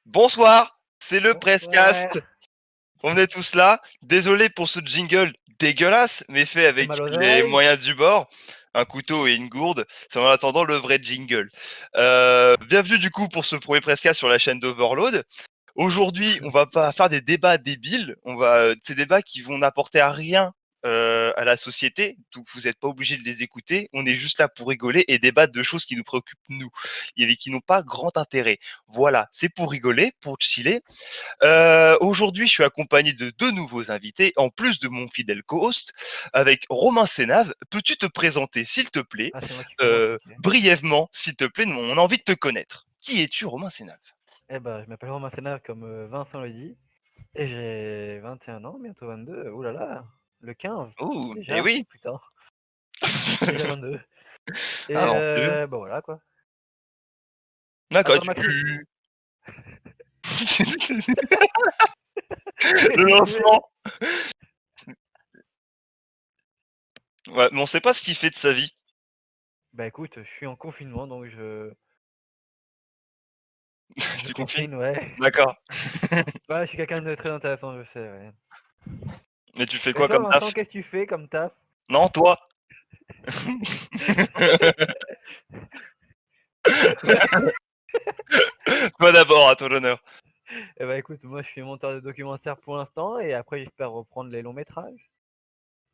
Bonsoir, c'est le Bonsoir. Prescast. On est tous là. Désolé pour ce jingle dégueulasse, mais fait Fait avec mal aux les oreilles? moyens du bord, un couteau et une gourde. C'est en attendant le vrai jingle. Bienvenue du coup pour ce premier Prescast sur la chaîne d'Overload. Aujourd'hui, on va pas faire des débats débiles. Ces débats qui vont n'apporter à rien à la société. Donc vous n'êtes pas obligé de les écouter. On est juste là pour rigoler et débattre de choses qui nous préoccupent nous et qui n'ont pas grand intérêt. Voilà, c'est pour rigoler, pour chiller. Aujourd'hui, je suis accompagné de deux nouveaux invités, en plus de mon fidèle co-host, avec Romain Sénave. Peux-tu te présenter, s'il te plaît, Ah, c'est moi qui commence, OK. brièvement, s'il te plaît, on a envie de te connaître. Qui es-tu, Romain Sénave? Eh ben, je m'appelle Romain Sénard comme, Vincent le dit et j'ai 21 ans, bientôt 22. Ouh là là, le 15 Ouh, eh déjà? oui. Oh putain, déjà 22 et Ah non, c'est bien. bah, voilà quoi. À D'accord, toi Maxime. le lancement. Ouais, mais on sait pas ce qu'il fait de sa vie. Bah, écoute, je suis en confinement donc je Tu confines? confine, ouais. D'accord. Ouais, je suis quelqu'un de très intéressant, je sais, ouais. Mais tu fais Et quoi toi comme Vincent, taf? qu'est-ce que tu fais comme taf? Non, toi? Toi d'abord, à toi l'honneur. Eh bah, écoute, moi je suis monteur de documentaire pour l'instant et après j'espère reprendre les longs métrages.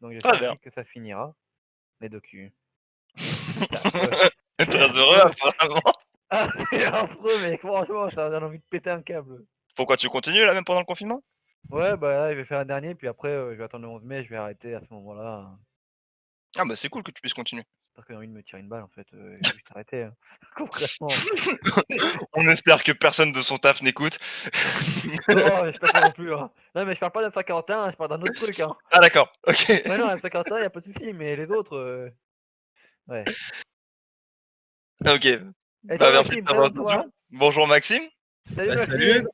Donc Très j'espère bien. aussi que ça se finira, les docus. C'est affreux. C'est Très heureux affreux. apparemment. Ah, c'est affreux, mec, franchement, ça donne envie de péter un câble. Pourquoi tu continues là même pendant le confinement? Ouais, bah là, je vais faire un dernier, puis après, je vais attendre le 11 mai, je vais arrêter à ce moment-là, Ah bah c'est cool que tu puisses continuer. parce que j'ai envie de me tirer une balle, en fait, je vais juste arrêter, hein, concrètement. On espère que personne de son taf n'écoute. Non, j'espère pas non plus, hein. Non, mais je parle pas de Saint-Quentin, je parle d'un autre truc, hein. Ah d'accord, OK. Ouais, non, à Saint-Quentin, y a pas de souci, mais les autres, ouais. OK. Et Bah toi, merci de Maxime, ta présente-toi. présentation. Bonjour Maxime. Salut, Bah, salut, Maxime.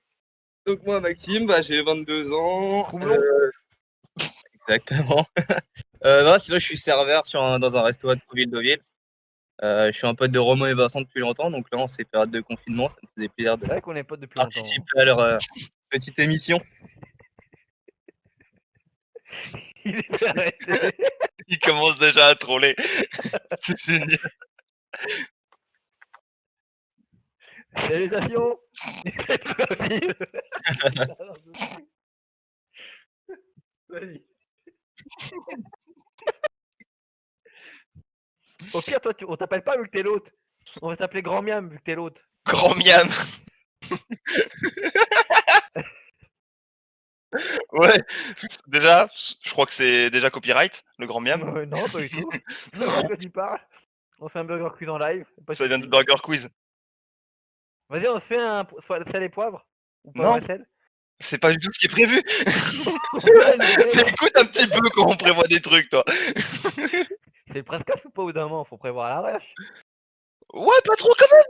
donc moi Maxime, j'ai 22 ans, Troublon. exactement. Non, sinon je suis serveur dans un resto à Deauville. Je suis un pote de Romain et Vincent depuis longtemps, donc là en ces périodes de confinement, ça me faisait plaisir C'est de vrai qu'on est potes depuis longtemps, participer à leur petite émission. hein. Il est arrêté. Il commence déjà à troller. C'est génial. Salutations. Vas-y. Vas-y. Au pire, toi, on t'appelle pas vu que t'es l'autre. On va t'appeler Grand Miam vu que t'es l'autre. Grand miam. Ouais. Déjà, je crois que c'est déjà copyright, le grand miam. Non, pas du tout. Je sais pas de Non, quoi tu parles. On fait un burger quiz en live, pas de ça vient de soucis. Burger Quiz. Vas-y, on se fait un soit sel et poivre ou poivre Non, et sel. c'est pas du tout ce qui est prévu. Ouais, je sais. Écoute un petit peu quand on prévoit des trucs, toi. C'est le presque ou pas au bout d'un moment, faut prévoir à l'arrache. Ouais, pas trop quand même.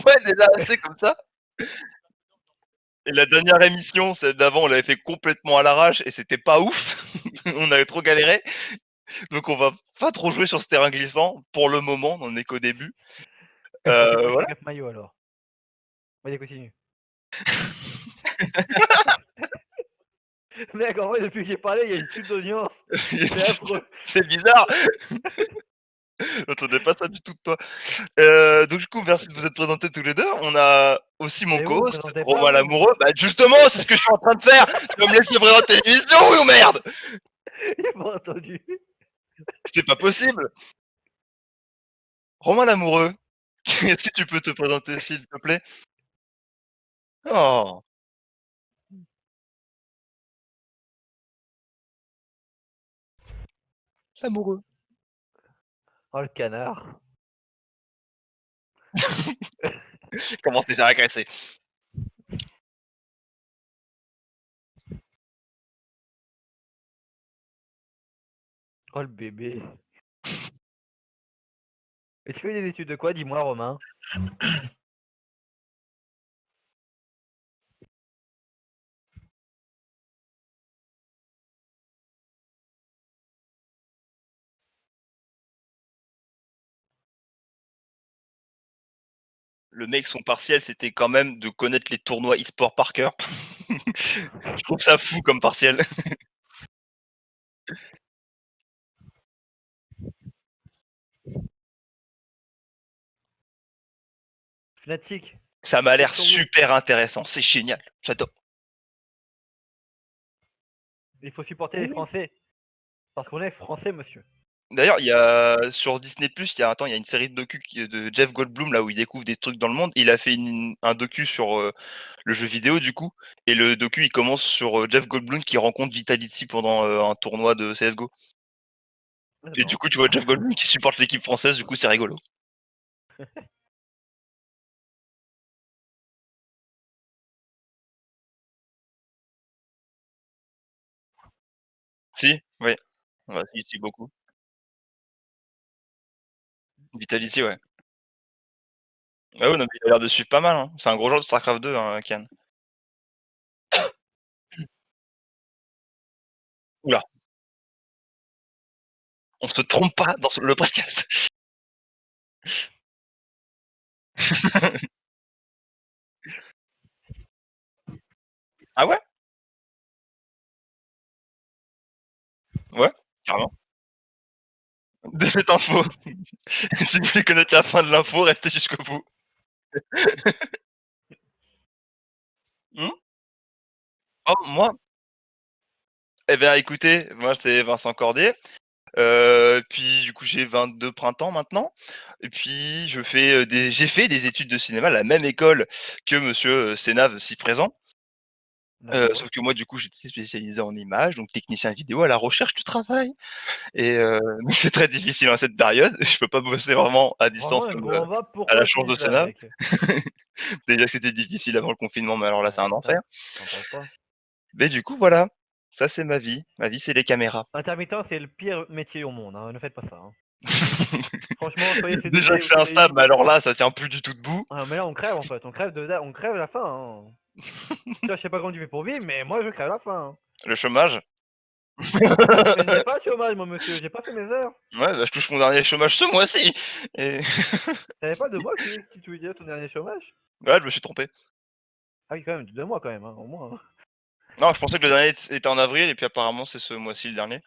Ouais, déjà assez comme ça. Et la dernière émission, celle d'avant, on l'avait fait complètement à l'arrache et c'était pas ouf. On avait trop galéré. Donc on va pas trop jouer sur ce terrain glissant pour le moment, on en est qu'au début. Bah, du coup, je suis Voilà. Cap Maillot alors. Vas-y, continue. Mec, en vrai, depuis que j'ai parlé, il y a une chute d'audience. C'est affreux. C'est bizarre. J'attendais pas ça du tout de toi. Donc du coup, merci de vous être présentés tous les deux. On a aussi mon Mais vous co-host, présentez pas, Romain vous. Lamoureux. Bah justement, c'est ce que je suis en train de faire. Tu vas me laisser présenter l'émission, oui ou merde? J'ai pas entendu. C'est pas possible. Romain Lamoureux, est-ce que tu peux te présenter s'il te plaît? Oh, Lamoureux. Oh, le canard. Je commence déjà à agresser. Oh, le bébé. Et tu fais des études de quoi, dis-moi, Romain? le mec, son partiel, c'était quand même de connaître les tournois e-sport par cœur. Je trouve ça fou comme partiel. Fnatic. Ça m'a l'air Question vous. super intéressant. C'est génial. J'adore. Il faut supporter les Français. Parce qu'on est Français, monsieur. D'ailleurs, il y a sur Disney+, il y a une série de docu de Jeff Goldblum là où il découvre des trucs dans le monde. Il a fait un docu sur le jeu vidéo du coup, et le docu il commence sur Jeff Goldblum qui rencontre Vitality pendant un tournoi de CS:GO. Ah, Et du coup, tu vois Jeff Goldblum qui supporte l'équipe française. Du coup, c'est rigolo. Si, oui. Ouais, si beaucoup. Vitality, ouais. Ah ouais, non, mais il a l'air de suivre pas mal, hein. C'est un gros joueur de StarCraft 2, hein, Kian. Oula, on se trompe pas dans le podcast. Ah ouais? Ouais, carrément. De cette info. Si vous voulez connaître la fin de l'info, restez jusqu'au bout. Mmh? Oh, moi? Eh bien, écoutez, moi, c'est Vincent Cordier. Puis du coup, j'ai 22 printemps maintenant. Et puis j'ai fait des études de cinéma à la même école que monsieur, Sénave, si présent. D'accord. Sauf que moi, du coup, j'étais spécialisé en images, donc technicien vidéo à la recherche du travail. Et donc c'est très difficile, en cette période. Je peux pas bosser vraiment à distance Vraiment un comme, grand va, à la pourquoi tu chance de dis ça, Sénave. mec? Déjà que c'était difficile avant le confinement, mais alors là, c'est un enfer. J'en parle pas. Mais du coup, voilà, ça c'est ma vie. Ma vie, c'est les caméras. Intermittent, c'est le pire métier au monde, hein. Ne faites pas ça, hein. Franchement, soyez Déjà CDD que ou c'est CDI. instable, mais alors là, ça tient plus du tout debout. Ah, mais là, on crève en fait. On crève la faim, hein. Toi, je sais pas comment tu fais pour vivre, mais moi, je crève la faim, hein. Le chômage. Mais j'ai pas le chômage, moi, monsieur. J'ai pas fait mes heures. Ouais, bah, je touche mon dernier chômage ce mois-ci. Et T'avais pas 2 mois que tu voulais dire ton dernier chômage? ouais, je me suis trompé. Ah oui, quand même, 2 mois quand même, hein, au moins, hein. Non, je pensais que le dernier était en avril, et puis apparemment c'est ce mois-ci le dernier.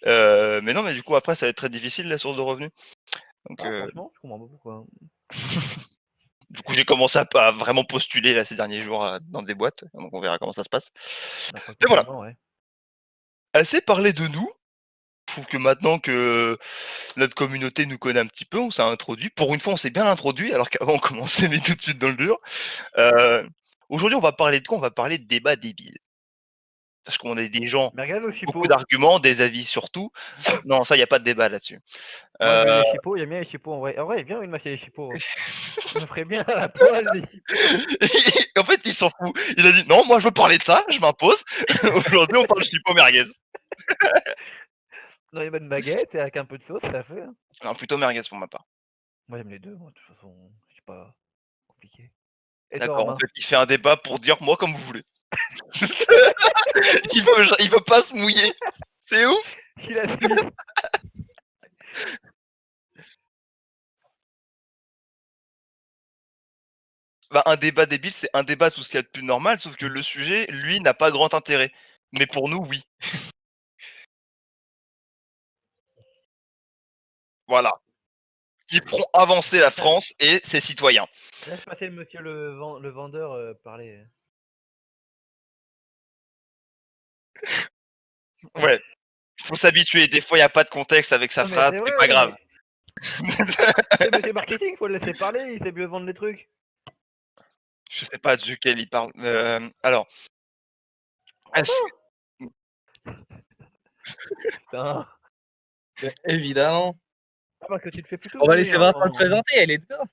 Mais non, mais du coup après ça va être très difficile la source de revenus. Donc Ah, franchement, je comprends pas pourquoi, hein. du coup j'ai commencé à vraiment postuler là ces derniers jours dans des boîtes. Donc on verra comment ça se passe. Après le Et voilà, confinement, ouais. assez parlé de nous. Je trouve que maintenant que notre communauté nous connaît un petit peu, on s'est introduit. Pour une fois, on s'est bien introduit, alors qu'avant on commençait mais tout de suite dans le dur. Heu, Aujourd'hui, on va parler de quoi? On va parler de débats débiles. Parce qu'on est des gens, Merguez ou beaucoup chipot? d'arguments, des avis sur tout. Non, ça, il y a pas de débat là-dessus. Moi, j'aime bien Heu, les chipots, j'aime bien les chipots en vrai. En vrai, viens, une mâcher les chipots. Je me ferais bien à la poêle des chipots. en fait, il s'en fout. Il a dit: «Non, moi je veux parler de ça, je m'impose. Aujourd'hui, on parle chipot merguez». Dans les bonnes baguettes et avec un peu de sauce, ça fait, hein. Non, plutôt merguez pour ma part. Moi, j'aime les deux, moi, de toute façon, c'est pas compliqué. Et toi, D'accord, en Romain? fait, il fait un débat pour dire: «Moi, comme vous voulez». Il veut pas se mouiller. C'est ouf! Il a fini. Bah, un débat débile, c'est un débat tout ce qu'il y a de plus normal, sauf que le sujet, lui, n'a pas grand intérêt. Mais pour nous, oui. Voilà. Qui feront avancer la France et ses citoyens. Laisse passer le monsieur le vendeur, parler. Ouais, faut s'habituer. Des fois, il y a pas de contexte avec sa Non, mais phrase, c'est c'est vrai, pas non, grave. mais c'est monsieur marketing, faut le laisser parler, il sait mieux vendre les trucs. Je sais pas duquel il parle. Alors, est-ce Romain! Putain. Évidemment. Ah, parce que tu te fais plutôt On va bully, laisser hein, Vincent le en présenter, elle est dedans.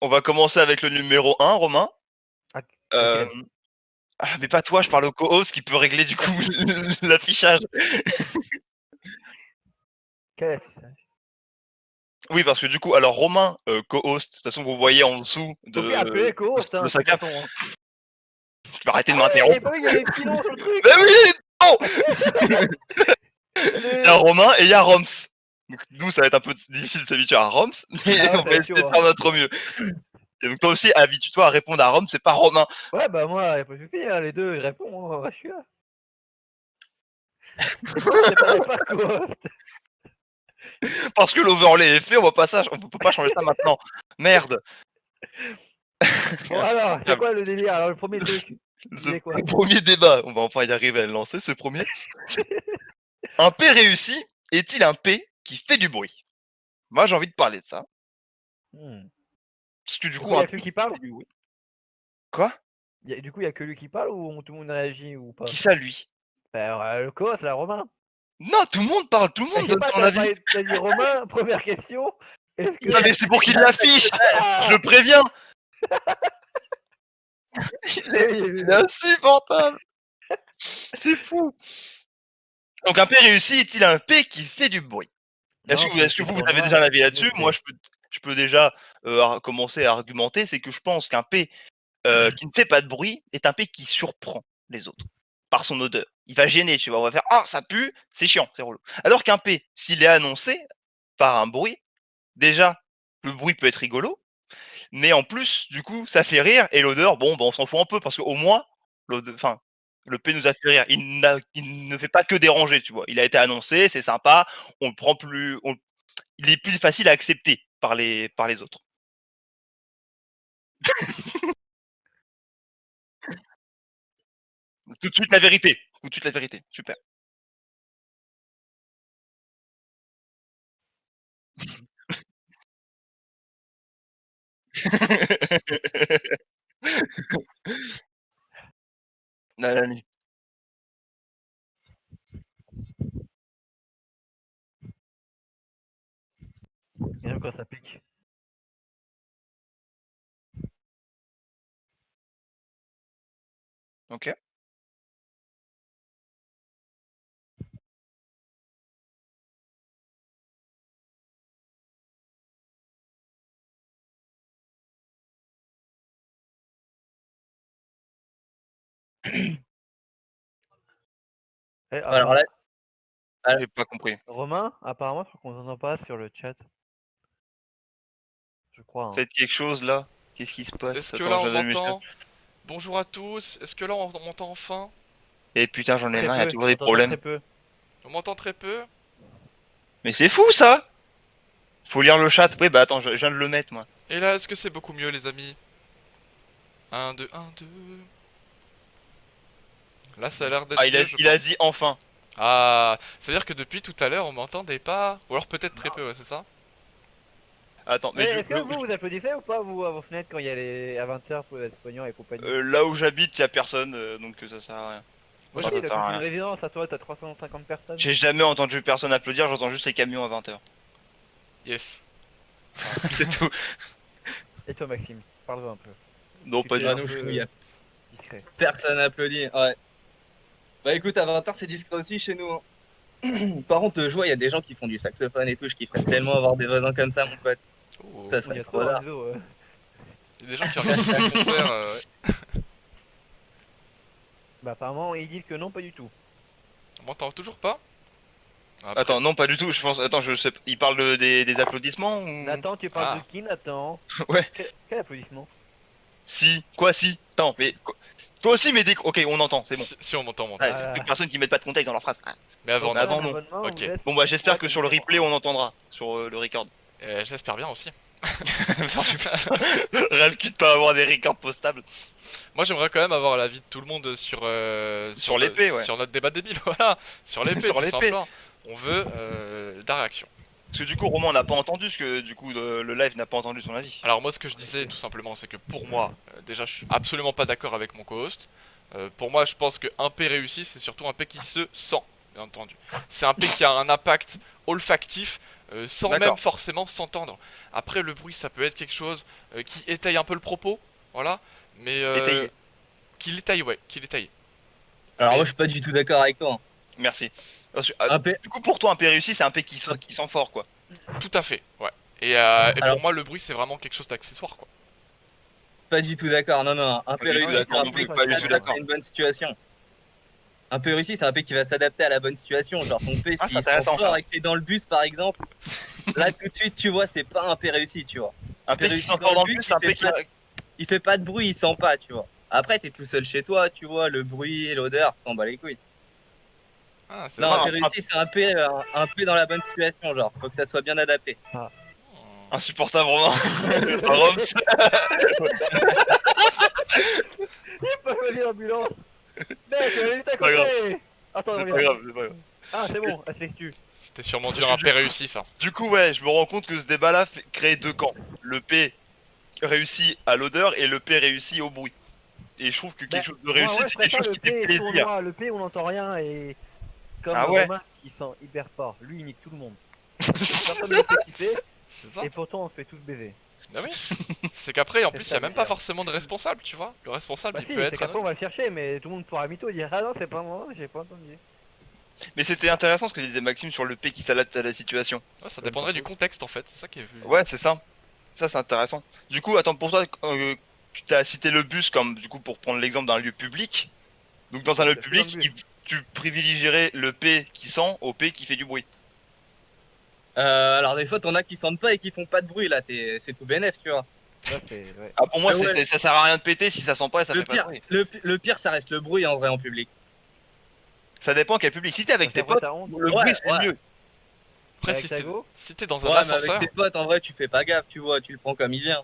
on va commencer avec le numéro 1, Romain. ah, lequel? Hem, mais pas toi, je parle au co-host qui peut régler du coup l'affichage. Quel affichage? Oui, parce que du coup, alors Romain, co-host, de toute façon, vous voyez en dessous OK, appelez co-host, de hein, de sa toute cape. façon, hein. Tu vas arrêter de Ah oui, j'avais m'interrompre. pas vu, il y avait des petits noms sur le truc! Mais oui! Non! Il y a Salut! Romain et il y a Roms. Donc, nous, ça va être un peu difficile de s'habituer à Roms, mais Ah ouais, on ça va va être essayer de chaud, faire notre mieux. Et donc toi aussi, habitue-toi à répondre à Roms, c'est pas Romain. Ouais, bah moi, y'a pas de soucis, hein, les deux, je réponds, je suis là. Et pourquoi on séparait pas co-host? Parce que l'overlay est fait, on peut pas changer ça maintenant. Merde. Bon alors, c'est Insupportable. quoi le délire? Alors le premier truc, c'est quoi? Le premier débat, on va enfin y arriver à le lancer, ce premier. Un P réussi est-il un P qui fait du bruit? Moi, j'ai envie de parler de ça. Mmh. Parce que du Du coup, coup, un y'a que P lui qui qui parle? fait du bruit. Quoi? Du coup, y'a que lui qui parle ou tout le monde réagit ou pas? Qui ça, lui? Bah, le co-host là, Romain. Non, tout le monde parle, tout le Bah, monde je sais donne pas, son avis. t'as dit Romain, première question. Est-ce que Non, mais c'est pour qu'il l'affiche. Je le préviens. Il est insupportable. C'est fou. Donc un P réussi est-il un P qui fait du bruit? Non, Est-ce que c'est vous pour avez moi, déjà un avis c'est là-dessus? Moi, je peux déjà commencer à argumenter. C'est que je pense qu'un P qui ne fait pas de bruit est un P qui surprend les autres par son odeur. Il va gêner, tu vois. On va faire ah ça pue, c'est chiant, c'est relou. Alors qu'un P, s'il est annoncé par un bruit, déjà le bruit peut être rigolo, mais en plus du coup ça fait rire et l'odeur, bon, bah, on s'en fout un peu parce qu'au moins enfin le P nous a fait rire. Il ne fait pas que déranger, tu vois. Il a été annoncé, c'est sympa, on le prend plus, il est plus facile à accepter par les autres. Tout de suite la vérité, tout de suite la vérité, super. Nanani. J'aime quand ça pique. OK. Eh, Alors là, J'ai pas compris. Romain, apparemment, je crois qu'on t'entend pas sur le chat. Je crois, hein. Faites quelque chose là. Qu'est-ce qui se Est-ce passe? que Attends, là je on viens d'allumer m'entend? Bonjour à tous, est-ce que là on m'entend enfin? et putain, j'en ai Très marre, il y a peu, toujours on des t'entend problèmes. très peu. On m'entend très peu? Mais c'est fou ça! Faut lire le chat. Oui, bah attends, je viens de le mettre moi. Et là, est-ce que c'est beaucoup mieux les amis? 1, 2, 1, 2... Là ça a l'air d'être Ah, mieux je il a pense. dit enfin. Ah, ça veut dire que depuis tout à l'heure on m'entendait pas? Ou alors peut-être très peu, ouais, c'est ça? Attends, Eh, mais est-ce que vous applaudissez ou pas, vous, à vos fenêtres, quand il y a les... à 20h pour être soignant et compagnie? là où j'habite, y a personne, donc ça sert à rien. Moi, Moi Enfin, aussi, ça là, sert quand à c'est une rien. résidence, à toi, t'as 350 personnes. J'ai jamais entendu personne applaudir, j'entends juste les camions à 20h. Yes. C'est tout. Et toi, Maxime, parle-en un peu. Non, Tu pas t'es du ah un non, tout. je peu suis discret. personne applaudit. Ouais. Bah écoute, à 20h c'est discret aussi chez nous. Hein. Par contre, je vois, il y a des gens qui font du saxophone et tout. Je kifferais tellement avoir des voisins comme ça, mon pote. Oh. Ça Il y serait a trop toi, d'art. Enzo. Il y a des gens qui organisent des concerts, ouais. Bah, apparemment, ils disent que non, pas du tout. On m'entend toujours pas? Après... Attends, non, pas du tout. Je pense. Attends, je sais. Il parle des applaudissements ou. Nathan, tu parles de Ah. qui, Nathan? Ouais. Quel applaudissement? Si. Quoi, si? Attends, mais. Toi aussi, mais Ok, on entend, c'est bon. Si on m'entend, on m'entend. Ouais, Ah c'est là. quelques personnes qui mettent pas de contexte dans leur phrase. Ah. Mais avant, Donc, Mais non. avant, un non. abonnement, Ok. vous êtes- Bon, bah, j'espère Ouais, que sur le complètement. replay, on entendra. Sur le record. J'espère bien aussi. Rien le cul de pas avoir des records postables. Moi j'aimerais quand même avoir l'avis de tout le monde sur, Sur l'épée, ouais. sur notre débat débile, voilà. Sur l'épée, Sur tout l'épée. simplement. On veut de la réaction. Parce que du coup, Romain, on n'a pas entendu ce que du coup le live n'a pas entendu son avis. Alors moi ce que je disais tout simplement c'est que pour moi, déjà je suis absolument pas d'accord avec mon co-host. Pour moi je pense qu'un P réussi c'est surtout un P qui se sent, bien entendu. C'est un P qui a un impact olfactif sans D'accord. même forcément s'entendre. Après le bruit ça peut être quelque chose qui étaye un peu le propos, voilà. Mais Étayé. qui l'étaye, ouais, qui l'étaye. Alors Mais- moi, je suis pas du tout d'accord avec toi. Hein. Merci. Un P. Du coup, pour toi, un P réussi, c'est un P qui sent fort, quoi. Tout à fait, ouais. Et Alors- pour moi, le bruit, c'est vraiment quelque chose d'accessoire, quoi. Pas du tout d'accord. Non, non. Un Pas P du tout réussi, c'est d'accord un non P plus, qui pas du tout s'adapte d'accord. à une bonne situation. Un P réussi, c'est un P qui va s'adapter à la bonne situation. Genre ton P, Ah, c'est s'il se intéressant, sent fort ça. et que t'es dans le bus par exemple, là tout de suite tu vois, c'est pas un P réussi, tu vois. Un P qui réussi sent fort dans le bus, c'est un P qui. Il fait pas de bruit, il sent pas, tu vois. Après, t'es tout seul chez toi, tu vois, le bruit, l'odeur, t'en bats les couilles. Ah, c'est Non, vrai. un P réussi, c'est un P dans la bonne situation, genre. Faut que ça soit bien adapté. Hmm. Insupportable, vraiment. Roms. Il peut venir l'ambulance. Mec, elle est juste à pas grave. côté. Attends, C'est reviens. pas grave, c'est pas grave. Ah, c'est bon, elle s'est tue. C'était sûrement dû à un P réussi, ça. Du coup, ouais, je me rends compte que ce débat-là crée deux camps. Le P réussi à l'odeur et le P réussi au bruit. Et je trouve que quelque chose de réussi, Moi, c'est quelque chose le qui fait P plaisir. sournois, le P on n'entend rien et comme Ah ouais. Romain qui sent hyper fort, lui il nique tout le monde. Personne ne sait qui c'est C'est ça. et pourtant on se fait tous baiser. Bah oui. C'est qu'après, en C'est plus, il ça, y a même pas d'ailleurs. forcément de responsable, tu vois. Le responsable, Bah il si, peut c'est être qu'après on anonyme. va le chercher mais tout le monde pourra mytho dire ah non c'est pas moi, j'ai pas entendu. Mais c'était intéressant ce que disait Maxime sur le P qui s'adapte à la situation. Ouais, ça dépendrait du contexte, en fait. C'est ça qui est vu. Ouais, c'est ça. Ça, c'est intéressant. Du coup, attends, pour toi, tu t'as cité le bus comme, du coup, pour prendre l'exemple d'un lieu public. Donc, dans un Ouais, lieu c'est dans le public, tu privilégierais le P qui sent au P qui fait du bruit. Alors des fois, t'en as qui sentent pas et qui font pas de bruit, là. C'est tout bénef, tu vois. Là c'est. Ouais. Ah, pour moi, Ah ouais. ça sert à rien de péter si ça sent pas et ça Le fait pas de pire, bruit. le pire, ça reste le bruit en vrai en public. Ça dépend quel public. Si t'es avec tes potes, T'as honte. le Ouais, bruit, c'est ouais. mieux. Après, Avec ta go si t'es dans Ouais, un mais avec ascenseur, tes potes, en vrai, tu fais pas gaffe, tu vois, tu le prends comme il vient.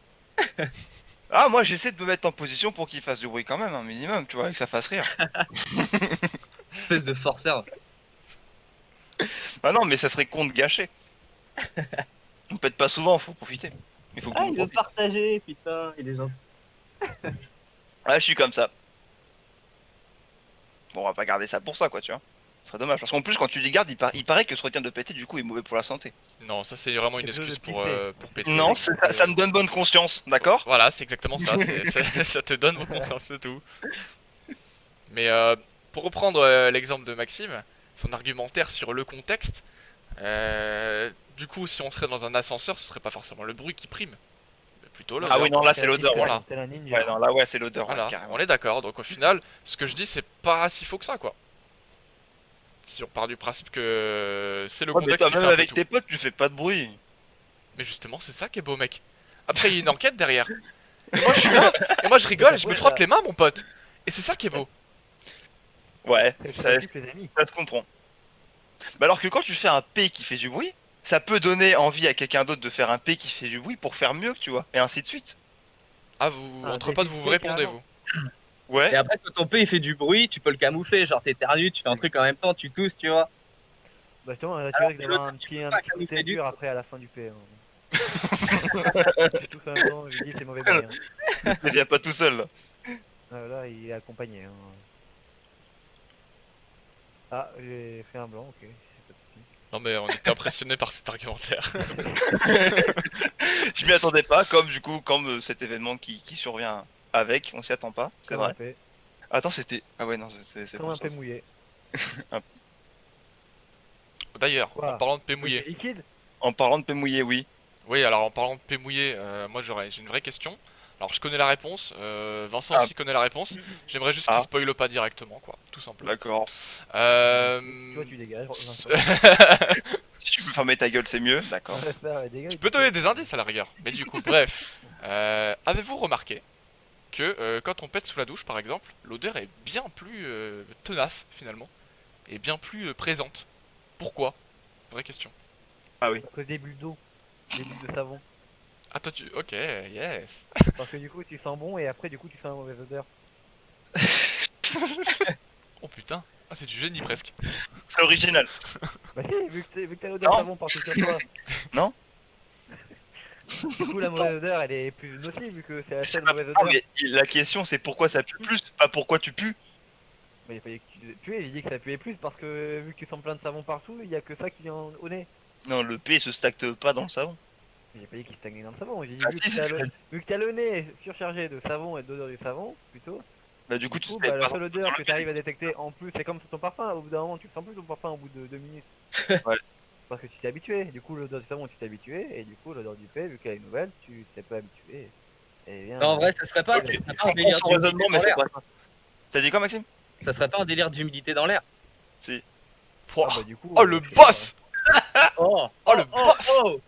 Ah, moi, j'essaie de me mettre en position pour qu'il fasse du bruit quand même, un minimum, tu vois, et que ça fasse rire. Espèce de forceur. Ah non, mais ça serait con de gâcher. On pète pas souvent, faut profiter. Il faut que tout le monde profite. partager, putain, il est gentil. Ah, je suis comme ça. Bon, on va pas garder ça pour ça, quoi, tu vois. Ce serait dommage. Parce qu'en plus, quand tu les gardes, il paraît que ce retien de péter, du coup, est mauvais pour la santé. non, ça c'est vraiment une C'est excuse quelque chose de pour péter. Non, ça me donne bonne conscience, d'accord? Voilà, c'est exactement ça. Ça te donne vos confiance, c'est tout. Mais pour reprendre l'exemple de Maxime, son argumentaire sur le contexte, du coup, si on serait dans un ascenseur, ce serait pas forcément le bruit qui prime, mais plutôt l'odeur. Ah oui, non, là, c'est l'odeur, voilà. T'es la ninja. Ouais, non, là, ouais, c'est l'odeur, ouais, Voilà, carrément. on est d'accord. Donc au final, ce que je dis, c'est pas si faux que ça, quoi. Si on part du principe que c'est le Ouais, mais contexte toi, qui fait même un peu avec tout. tes potes, tu fais pas de bruit. Mais justement, c'est ça qui est beau, mec. Après, il y a une enquête derrière. Et moi, je suis là, et moi, je rigole, et je me frotte les mains, mon pote. Et c'est ça qui est beau. Ouais, C'est ça, ça, les amis. ça se comprend. Bah alors que quand tu fais un P qui fait du bruit, ça peut donner envie à quelqu'un d'autre de faire un P qui fait du bruit pour faire mieux que tu vois, et ainsi de suite. Ah, vous, Ah, entre potes, vous vous répondez, carrément. vous. Ouais. Et après, quand ton P il fait du bruit, tu peux le camoufler. Genre, t'éternues, tu fais un truc en même temps, tu tousses, tu vois. Bah justement, là tu risques d'avoir un petit pas coup de camoufler du dur après à la fin du P. Hein. C'est tout en même temps, je lui dis c'est mauvais bail. Hein. Il vient pas tout seul là. Là il est accompagné. Hein. Ah, j'ai fait un blanc, ok. C'est pas de souci. Non, mais on était impressionnés par cet argumentaire. Je m'y attendais pas, comme du coup, comme cet événement qui survient avec, on s'y attend pas, c'est Comme vrai. un P. Attends, c'était. Ah ouais, non, c'est Comme bon un ça. P mouillé. D'ailleurs, Quoi en parlant de P C'est mouillé. liquide. En parlant de P mouillé, oui. Oui, alors en parlant de P mouillé, moi j'ai une vraie question. Alors je connais la réponse, Vincent Ah. aussi connaît la réponse. J'aimerais juste Ah. qu'il spoile pas directement, quoi, tout simplement. D'accord. Toi tu dégages. Vincent. Si tu peux fermer ta gueule, c'est mieux. D'accord. Ouais, ça, ouais, dégage. Je peux donner des indices à la rigueur. Mais du coup, bref. Avez-vous remarqué que quand on pète sous la douche, par exemple, l'odeur est bien plus tenace, finalement, et bien plus présente. Pourquoi? Vraie question. Parce que des bulles d'eau. Des bulles de savon. Ah, toi tu... Ok, yes. Parce que du coup tu sens bon et après du coup tu sens une mauvaise odeur. Oh putain. Ah, c'est du génie presque. C'est original. Bah si, vu que t'as l'odeur Non. savon partout sur toi. Non. Du coup la mauvaise odeur elle est plus nocive vu que c'est la C'est seule pas- mauvaise Ah, odeur. mais la question c'est pourquoi ça pue plus, pas pourquoi tu pues. Mais il fallait que tu puais, j'ai dit que ça puait plus parce que vu que tu sens plein de savon partout, il y a que ça qui vient au nez. Non, le P se stacte pas dans le savon. Mais j'ai pas dit qu'il stagnait dans le savon, j'ai dit Ah, vu, si, que t'as c'est- vu que t'as le nez surchargé de savon et d'odeur du savon, plutôt, Bah, du coup, tu sais bah, la pas. seule odeur que tu arrives à détecter en plus, c'est comme ton parfum, au bout d'un moment tu sens plus ton parfum au bout de 2 minutes. Ouais. Parce que tu t'es habitué, du coup l'odeur du savon tu t'es habitué, et du coup l'odeur du P, vu qu'elle est nouvelle, tu t'es pas habitué. Et bien, Non, en vrai, ça serait pas, Ok. ça serait pas un Je délire comprends son raisonnement, mais c'est d'humidité pas ça. T'as dit quoi, Maxime? Ça serait pas un délire d'humidité dans l'air? Pouah. Ah bah du coup. Oh le je sais boss. Oh, Oh, le boss. oh.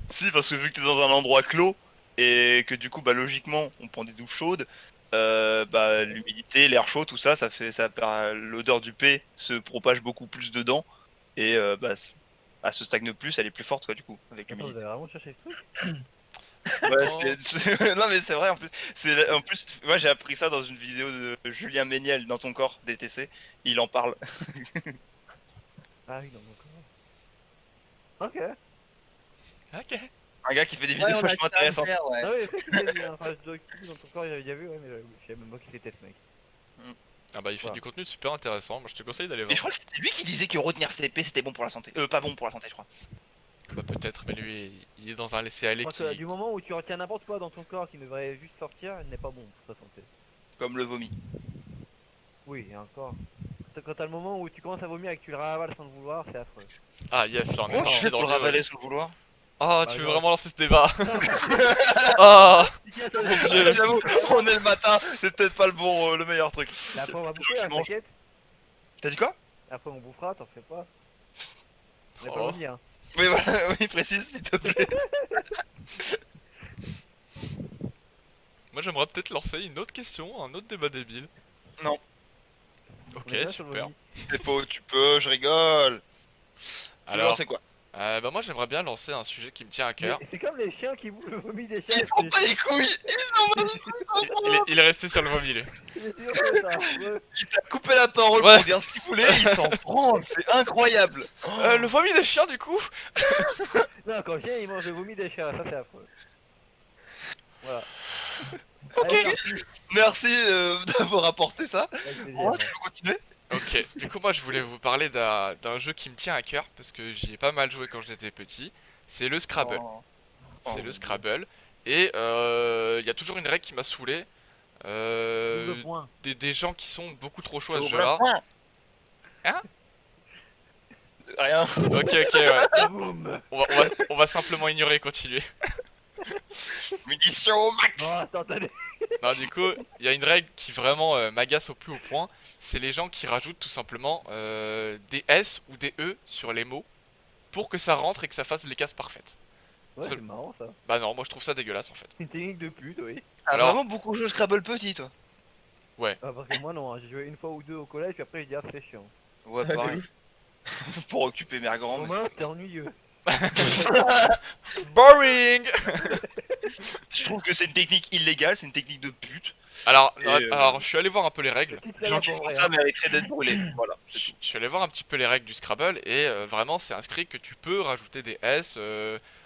Si, parce que vu que t'es dans un endroit clos et que du coup, bah logiquement, on prend des douches chaudes, bah l'humidité, l'air chaud, tout ça, l'odeur du P se propage beaucoup plus dedans et bah elle se stagne plus, elle est plus forte quoi du coup avec pas. Attends, vous l'humidité. avez vraiment cherché ce truc? Ouais, Oh. non mais c'est vrai en plus. En plus, moi j'ai appris ça dans une vidéo de Julien Méniel dans ton corps DTC. Il en parle. Ah oui, dans mon corps. Ok. Ok. Un gars qui fait des Ouais, vidéos on a vachement ça à intéressantes. faire, ouais. Ah oui, c'est ce qu'il a dit. Hein. Enfin, je dois dans ton corps, j'avais déjà vu, ouais, mais je savais même pas qui c'était ce mec. Ah bah il fait Voilà. du contenu super intéressant. Moi je te conseille d'aller Et voir. je crois que c'était lui qui disait que retenir ses épées c'était bon pour la santé. Pas bon pour la santé, je crois. Bah peut-être, mais lui il est dans un laisser-aller Parce qui. que du moment où tu retiens n'importe quoi dans ton corps qui devrait juste sortir, il n'est pas bon pour ta santé. Comme le vomi. Oui, et encore. Quand t'as le moment où tu commences à vomir et que tu le ravales sans le vouloir, c'est affreux. Ah yes, là on est Comment tu parti fais dans pour le le ravaler sous le vouloir? Oh, Bah, tu veux genre- vraiment lancer ce débat? Oh, mon Dieu. J'avoue, on est le matin, c'est peut-être pas le meilleur truc. Mais après on va bouffer, hein, mange. t'inquiète. T'as dit quoi? Après on bouffera, t'en fais pas. On est pas Oh. vomi, hein. Oui, voilà, oui, précise s'il te plaît. Moi j'aimerais peut-être lancer une autre question, un autre débat débile. Non. On Ok, est bien sur le super. vomi. C'est faux, tu peux, je rigole. Alors, c'est quoi? bah moi j'aimerais bien lancer un sujet qui me tient à Mais cœur. c'est comme les chiens qui bouffent le vomi des chiens. Ils s'en bat les couilles. Il est resté sur le vomi, lui. C'est sûr que ça. Ouais. Il t'a coupé la parole Ouais. pour dire ce qu'il voulait, il s'en prend, c'est incroyable. Le vomi des chiens du coup. Non, quand le chien il mange le vomi des chiens, ça c'est affreux. Voilà. Ok. Allez, parti. Merci d'avoir apporté ça. Avec plaisir. Oh, tu peux continuer? Ok, du coup moi je voulais vous parler d'un jeu qui me tient à cœur parce que j'y ai pas mal joué quand j'étais petit. C'est le Scrabble. Oh. C'est Oh. le Scrabble. Et il y a toujours une règle qui m'a saoulé. Double point. Des gens qui sont beaucoup trop chauds à ce Double jeu-là. point. Hein? Rien. Ok, ouais. Boum. On va simplement ignorer et continuer. Munitions au max. Bon, attends, attendez. Non, du coup, il y a une règle qui vraiment m'agace au plus haut point. C'est les gens qui rajoutent tout simplement des S ou des E sur les mots pour que ça rentre et que ça fasse les cases parfaites. Ouais, Seul- c'est marrant ça. Bah non, moi je trouve ça dégueulasse en fait. C'est une technique de pute, oui. T'as Alors- vraiment beaucoup joué au Scrabble petit, toi? Ah, parce que moi non, hein, j'ai joué une fois ou deux au collège, puis après j'ai dit ah c'est chiant. Ouais, De pareil. ouf. Pour occuper mes grands. Romain, t'es ennuyeux. Boring. Je trouve que c'est une technique illégale, c'est une technique de pute. Alors, Et, alors, je suis allé voir un peu les règles. Petite Les gens salade qui en font vrai, ça hein. mériteraient d'être brûlés. Voilà, c'est Je tout. suis allé voir un petit peu les règles du Scrabble et vraiment c'est inscrit que tu peux rajouter des S.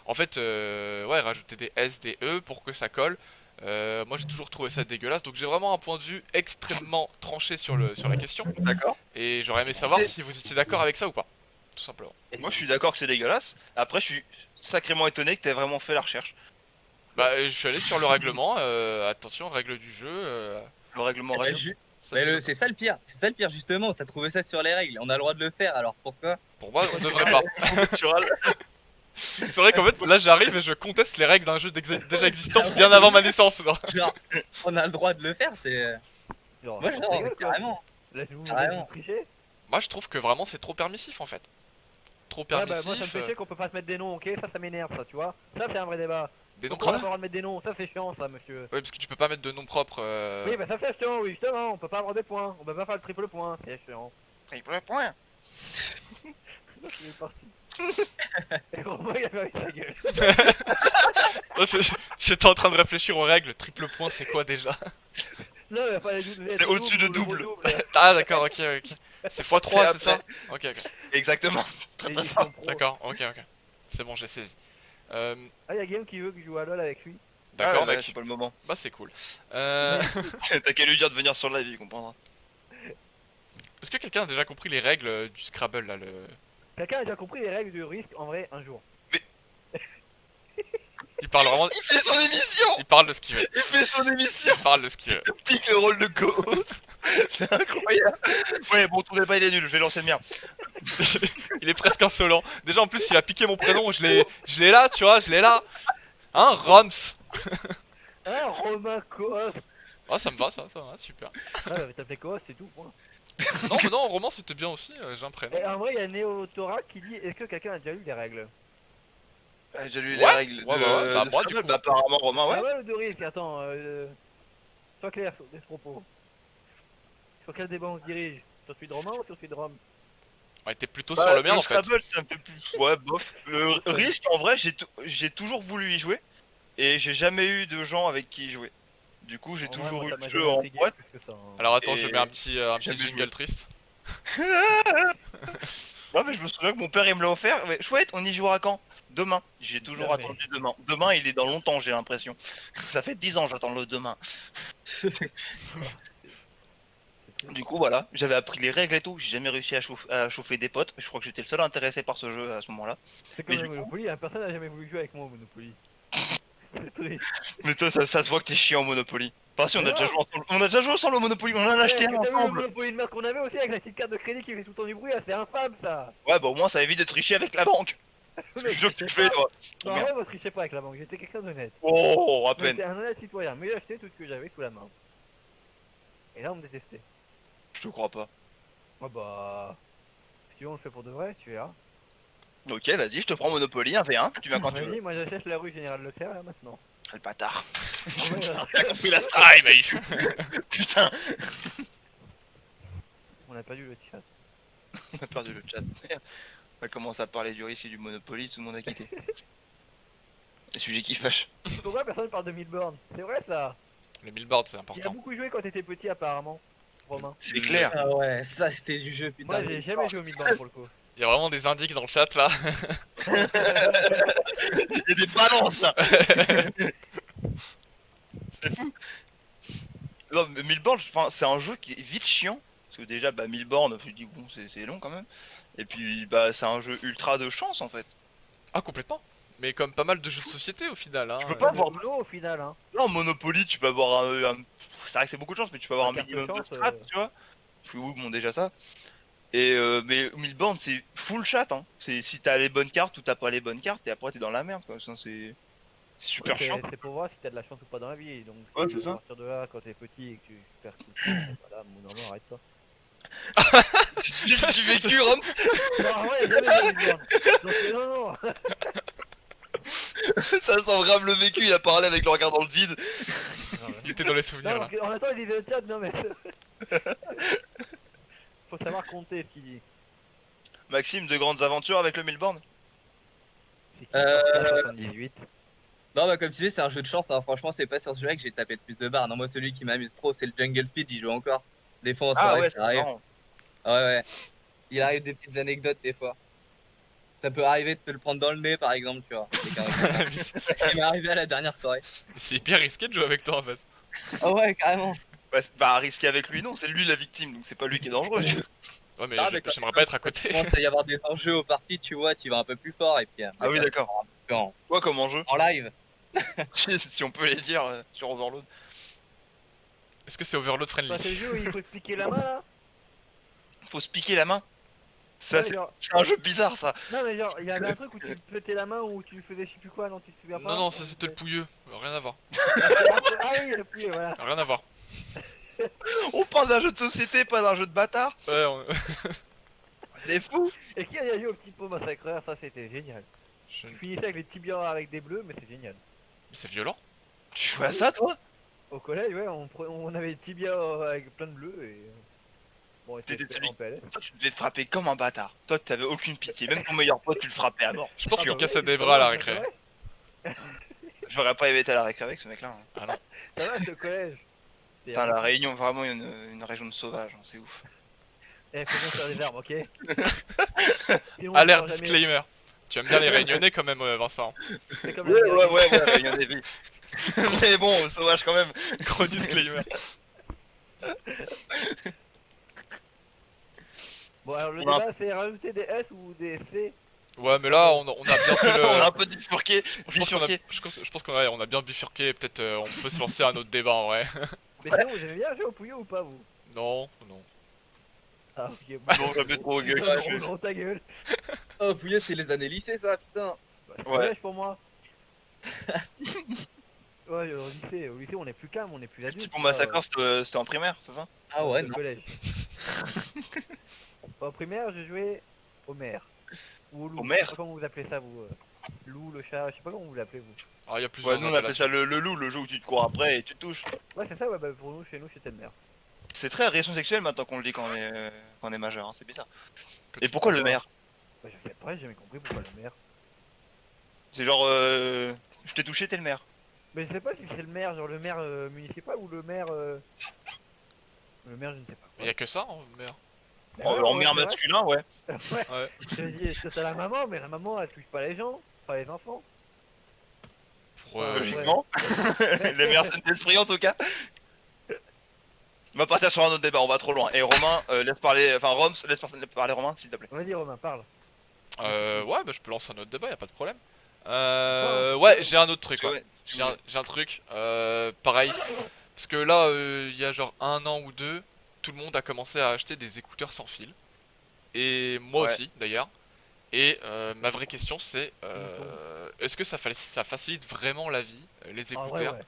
En fait, ouais, rajouter des S, des E pour que ça colle. Moi j'ai toujours trouvé ça dégueulasse, donc j'ai vraiment un point de vue extrêmement tranché sur la question. D'accord. Et j'aurais aimé savoir C'est- si vous étiez d'accord avec ça ou pas. Tout simplement. Moi, je suis d'accord que c'est dégueulasse. Après, je suis sacrément étonné que t'aies vraiment fait la recherche. Bah, je suis allé sur le règlement. Attention, règles du jeu. Le règlement Eh ben, radio. Ça Mais dit- c'est ça le pire. C'est ça le pire justement. T'as trouvé ça sur les règles. On a le droit de le faire. Alors pourquoi? Pour moi, on devrait pas. Natural. C'est vrai qu'en fait, là j'arrive et je conteste les règles d'un jeu déjà existant bien avant ma naissance. Genre. Genre, on a le droit de le faire. C'est. Genre, Moi on genre rigole, quoi. carrément. Laisse-vous Carrément. tricher. Moi je trouve que vraiment c'est trop permissif en fait. Trop Ouais, bah permissif. moi ça me fait chier qu'on peut pas se mettre des noms, ok? Ça m'énerve, ça, tu vois? Ça c'est un vrai débat. Des noms Pourquoi on a pas propres. le droit de mettre des noms? Ça c'est chiant, ça, monsieur. Ouais, parce que tu peux pas mettre de nom propre. Oui, bah ça c'est chiant, oui, justement, on peut pas avoir des points. On peut pas faire le triple point, c'est chiant. Triple point. Il est parti. Et Romain il a fermé sa gueule. Moi, j'étais en train de réfléchir aux règles. Triple point, c'est quoi déjà? Non, mais pas les doubles. C'est au-dessus de double. Ah, d'accord, ok, ok. C'est x3, c'est ça? Ok, ok. Exactement. D'accord, ok, ok. C'est bon, j'ai saisi. Ah, y'a Game qui veut que je joue à LoL avec lui. D'accord, Ah, ouais, mec. c'est pas le moment. Bah, c'est cool. T'as qu'à lui dire de venir sur le live, il comprendra. Est-ce que quelqu'un a déjà compris les règles du Scrabble là? Quelqu'un a déjà compris les règles du risque en vrai un jour. Il parle vraiment. Il fait son émission. Il parle de ce qu'il veut. Il fait son émission. Il parle de ce qu'il veut. Il pique le rôle de co-host. C'est incroyable. Ouais, bon, ton débat il est nul, je vais lancer le mien. Il est presque insolent. Déjà, en plus, il a piqué mon prénom. Je l'ai là, tu vois, je l'ai là. Hein, Roms. Hein, Romain Coos. Ah, ça me va, ça va, super. Ah, bah t'appelais Coos, c'est tout, point. Non, mais non, roman c'était bien aussi, j'ai un prénom. Et en vrai, il y a Néo-Thorac qui dit est-ce que quelqu'un a déjà lu les règles? J'ai lu les Ouais, règles ouais, de, bah ouais, bah de moi, Scrabble, du coup. bah apparemment Romain, ouais. Ah ouais, ou de risque, attends, sois clair sur tes propos. Sur quel débat on se dirige? Sur celui de Romain ou sur celui de Rome? Ouais, t'es plutôt Bah, sur le mien le en fait. Scrabble, ça me fait plus. Ouais, bof. Le Ouais. risque, en vrai, j'ai toujours voulu y jouer. Et j'ai jamais eu de gens avec qui y jouer. Du coup, j'ai En vrai, toujours moi, eu ça le m'a jeu jamais en intrigué boîte. plus que ça, hein. Alors attends, je Et mets un petit jamais jingle joué. triste. Non, mais je me souviens que mon père il me l'a offert. Mais chouette, on y jouera quand? Demain. J'ai toujours Jamais. attendu demain. Demain, il est dans longtemps, j'ai l'impression. Ça fait 10 ans, j'attends le demain. C'est triste. Du coup, voilà, j'avais appris les règles et tout. J'ai jamais réussi à chauffer des potes. Je crois que j'étais le seul intéressé par ce jeu à ce moment-là. C'est Mais comme le du coup, Monopoly, hein, personne n'a jamais voulu jouer avec moi au Monopoly. C'est triste. mais toi, ça se voit que t'es chiant au Monopoly. Enfin, si, on a Mais déjà non. joué ensemble. On a déjà joué ensemble au Monopoly. On en a acheté Eh, un t'as vu le ensemble. Monopoly de merde qu'on avait aussi avec la petite carte de crédit qui fait tout le temps du bruit, là, c'est infâme ça. Ouais, bah au moins, ça évite de tricher avec la banque. C'est Mais le jeu que je tu sais fais, pas. toi. Non, en Merde. vrai, moi, je trichais pas avec la banque, j'étais quelqu'un d'honnête. Oh, à peine. J'étais un honnête citoyen, mais j'ai acheté tout ce que j'avais sous la main. Et là, on me détestait. Je te crois pas. Oh bah. Si tu veux, on le fait pour de vrai, tu verras. Ok, vas-y, je te prends Monopoly, un V1. Tu viens quand tu veux. Vas-y, moi j'achète la rue Général Leclerc là maintenant. Le bâtard. Ouais, alors, T'as compris la Ah, stratégie. il m'a eu. Putain. on a perdu le chat. On a perdu le chat. Merde. On a commencé à parler du risque et du Monopoly, tout le monde a quitté. Des sujets qui fâchent. Pourquoi personne parle de Milborn? C'est vrai ça. Le millboard, c'est Il a important. beaucoup joué quand t'étais petit apparemment, Romain. C'est clair. Ah ouais, ça c'était du jeu, putain. Moi j'ai jamais joué au Milborn pour le coup. Il y a vraiment des indices dans le chat là. Il y a des balances là. C'est fou. Non, mais 1000 bornes, enfin, c'est un jeu qui est vite chiant. Parce que déjà, bah, 1000 bornes, je dis, bon, c'est long quand même. Et puis, bah, c'est un jeu ultra de chance en fait. Ah, complètement. Mais comme pas mal de jeux de société au final. Hein. Tu peux pas Comme avoir. le Uno, au final hein. Non, Monopoly, tu peux avoir c'est vrai que c'est beaucoup de chance, mais tu peux avoir un carte minimum de chance, strat, tu vois. Oui, bon, déjà ça. Et mais 1000 bornes, c'est full chat, hein. C'est si t'as les bonnes cartes ou t'as pas les bonnes cartes, et après t'es dans la merde, quoi. Ça, c'est super Ouais, chiant. c'est pour voir si t'as de la chance ou pas dans la vie. Donc, Ouais, si c'est ça. à partir de là, quand t'es petit et que tu perds tout le temps, voilà, mon normal, arrête-toi. J'ai du vécu, Ron. Non, en vrai, il y a jamais eu de Milborn. Donc, non, non. Ça sent grave le vécu, il a parlé avec le regard dans le vide. Il était dans les Non, souvenirs là. parce qu'en même temps, il disait le chat, non mais. Faut savoir compter ce qu'il dit. Maxime, de grandes aventures avec le 1000 bornes. C'est qui Euh, 78. Non, bah, comme tu disais, c'est un jeu de chance. Hein. Franchement, c'est pas sur celui-là que j'ai tapé le plus de barres. Non, moi, celui qui m'amuse trop, c'est le Jungle Speed. J'y joue encore. Des fois, en Ah soirée, ouais, ça c'est arrive. marrant. Ah ouais, ouais. Il arrive des petites anecdotes des fois. Ça peut arriver de te le prendre dans le nez, par exemple, tu vois. C'est carrément- Ce qui m'est arrivé à la dernière soirée. C'est hyper risqué de jouer avec toi en fait. Ah ouais, carrément. Bah, risquer avec lui, non, c'est lui la victime, donc c'est pas lui qui est dangereux. Ouais, mais Ah, mais quand j'aimerais pas être à côté. Il commence à y avoir des enjeux au parti, tu vois, tu vas un peu plus fort. Et puis, Ah oui, d'accord. en, Quoi comme enjeu en live. Si on peut les dire sur Overload. Est-ce que c'est overload Enfin, friendly? c'est le jeu où il faut expliquer la main là. Faut se piquer la main. Ça, Ouais, c'est genre- c'est un jeu bizarre, ça. Non mais genre, il y avait un truc où tu te pétais la main ou tu faisais je sais plus quoi, non tu te souviens pas? Non, non, ça c'était le pouilleux. Rien à voir. Ah oui, le poulet, voilà. Rien à voir. On parle d'un jeu de société, pas d'un jeu de bâtard. Ouais, C'est fou. Et qui a joué au petit pot massacreur, ça c'était génial. je- Je finissais avec les tibias avec des bleus, mais c'est génial. Mais c'est violent. Tu joues à ça, toi? Au collège, ouais, on avait des tibias avec plein de bleus et. Bon, et T'étais c'était celui- en PLS. Toi, tu devais te frapper comme un bâtard. Toi, t'avais aucune pitié. Même ton meilleur pote, tu le frappais à mort. Je pense Ah, qu'il bah cassait ouais, des c'est bras à la vrai, récré. c'est vrai. J'aurais pas aimé être à la récré avec ce mec-là. Hein. Ah non. Ça va, c'est au collège. C'était- Putain, la Réunion, vraiment une région de sauvages, hein, c'est ouf. Eh, faut bien faire des verbes, ok? Sinon, on Alerte saura jamais. disclaimer. Tu aimes bien les réunionnais quand même, Vincent. C'est comme Ouais, la ouais, vérité. ouais, Réunion des vies. Mais bon, sauvage quand même. Gros disclaimer. Bon, alors le On a- débat c'est rajouter des S ou des C. Ouais, mais là, on a bien fait le. On a un peu bifurqué. Je pense qu'on a, Bifurqué. je pense qu'on a, on a bien bifurqué. Peut-être on peut se lancer un autre débat en vrai. Mais sinon, vous aimez bien jouer au Puyo ou pas, vous? Non, non. Ah, ok, bon. Bon, j'avais trop Ouais, kiffé. gros, ta gueule. Oh, Pouillet, c'est les années lycée, ça, putain. Bah, c'est Ouais. collège pour moi. Ouais, au lycée, on est plus calme, on est plus Le adulte. petit pont massacre, c'était en primaire, c'est ça? Ah ouais, Au non. collège. Au primaire, je jouais au maire. Ou au loup. Au Je sais maire? pas comment vous appelez ça, vous. Loup, le chat, je sais pas comment vous l'appelez, vous. Ah, il y a Ouais, plusieurs nous on appelle ça appellations. le loup, le jeu où tu te cours après et tu te touches. Ouais, c'est ça, ouais, bah pour nous, chez nous, c'était le maire. C'est très agression sexuelle maintenant qu'on le dit quand on est majeur, hein, c'est bizarre. Que Et tu- pourquoi le Pourquoi maire? Bah, je sais pas, j'ai jamais compris pourquoi le maire. C'est genre, je t'ai touché, t'es le maire. Mais je sais pas si c'est le maire, genre le maire municipal ou le maire. Le maire, je ne sais pas. Il y a que ça, hein, merde. Mais En, ouais, en ouais, maire c'est vrai. masculin, ouais. Ouais, Ouais. je dis, est-ce que t'as la maman, mais la maman, elle touche pas les gens, pas les enfants. Pour, Ouais. Logiquement. Les meilleurs scènes d'esprit en tout cas. On va partir sur un autre débat, on va trop loin. Et Romain, laisse parler, enfin Roms, laisse parler Romain s'il te plaît. Vas-y, Romain, parle. ouais, bah je peux lancer un autre débat, y a pas de problème. Quoi Ouais, j'ai un autre truc. Parce que, Ouais. ouais, tu J'ai un, voulais- j'ai un truc, pareil. Parce que là, il y a genre 1 an ou 2, tout le monde a commencé à acheter des écouteurs sans fil. Et moi Ouais. aussi, d'ailleurs. Et ma vraie question, c'est est-ce que ça facilite vraiment la vie, les En vrai, écouteurs? ouais.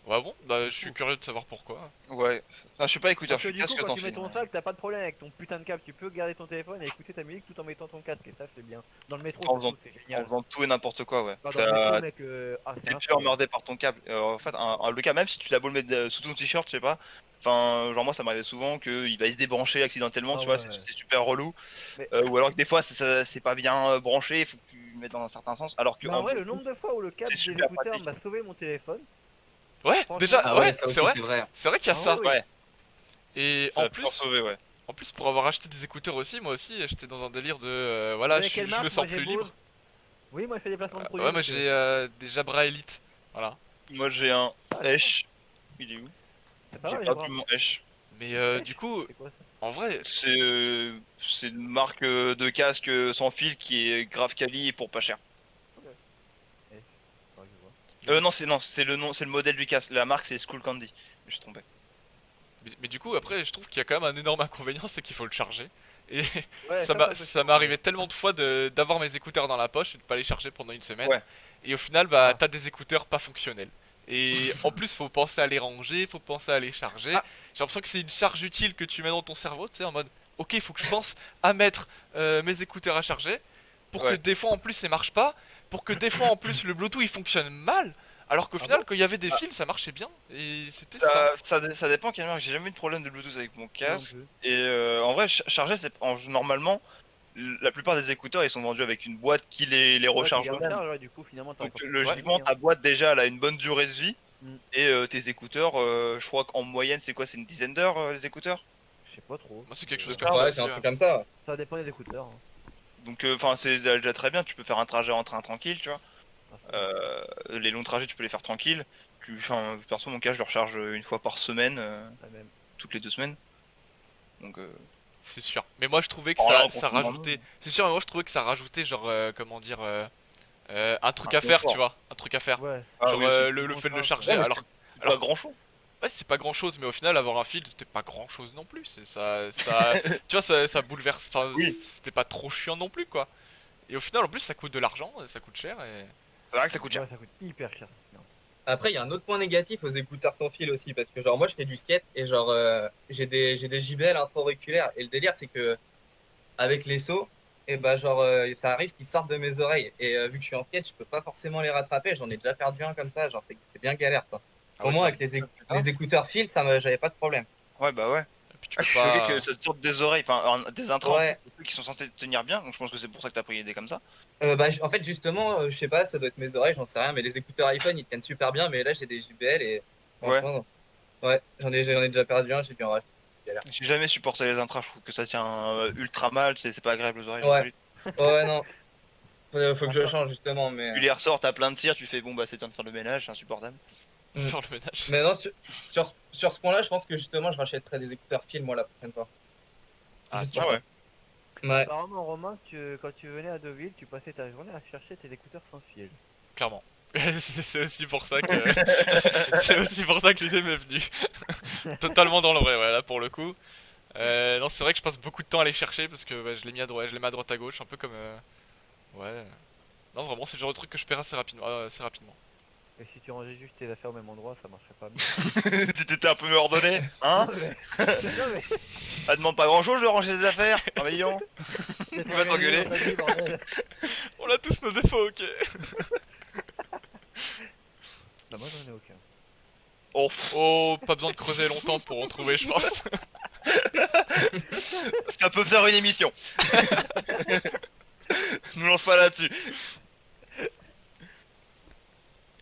Ouais, bon, bah je suis curieux de savoir pourquoi. Ouais. Enfin, je suis pas écouteur, Parce je que suis du coup, casque quand sans tu mets fil. ton sac, t'as pas de problème avec ton putain de câble. Tu peux garder ton téléphone et écouter ta musique tout en mettant ton casque. Et ça, c'est bien. Dans le métro, En faisant- surtout, c'est En génial. faisant tout et n'importe quoi, ouais. Bah, dans le métro, mec, c'est T'es plus infâme. emmerdé par ton câble. En fait, le cas, même si tu l'as beau le mettre sous ton t-shirt, je sais pas. Enfin, genre moi ça m'arrivait souvent qu'il va se débrancher accidentellement, Ah tu vois, ouais. c'est super relou. Mais- Ou alors que des fois c'est pas bien branché, il faut que tu le mettes dans un certain sens. Alors que Mais en vrai, le nombre de fois où le câble c'est des super écouteurs pratique. m'a sauvé mon téléphone. Ouais, Franchement, déjà, Ah ouais, ouais, ça aussi, c'est vrai. c'est vrai. C'est vrai qu'il y a Ah ça. ouais, Ouais, Et ça en va pouvoir plus, sauver, ouais. pour avoir acheté des écouteurs aussi, moi aussi, j'étais dans un délire de voilà, Vous avez quelle je marque me Moi, sens j'ai plus Bose. libre. Oui, moi, je fais des placements de produits. Ouais, moi monsieur. j'ai des Jabra Elite. Voilà. Moi j'ai un Esh. Il est où? C'est pas J'ai mal, perdu les bras. mon Esh. Mais Esh du coup, C'est quoi ça en vrai, C'est une marque de casque sans fil qui est grave quali pour pas cher. Esh. Faudrait que je vois. Non, c'est le nom, c'est le modèle du casque. La marque c'est Skull Candy. Je me suis trompé. mais du coup, après, je trouve qu'il y a quand même un énorme inconvénient, c'est qu'il faut le charger. Et Ouais, ça c'est un peu m'est chiant. arrivé tellement de fois d'avoir mes écouteurs dans la poche et de pas les charger pendant une semaine. Ouais. Et au final, bah, Ah. t'as des écouteurs pas fonctionnels. Et en plus, faut penser à les ranger, faut penser à les charger. Ah. J'ai l'impression que c'est une charge utile que tu mets dans ton cerveau, tu sais, en mode, ok, il faut que je pense à mettre mes écouteurs à charger, pour que Ouais. des fois en plus, ça marche pas, pour que des fois en plus, le Bluetooth il fonctionne mal, alors qu'au Ah final, bon quand il y avait des Ah. fils, ça marchait bien. Et c'était ça. Ça dépend quelle marque. J'ai jamais eu de problème de Bluetooth avec mon Non casque. plus. Et en vrai, charger, normalement, la plupart des écouteurs ils sont vendus avec une boîte qui les Ouais, recharge tu gardes eux-mêmes. la charge, ouais, du coup, finalement, t'as Donc encore plus logiquement, de ta boîte déjà elle a une bonne durée de vie. Mm. Et tes écouteurs, je crois qu'en moyenne, c'est quoi? C'est une dizaine d'heures les écouteurs? Je sais pas trop. Moi, c'est quelque chose Ah, comme ça. Ouais, c'est un aussi, truc comme ça. Ça dépend des écouteurs. Hein. Donc enfin c'est déjà très bien, tu peux faire un trajet en train tranquille, tu vois. Ah, ça, Les longs trajets tu peux les faire tranquille. Enfin perso mon cas je le recharge une fois par semaine, ça même. toutes les 2 semaines. Donc C'est sûr. Mais moi je trouvais que Oh là, ça confinement, rajoutait. C'est sûr, mais moi je trouvais que ça rajoutait genre comment dire un truc Un à faire, confort. tu vois, un truc à faire. Ouais. ah Genre oui, aussi. le fait de le contrainte, charger. Ouais, mais alors c'est pas grand chose. ouais, c'est pas grand chose, mais au final avoir un fil c'était pas grand chose non plus. Ça tu vois ça bouleverse. Enfin Oui. c'était pas trop chiant non plus quoi. Et au final en plus ça coûte de l'argent, ça coûte cher et. C'est vrai que ça coûte cher. Ouais, ça coûte hyper cher. Non. Après, il y a un autre point négatif aux écouteurs sans fil aussi, parce que genre moi je fais du skate et genre j'ai des JBL intra-auriculaires et le délire c'est que avec les sauts, et bah genre ça arrive qu'ils sortent de mes oreilles et vu que je suis en skate, je peux pas forcément les rattraper. J'en ai déjà perdu un comme ça, genre c'est bien galère ça. Ah Au ouais, moins putain. avec putain. les écouteurs fil, j'avais pas de problème. Ouais bah ouais. Et puis tu Ah, peux je suis choqué pas. que ça te sorte des oreilles, enfin des intrants Ouais. qui sont censés tenir bien, donc je pense que c'est pour ça que t'as pris des comme ça. Bah, en fait, justement, je sais pas, ça doit être mes oreilles, j'en sais rien, mais les écouteurs iPhone ils tiennent super bien, mais là j'ai des JBL et franchement, ouais, j'en ai déjà perdu un, j'ai dû en racheter. J'ai jamais supporté les intras, je trouve que ça tient ultra mal, c'est pas agréable aux oreilles. Ouais. Ouais, non, faut que je change justement, mais. Tu les ressors, t'as plein de cires, tu fais bon bah c'est temps de faire le ménage, c'est insupportable. faire le ménage. Mais non, sur ce point-là, je pense que justement, je rachèterai des écouteurs film moi la prochaine fois. Ah, Juste tu pour Ah ça. ouais. Ouais. Apparemment, Romain, quand tu venais à Deauville, tu passais ta journée à chercher tes écouteurs sans fil. Clairement. C'est aussi pour ça que c'est aussi pour ça que l'idée m'est venue. Totalement dans le vrai, ouais, là pour le coup. Non, c'est vrai que je passe beaucoup de temps à les chercher parce que ouais, je les mets à droite, je les mets à droite à gauche, un peu comme ouais. Non, vraiment, c'est le genre de truc que je perds assez rapidement, assez rapidement. Et si tu rangeais juste tes affaires au même endroit, ça marcherait pas mieux. Si t'étais un peu mieux ordonné, hein? Non, mais Ça demande pas grand chose de ranger ses affaires, un million. d'être va t'engueuler. organisé dans ta vie, bordel. On a tous nos défauts, ok. Bah moi j'en ai aucun. Oh, Oh, pas besoin de creuser longtemps pour en trouver, je pense. ça peut faire une émission. Nous lance pas là-dessus.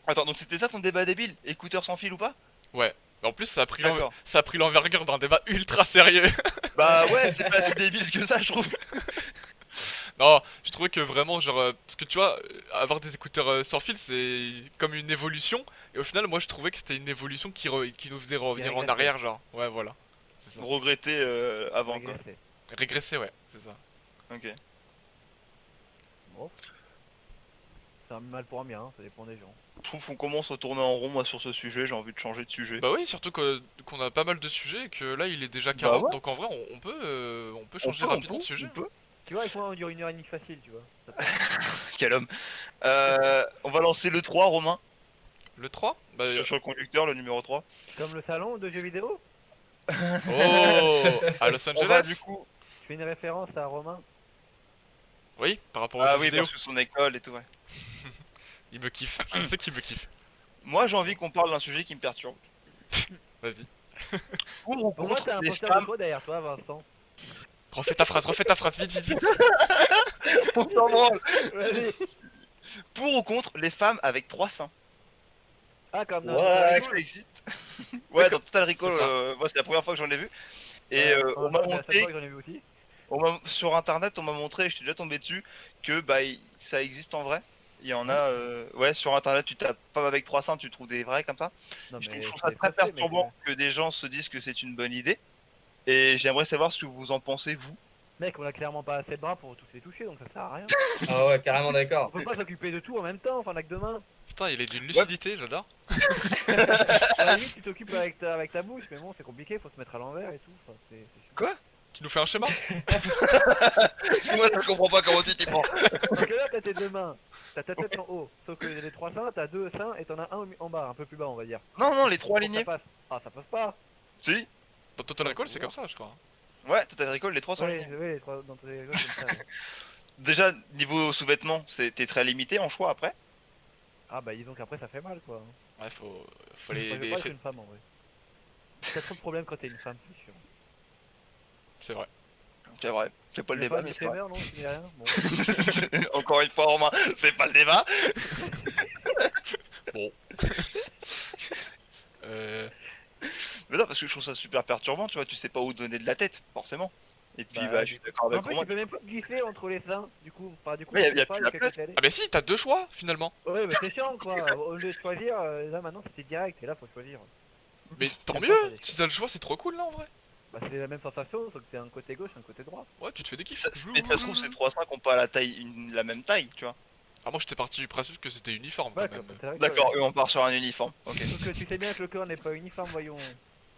Attends, donc c'était ça ton débat débile? Écouteur sans fil ou pas? Ouais. En plus, D'accord. ça a pris l'envergure d'un débat ultra sérieux. Bah ouais, c'est pas si débile que ça, je trouve. Non, je trouvais que vraiment, genre, parce que tu vois, avoir des écouteurs sans fil, c'est comme une évolution. Et au final, moi, je trouvais que c'était une évolution qui nous faisait revenir en régressait. arrière, genre. Ouais, voilà. C'est ça. Regretter avant quoi. Régressé. Régresser, ouais, c'est ça. Ok. Bon. C'est un mal pour un bien, hein, ça dépend des gens. Je trouve qu'on commence à tourner en rond moi sur ce sujet, j'ai envie de changer de sujet. Bah oui, surtout qu'on a pas mal de sujets et que là, il est déjà 40. ouais. Donc en vrai, on peut changer rapidement de sujet. on peut. Tu vois, avec moi on dure 1h30 facile, tu vois. Ça passe. Quel homme. On va lancer le 3, Romain. Le 3 Bah, Sur le conducteur, le numéro 3. Comme le salon de jeux vidéo. oh À Los On Angeles va du coup. Je fais une référence à Romain. Oui, par rapport aux Ah jeux oui, vidéo. parce que son école et tout, ouais. Il me kiffe. Je sais qu'il me kiffe. Moi j'ai envie qu'on parle d'un sujet qui me perturbe. Vas-y. Pour ou Pour moi, contre t'as un les poster de femmes. toi derrière toi, Vincent. Refais ta phrase, vite, vite, vite. On s'en branle. Vas-y. Pour ou contre les femmes avec 3 seins. Ah, comme dans Ouais. Tu sais que ça existe? Ouais, dans Total Recall, C'est ça. moi c'est la première fois que j'en ai vu. Et on m'a montré, J'en ai vu aussi. sur internet, on m'a montré, et je t'ai déjà tombé dessus, que bah ça existe en vrai. Il y en a, ouais, sur internet, tu tapes femme avec 3 seins, tu trouves des vrais comme ça. Non, Je mais trouve ça c'est très faussé, mec. perturbant que des gens se disent que c'est une bonne idée. Et j'aimerais savoir ce que vous en pensez, vous. Mec, on a clairement pas assez de bras pour tous les toucher, donc ça sert à rien. Ah ouais, carrément On d'accord. peut pas s'occuper de tout en même temps, enfin, on a que deux mains. Putain, il est d'une lucidité, j'adore. À la limite, tu t'occupes avec ta bouche, mais bon, c'est compliqué, faut se mettre à l'envers et tout. Enfin, c'est chiant. Quoi? Tu nous fais un schéma? Parce que moi je comprends pas comment tu t'y prends. Parce que là, t'as tes deux mains, t'as ta tête en haut. Sauf que les trois seins, t'as deux seins et t'en as un en bas, un peu plus bas, on va dire. Non, non, les 3 Pour que alignés. ça passe. Ah, ça passe pas. Si. Dans Total Recall, c'est comme ça, je crois. Ouais, Total Recall, les 3 sont Oui, alignés. oui, les trois dans tous les comme ça. Ouais. Déjà, niveau sous-vêtements, t'es très limité en choix après. Ah, bah disons qu'après, ça fait mal quoi. Ouais, faut Faut les. pas être une femme en vrai. T'as trop de problèmes quand t'es une femme, c'est sûr. C'est vrai. C'est vrai, c'est pas le Y'a débat, pas mais de c'est vrai. févère, non, tu dis rien. Bon. Encore une fois, Romain, c'est pas le débat. Mais non, parce que je trouve ça super perturbant, tu vois, tu sais pas où donner de la tête, forcément. Et puis, Bah, bah, je suis d'accord En avec plus, Romain. tu peux même pas glisser entre les seins, du coup. Enfin, du coup, Ouais, tu y a peux plus pas, la quelqu'un place. qui allait. Ah bah si, t'as deux choix finalement. Ouais, mais c'est chiant quoi. Au lieu de choisir, là maintenant c'était direct et là faut choisir. Mais tant J'aime mieux. pas ça, les Si t'as le choix, c'est trop cool là en vrai. Bah, c'est la même sensation, sauf que c'est un côté gauche, un côté droit. Ouais, tu te fais des kiffs. Mais ça se trouve, ces 3 seins qui ont pas la taille, la même taille, tu vois. Ah, moi j'étais parti du principe que c'était uniforme Ouais, quand même. comme c'est vrai que- D'accord, eux on part sur un uniforme. Ok. Sauf que tu sais bien que le corps n'est pas uniforme, voyons.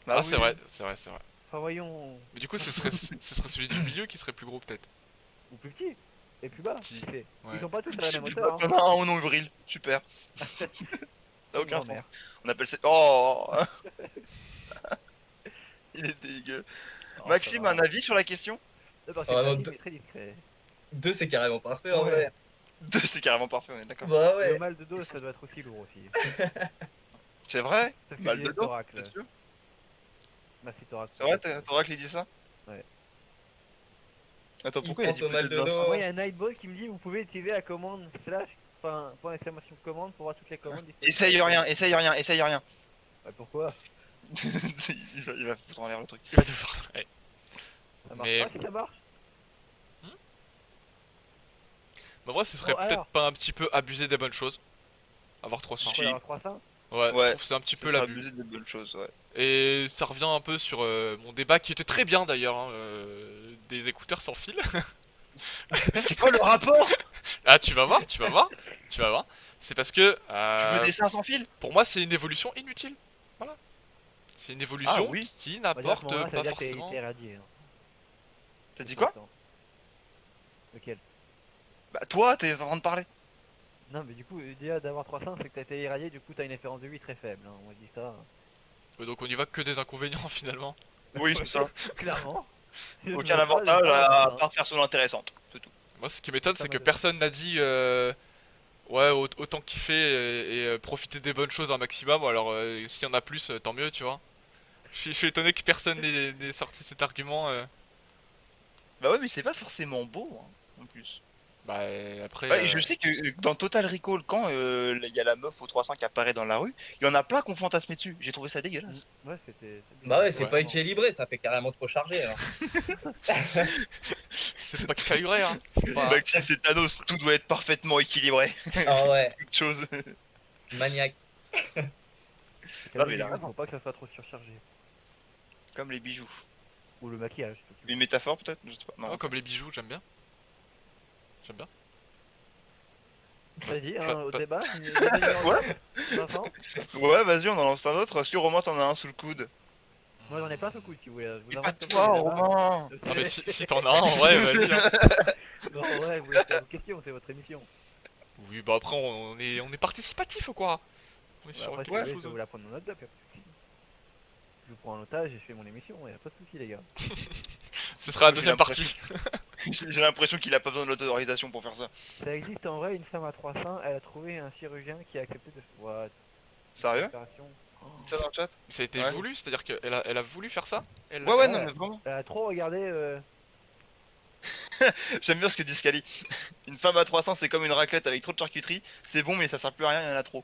Bah Ah, oui. c'est vrai, c'est vrai, c'est vrai. Enfin, voyons. Mais du coup, ce serait celui du milieu qui serait plus gros peut-être. Ou plus petit. Et plus bas. Petit, tu sais. ouais. Ils sont pas tous à la même Il hauteur. y en a un au nombril, super. Ça a aucun Non, sens. merde. On appelle ça. Oh. Il est dégueu. Oh, Maxime, ça un va. avis sur la question? Parce Ah, que non, Maxime est très discret. Deux, c'est carrément parfait en Ouais. vrai. C'est carrément parfait, on est d'accord. Bah Le ouais. mal de dos, ça doit être aussi lourd aussi. C'est vrai? C'est ce que Mal disait de dos, Thoracle. bien sûr. Merci Thoracle. C'est vrai, Thoracle il dit ça? Ouais. Attends, Il pourquoi il a pense dit au mal peut-être de Vincent? dos. Moi, il y a un Nightball qui me dit vous pouvez utiliser la commande slash, enfin, point d'exclamation commande pour voir toutes les commandes. disponibles. Essaye rien, essaye rien, essaye rien. Bah, pourquoi? il va foutre en l'air le truc. Il va devoir. Ouais. Ça marche Mais- pas si ça marche? Mais en vrai, ce serait Bon, peut-être alors. pas un petit peu abuser des bonnes choses. Avoir 300. Si. Faut y avoir 300. Ouais, je Ouais, trouve que c'est un petit Ça peu sera l'abus. abusé de bonnes choses, ouais. Et ça revient un peu sur mon débat qui était très bien d'ailleurs, hein, des écouteurs sans fil. C'est quoi le rapport? Ah, tu vas voir, tu vas voir, tu vas voir. C'est parce que Tu veux des seins sans fil? pour moi, c'est une évolution inutile. Voilà. C'est une évolution oui. qui On va dire à ce n'apporte moment-là, ça veut pas dire que t'es forcément. irradié. Hein. T'as dit quoi? Lequel? Bah toi, t'es en train de parler. Non, mais du coup, déjà d'avoir 300, c'est que t'as été irradié, du coup, t'as une espérance de vie très faible. Hein. On dit ça. Donc on y va que des inconvénients finalement. Oui, c'est ça. Clairement. Je Aucun veux pas, je veux avantage pas avoir à 300. part faire son intéressante. C'est tout. Moi ce qui m'étonne Ça c'est que m'a- personne n'a dit ouais autant kiffer et profiter des bonnes choses un maximum. Alors s'il y en a plus tant mieux tu vois. Je suis étonné que personne n'ait sorti cet argument. Bah ouais, mais c'est pas forcément beau, hein, en plus. Bah après Ouais, je sais que dans Total Recall, quand il y a la meuf au 300 qui apparaît dans la rue, il y en a plein qui ont fantasmé dessus. J'ai trouvé ça dégueulasse. Ouais, c'était. Bah ouais, c'est Ouais. pas équilibré, ça fait carrément trop chargé. Alors. c'est pas calibré hein. Faut pas- Maxime, c'est Thanos, tout doit être parfaitement équilibré. Ah ouais, Toute chose. maniaque. Non, mais il a raison. Faut pas que ça soit trop surchargé. Comme les bijoux. Ou le maquillage. si tu veux. Une métaphore peut-être? Je sais pas. Oh, Non. comme les bijoux j'aime bien. J'aime bien. Vas-y, Pas- hein, au pas- débat. Ouais. Vincent. Ouais, vas-y, on en lance un autre. Est-ce que Romain t'en as un sous le coude? Moi j'en ai pas ce coup si vous voulez. Je vous Mais invente pas comme toi, ça, au débat. Romain. Non mais si t'en as un en vrai vas-y hein. Non, ouais, vous posez vos questions, c'est votre émission. Oui bah après on est participatif ou quoi. On est Bah, sur après, si quelque vous voulez, je chose. peux vous la prendre en note d'up, y'a pas de souci. Je vous prends en otage et je fais mon émission, y'a pas de souci, les gars. Ce sera la J'ai deuxième partie. J'ai l'impression qu'il a pas besoin de l'autorisation pour faire ça. Ça existe en vrai, une femme à 300, elle a trouvé un chirurgien qui a accepté de se voir. Sérieux? Opération. Oh. Ça dans le chat? Ça a été Ouais. voulu, c'est-à-dire qu'elle a voulu faire ça. Elle l'a Ouais, ouais, fait. non, mais vraiment. Elle a trop regardé. J'aime bien ce que dit Scali. Une femme à 300, c'est comme une raclette avec trop de charcuterie. C'est bon, mais ça sert plus à rien, il y en a trop.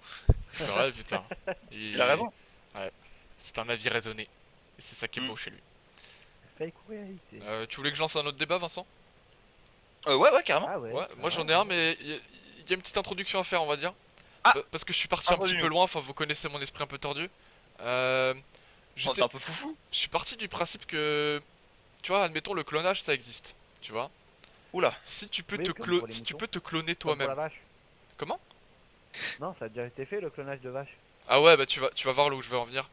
C'est vrai putain. Il a raison. C'est un avis raisonné. Et c'est ça qui est Mm. beau chez lui. Fake réalité. Tu voulais que je lance un autre débat Vincent? Ouais, ouais, carrément. Ah ouais. Ouais, moi j'en ai un mais il y a une petite introduction à faire on va dire. Ah. Parce que je suis parti un petit Introduis-nous. peu loin, enfin vous connaissez mon esprit un peu tordu. Oh, J'étais- t'es un peu foufou. Je suis parti du principe que, tu vois, admettons le clonage ça existe, tu vois. Oula. Si tu peux Oui, te comme pour les si tu moutons. peux te cloner Comme pour la toi-même. vache. Comment? Non, ça a déjà été fait le clonage de vache. Ah ouais bah tu vas voir là où je vais en venir.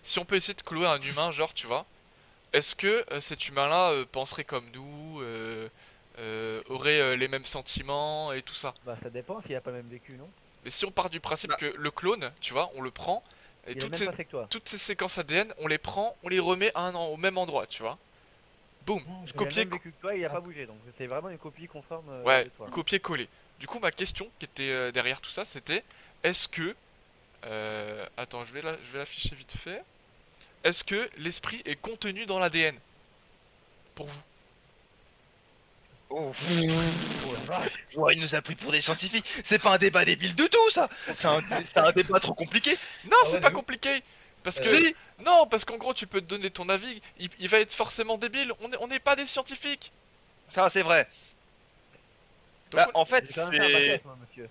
Si on peut essayer de cloner un humain genre tu vois, est-ce que cet humain là penserait comme nous, aurait les mêmes sentiments et tout ça? Bah ça dépend s'il a pas le même vécu, non? Mais si on part du principe Bah. que le clone, tu vois, on le prend et Il est même pas fait que toi. toutes ces séquences ADN, on les prend, on les remet au même endroit, tu vois. Boum, Il a le copier, même vécu que toi, il a pas bougé, donc c'est vraiment une copie conforme ouais, de toi. copier-coller. Du coup, ma question qui était derrière tout ça, c'était est-ce que, attends, je vais l'afficher vite fait. Est-ce que l'esprit est contenu dans l'ADN pour vous? Oh. Oh la vache. Ouais, il nous a pris pour des scientifiques. C'est pas un débat débile du tout, ça. C'est un débat trop compliqué. Non, Ah c'est ouais, pas de ouf. compliqué. Parce que Si. non, parce qu'en gros, tu peux te donner ton avis. Il va être forcément débile. On n'est pas des scientifiques. Ça, c'est vrai. Donc, Bah, en fait, J'ai quand même fait un bac S, moi, monsieur.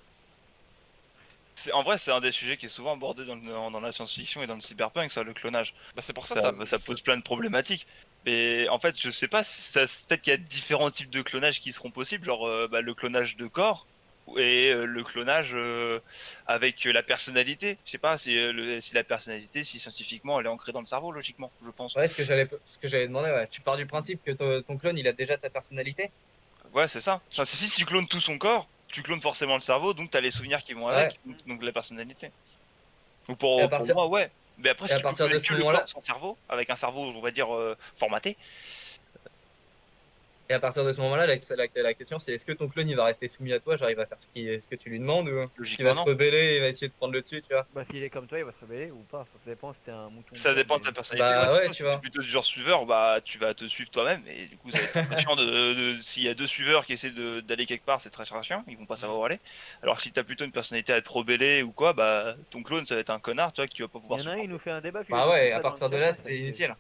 en vrai, c'est un des sujets qui est souvent abordé dans la science-fiction et dans le cyberpunk, ça, le clonage. bah, c'est pour ça, Ça pose plein de problématiques. Mais en fait, je sais pas, peut-être qu'il y a différents types de clonage qui seront possibles, genre bah, le clonage de corps et le clonage avec la personnalité. Je sais pas si la personnalité, si scientifiquement, elle est ancrée dans le cerveau, logiquement, je pense. Ouais, ce que j'allais demander, ouais. Tu pars du principe que ton clone il a déjà ta personnalité? Ouais, c'est ça. Enfin, si tu clones tout son corps, tu clones forcément le cerveau, donc t'as les souvenirs qui vont avec, donc la personnalité. Donc Et à pour partir- moi, ouais. Mais après, et si à tu peux partir de cloner ce que le moment-là- corps sans cerveau, avec un cerveau, on va dire, formaté, Et à partir de ce moment-là, la question c'est est-ce que ton clone il va rester soumis à toi, genre il va faire ce que tu lui demandes ou il logiquement va se non. rebeller et il va essayer de prendre le dessus, tu vois? Bah s'il est comme toi, il va se rebeller ou pas. Ça dépend si t'es un mouton. Ça ou pas, dépend de mais- ta personnalité. Bah ouais, si tu vois. t'es plutôt du genre suiveur, bah tu vas te suivre toi-même, et du coup ça va être très chiant s'il y a deux suiveurs qui essaient d'aller quelque part, c'est très chiant, ils vont pas savoir où aller. Alors que si t'as plutôt une personnalité à te rebeller ou quoi, bah ton clone ça va être un connard, tu vois, que tu vas pas pouvoir Il y en a un, supporter. il nous fait un débat Bah philosophique, ouais, là, à dans partir le de chat, là ça, c'est inutile.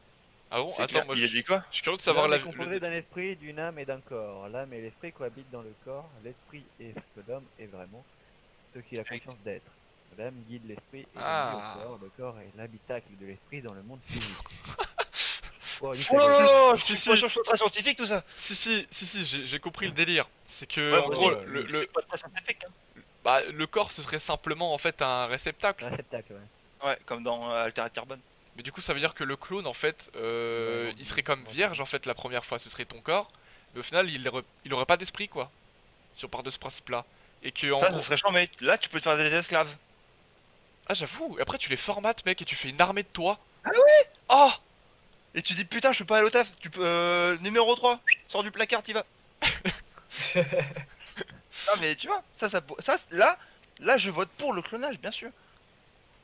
ah bon, C'est attends, clair. moi Il a dit quoi? je suis curieux de savoir L'âme la. est composée d'un esprit, d'une âme et d'un corps. L'âme et l'esprit cohabitent dans le corps. L'esprit est ce que l'homme est vraiment, ce qu'il a conscience d'être. L'âme guide l'esprit et Ah. conduit au corps. Le corps est l'habitacle de l'esprit dans le monde physique. Oh, Oh nickel. là là, Si, je si. suis pas sûr que ce soit très scientifique tout ça. Si, j'ai compris le délire. C'est que, Ouais, en moi gros, aussi, c'est pas très scientifique. le corps ce serait simplement en fait un réceptacle. Réceptacle, ouais. Ouais, comme dans Altered Carbon. Mais du coup, ça veut dire que le clone en fait, Ouais, il serait comme vierge en fait la première fois, ce serait ton corps. Mais au final, il aurait pas d'esprit quoi. Si on part de ce principe là. Et que en Ça, gros... ça serait chiant, mais là, tu peux te faire des esclaves. Ah j'avoue, et après tu les formates mec et tu fais une armée de toi. Ah ouais. Oh. Et tu dis, putain, je peux pas aller au taf. Tu peux, numéro 3, sors du placard, t'y vas. Non, mais tu vois, là, je vote pour le clonage, bien sûr.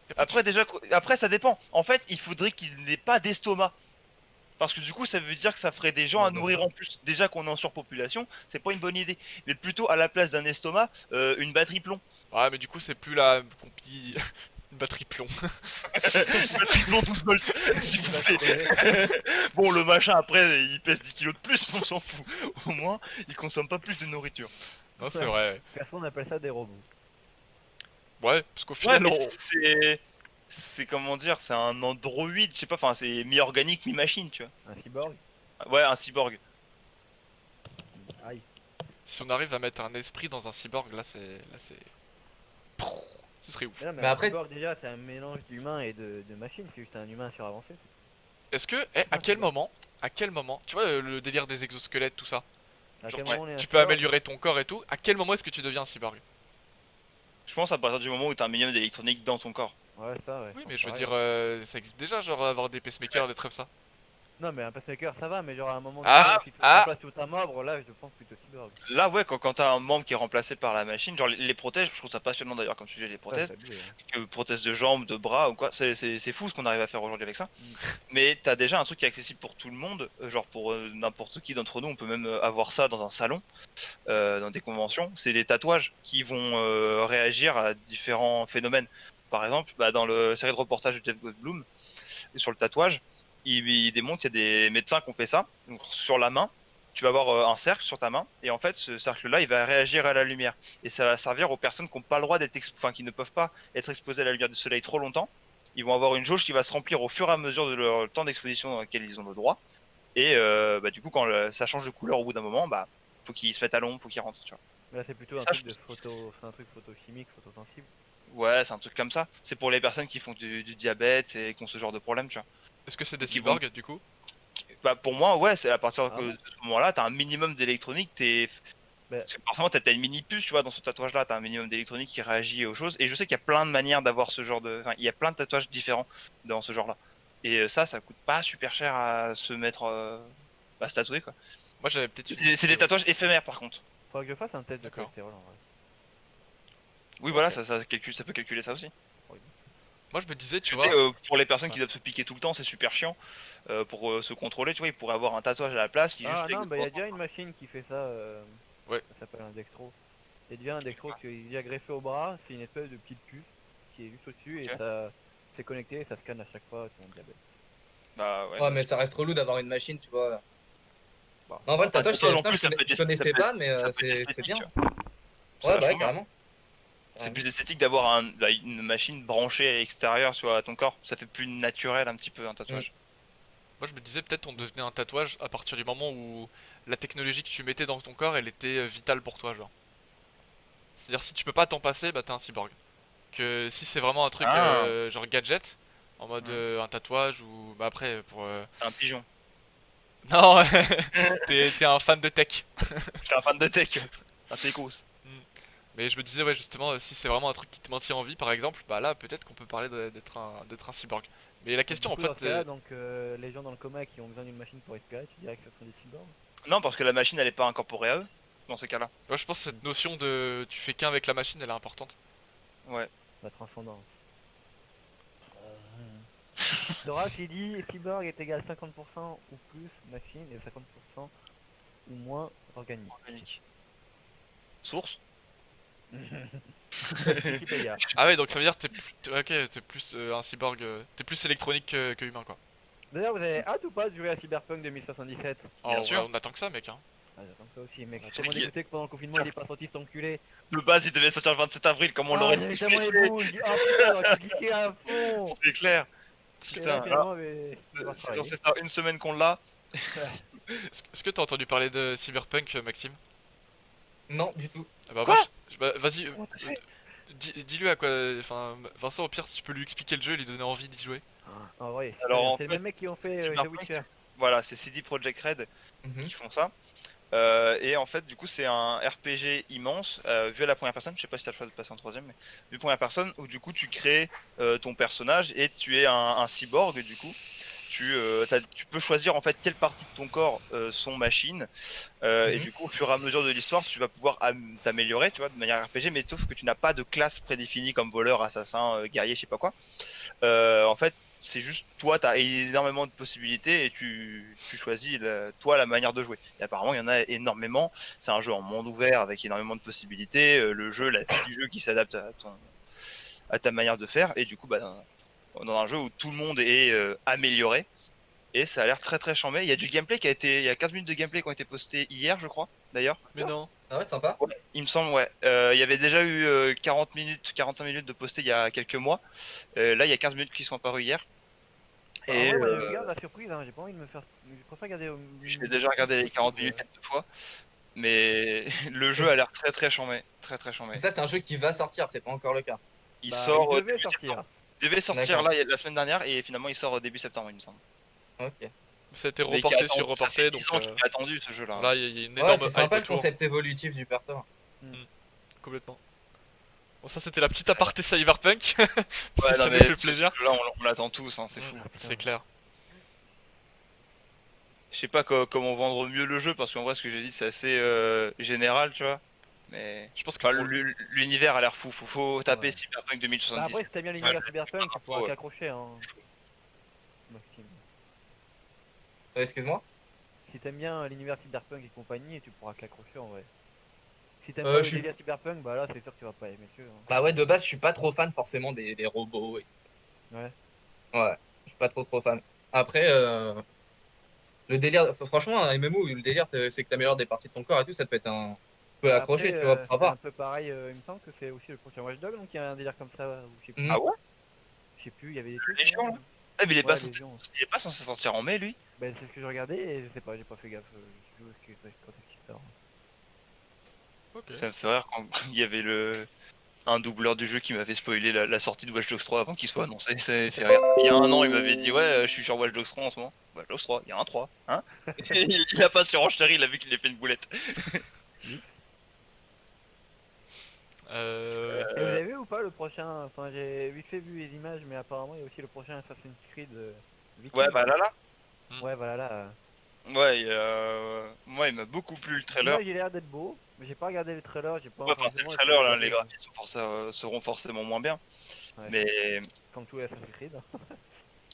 Et après, Après, déjà, après, ça dépend. En fait, il faudrait qu'il n'ait pas d'estomac. Parce que du coup, ça veut dire que ça ferait des gens à nourrir en plus. Déjà qu'on est en surpopulation, c'est pas une bonne idée. Mais plutôt à la place d'un estomac, une batterie plomb. ouais mais du coup c'est plus la compi... une batterie plomb. Une batterie plomb 12 volts, s'il vous plaît. Bon, le machin après, il pèse 10 kilos de plus, mais on s'en fout. Au moins, il consomme pas plus de nourriture. Non c'est vrai. Personne appelle ça des robots. Ouais, parce qu'au Ouais, final mais on... c'est comment dire, c'est un androïde, je sais pas, enfin, c'est mi-organique, mi-machine, tu Un cyborg. vois. Ouais, un cyborg. Aïe. si on arrive à mettre un esprit dans un cyborg, là c'est... Ce serait ouf. Mais non, mais Mais un après- cyborg déjà c'est un mélange d'humain et de machine, c'est juste un humain suravancé. Est-ce que... à quel moment... Tu vois le délire des exosquelettes, tout ça. À Genre quel moment on est un tu peux cyborg améliorer ton corps et tout. À quel moment est-ce que tu deviens un cyborg? Je pense à partir du moment où t'as un minimum d'électronique dans ton corps. Ouais, ça, ouais. Oui pense mais je veux pareil. dire, ça existe déjà, genre avoir des pacemakers, des trucs comme ça. Non, mais un pacemaker ça va, mais genre à un moment Ah, donné, si tu ah. remplaces tout un membre, là je pense plutôt cyborg. Là, ouais, quand t'as un membre qui est remplacé par la machine, genre les prothèses, je trouve ça passionnant d'ailleurs comme sujet, les Ouais, prothèses. c'est abusé, hein. Prothèses de jambes, de bras ou quoi, c'est fou ce qu'on arrive à faire aujourd'hui avec ça. Mais t'as déjà un truc qui est accessible pour tout le monde, genre pour n'importe qui d'entre nous, on peut même avoir ça dans un salon, dans des conventions. C'est les tatouages qui vont réagir à différents phénomènes. Par exemple, bah, dans le série de reportage de Jeff Goldblum, sur le tatouage, il démontre qu'il y a des médecins qui ont fait ça. Donc, sur la main, tu vas avoir un cercle sur ta main, et en fait, ce cercle-là, il va réagir à la lumière. Et ça va servir aux personnes qui n'ont pas le droit d'être, enfin, qui ne peuvent pas être exposées à la lumière du soleil trop longtemps. Ils vont avoir une jauge qui va se remplir au fur et à mesure de leur temps d'exposition dans lequel ils ont le droit. Et bah, du coup, quand ça change de couleur au bout d'un moment, bah, faut qu'ils se mettent à l'ombre, faut qu'ils rentrent. Tu vois. Mais là c'est plutôt un Ça, truc je- de photo, c'est un truc photochimique, photosensible. Ouais, c'est un truc comme ça. C'est pour les personnes qui font du diabète et qui ont ce genre de problème, tu vois. Est-ce que c'est des Qui vont- cyborgs du coup? Bah, pour moi, ouais, c'est à partir Ah ouais. de ce moment-là, t'as un minimum d'électronique, Bah, parce que forcément, t'as une mini puce, tu vois, dans ce tatouage-là, t'as un minimum d'électronique qui réagit aux choses. Et je sais qu'il y a plein de manières d'avoir ce genre de. Enfin, il y a plein de tatouages différents dans ce genre-là. Et ça coûte pas super cher à se mettre. À se tatouer, quoi. Moi j'avais peut-être une C'est des idée, tatouages éphémères, par contre. faudra que je fasse un test de D'accord. cholestérol en vrai. Oui, voilà, Ok. ça peut calculer ça aussi. Moi je me disais, tu Tu vois... sais, pour les personnes qui doivent se piquer tout le temps, c'est super chiant. Pour se contrôler, tu vois, ils pourraient avoir un tatouage à la place qui juste. Ah non, règle bah il y a le temps. déjà une machine qui fait ça. Ouais. Ça s'appelle un dextro. Il y a déjà un dextro qui est déjà greffé au bras, c'est une espèce de petite puce qui est juste au-dessus et Ok. ça c'est connecté et ça scanne à chaque fois ton diabète. Bah ouais. Ouais, mais ça reste relou d'avoir une machine, tu vois. Bah, Non, en vrai, le Un tatouage, tatouage, en putain, plus, ça peut être je connaissais ça peut pas, être- mais ça peut être c'est esthétique, bien. tu vois. C'est Ouais, bah vachement ouais, bien. carrément. C'est plus esthétique d'avoir une machine branchée à l'extérieur sur ton corps. Ça fait plus naturel un petit peu un tatouage. Moi je me disais peut-être on devenait un tatouage à partir du moment où la technologie que tu mettais dans ton corps elle était vitale pour toi genre. C'est-à-dire si tu peux pas t'en passer bah t'es un cyborg. Que si c'est vraiment un truc Ah. genre gadget, en mode un tatouage ou bah après pour... Un pigeon. Non t'es un fan de tech. J'étais un fan de tech. Un techos. Mais je me disais ouais justement si c'est vraiment un truc qui te maintient en vie par exemple, bah là peut-être qu'on peut parler d'être un cyborg. Mais la question en Du coup, dans fait... ce cas-là, donc les gens dans le coma qui ont besoin d'une machine pour respirer, tu dirais que ce sont des cyborgs? Non, parce que la machine elle est pas incorporée à eux dans ces cas-là. Ouais, je pense que cette notion de tu fais qu'un avec la machine elle est importante. Ouais. La transcendance. Dora qui dit cyborg est égal 50% ou plus machine et 50% ou moins organique. Organique. Source. Wikipédia. Ah ouais donc ça veut dire ok, t'es plus un cyborg, t'es plus électronique que humain quoi. D'ailleurs, vous avez hâte ou pas de jouer à Cyberpunk 2077? Oh, Bien ouais, sûr. on attend que ça mec hein. Ah, j'attends ça aussi, mec. Attends, J'ai tellement qu'il y a- dégoûté que pendant le confinement, il est pas sorti cet enculé. De base, il devait sortir le 27 avril, comme on Ah, l'aurait j'avais tous tellement les fait. boules. Ah putain, j'aurais pu cliquer à fond. C'est clair. Et là, Putain. finalement, mais... C'est censé faire une semaine qu'on l'a. Est-ce que t'as entendu parler de Cyberpunk Maxime? Non, du tout. Ah bah, Quoi moi, bah, vas-y, Comment t'as fait dis-lui à quoi... Enfin, Vincent au pire si tu peux lui expliquer le jeu et lui donner envie d'y jouer. En vrai, Alors, en c'est le fait, même mec qui ont fait The Cyberpunk, Witcher. Voilà, c'est CD Projekt Red Mhm. qui font ça. Et en fait, du coup, c'est un RPG immense, vu à la première personne. Je sais pas si t'as le choix de passer en troisième, mais vu première personne, où du coup, tu crées ton personnage et tu es un cyborg, du coup. Tu peux choisir en fait quelle partie de ton corps sont machines et Mhm. du coup au fur et à mesure de l'histoire tu vas pouvoir t'améliorer tu vois de manière RPG mais sauf que tu n'as pas de classe prédéfinie comme voleur, assassin, guerrier, je sais pas quoi. En fait c'est juste toi tu as énormément de possibilités et tu choisis toi la manière de jouer. Et apparemment il y en a énormément, c'est un jeu en monde ouvert avec énormément de possibilités, le jeu, la vie du jeu qui s'adapte à ta manière de faire et du coup bah dans un jeu où tout le monde est amélioré et ça a l'air très très chambé. Il y a du gameplay il y a 15 minutes de gameplay qui ont été postés hier, je crois, d'ailleurs. Mais non. Ah ouais, sympa. Ouais, il me semble, ouais. Il y avait déjà eu 40 minutes, 45 minutes de postés il y a quelques mois. Là, il y a 15 minutes qui sont apparues hier. En Et vrai, moi, je garde la surprise, hein. J'ai pas envie de me faire. Je préfère garder. j'ai déjà regardé les 40 minutes quelques fois. Mais le jeu a l'air très très chambé. Très très chambé. Donc ça, c'est un jeu qui va sortir, c'est pas encore le cas. Il Bah, sort il devait début sortir. septembre. Il devait sortir D'accord. là la semaine dernière et finalement il sort début septembre, il me semble. Ok. Ça a été Mais qui a reporté sur attendu, ça fait reporté, 10 donc ans qu'il est attendu ce jeu-là. là, il y a une Ouais, énorme c'est hype sympa le autour. concept évolutif du perso. Complètement. Bon, ça, c'était la petite aparté Cyberpunk. Parce Ouais, que ça non, nous mais fait plaisir. ce jeu-là, on l'attend tous, hein, c'est fou. C'est clair. Je sais pas comment vendre mieux le jeu parce qu'en vrai ce que j'ai dit c'est assez général tu vois. Mais Je pense que enfin, pour l'univers a l'air fou. Faut taper Ouais. Cyberpunk Bah, 2077. après, si t'aimes bien Ouais, l'univers cyberpunk, tu pourras ouais. qu'accrocher, hein. Maxime. Excuse-moi. Si t'aimes bien l'univers cyberpunk et compagnie, tu pourras qu'accrocher en vrai. Si t'aimes pas je le suis... délire cyberpunk, bah là, c'est sûr que tu vas pas aimer le jeu, hein. Bah ouais, de base, je suis pas trop fan forcément des robots. Ouais. Ouais, je suis pas trop fan. Après, le délire, franchement, un MMO, le délire, c'est que t'améliores des parties de ton corps et tout, ça peut être un. Tu peux Bah, accrocher, après, tu vois, pour c'est un voir. peu pareil, il me semble que c'est aussi le prochain Watch Dogs, donc il y a un délire comme ça, ou je sais plus. Mhm. Ah ouais? Je sais plus, il y avait des trucs. Légion hein. là? Ah mais Ouais, Légion. il est pas censé sortir en mai lui? Bah, c'est ce que je regardais et je sais pas, j'ai pas fait gaffe. Je sais plus où quand est-ce qu'il sort. Ok. Ça me fait rire quand il y avait un doubleur du jeu qui m'avait spoilé la sortie de Watch Dogs 3 avant qu'il soit annoncé, ça m'avait fait rire. Il y a un an il m'avait dit ouais je suis sur Watch Dogs 3 en ce moment. Watch Dogs 3, il y a un 3, hein? Il a pas surenchéri, il a vu qu'il a fait une boulette. Et vous avez vu ou pas le prochain? Enfin, j'ai vite fait vu les images, mais apparemment, il y a aussi le prochain Assassin's Creed Viking. Ouais bah là. Ouais, voilà, là. Ouais, moi il m'a beaucoup plu le trailer. L'image, il a l'air d'être beau, mais j'ai pas regardé le trailer, j'ai pas. Ouais, Enfin, enfin c'est le justement, j'ai pas trailer là, regardé, les graphismes seront forcément moins bien. Ouais. Mais Comme tous les Assassin's Creed. ouais,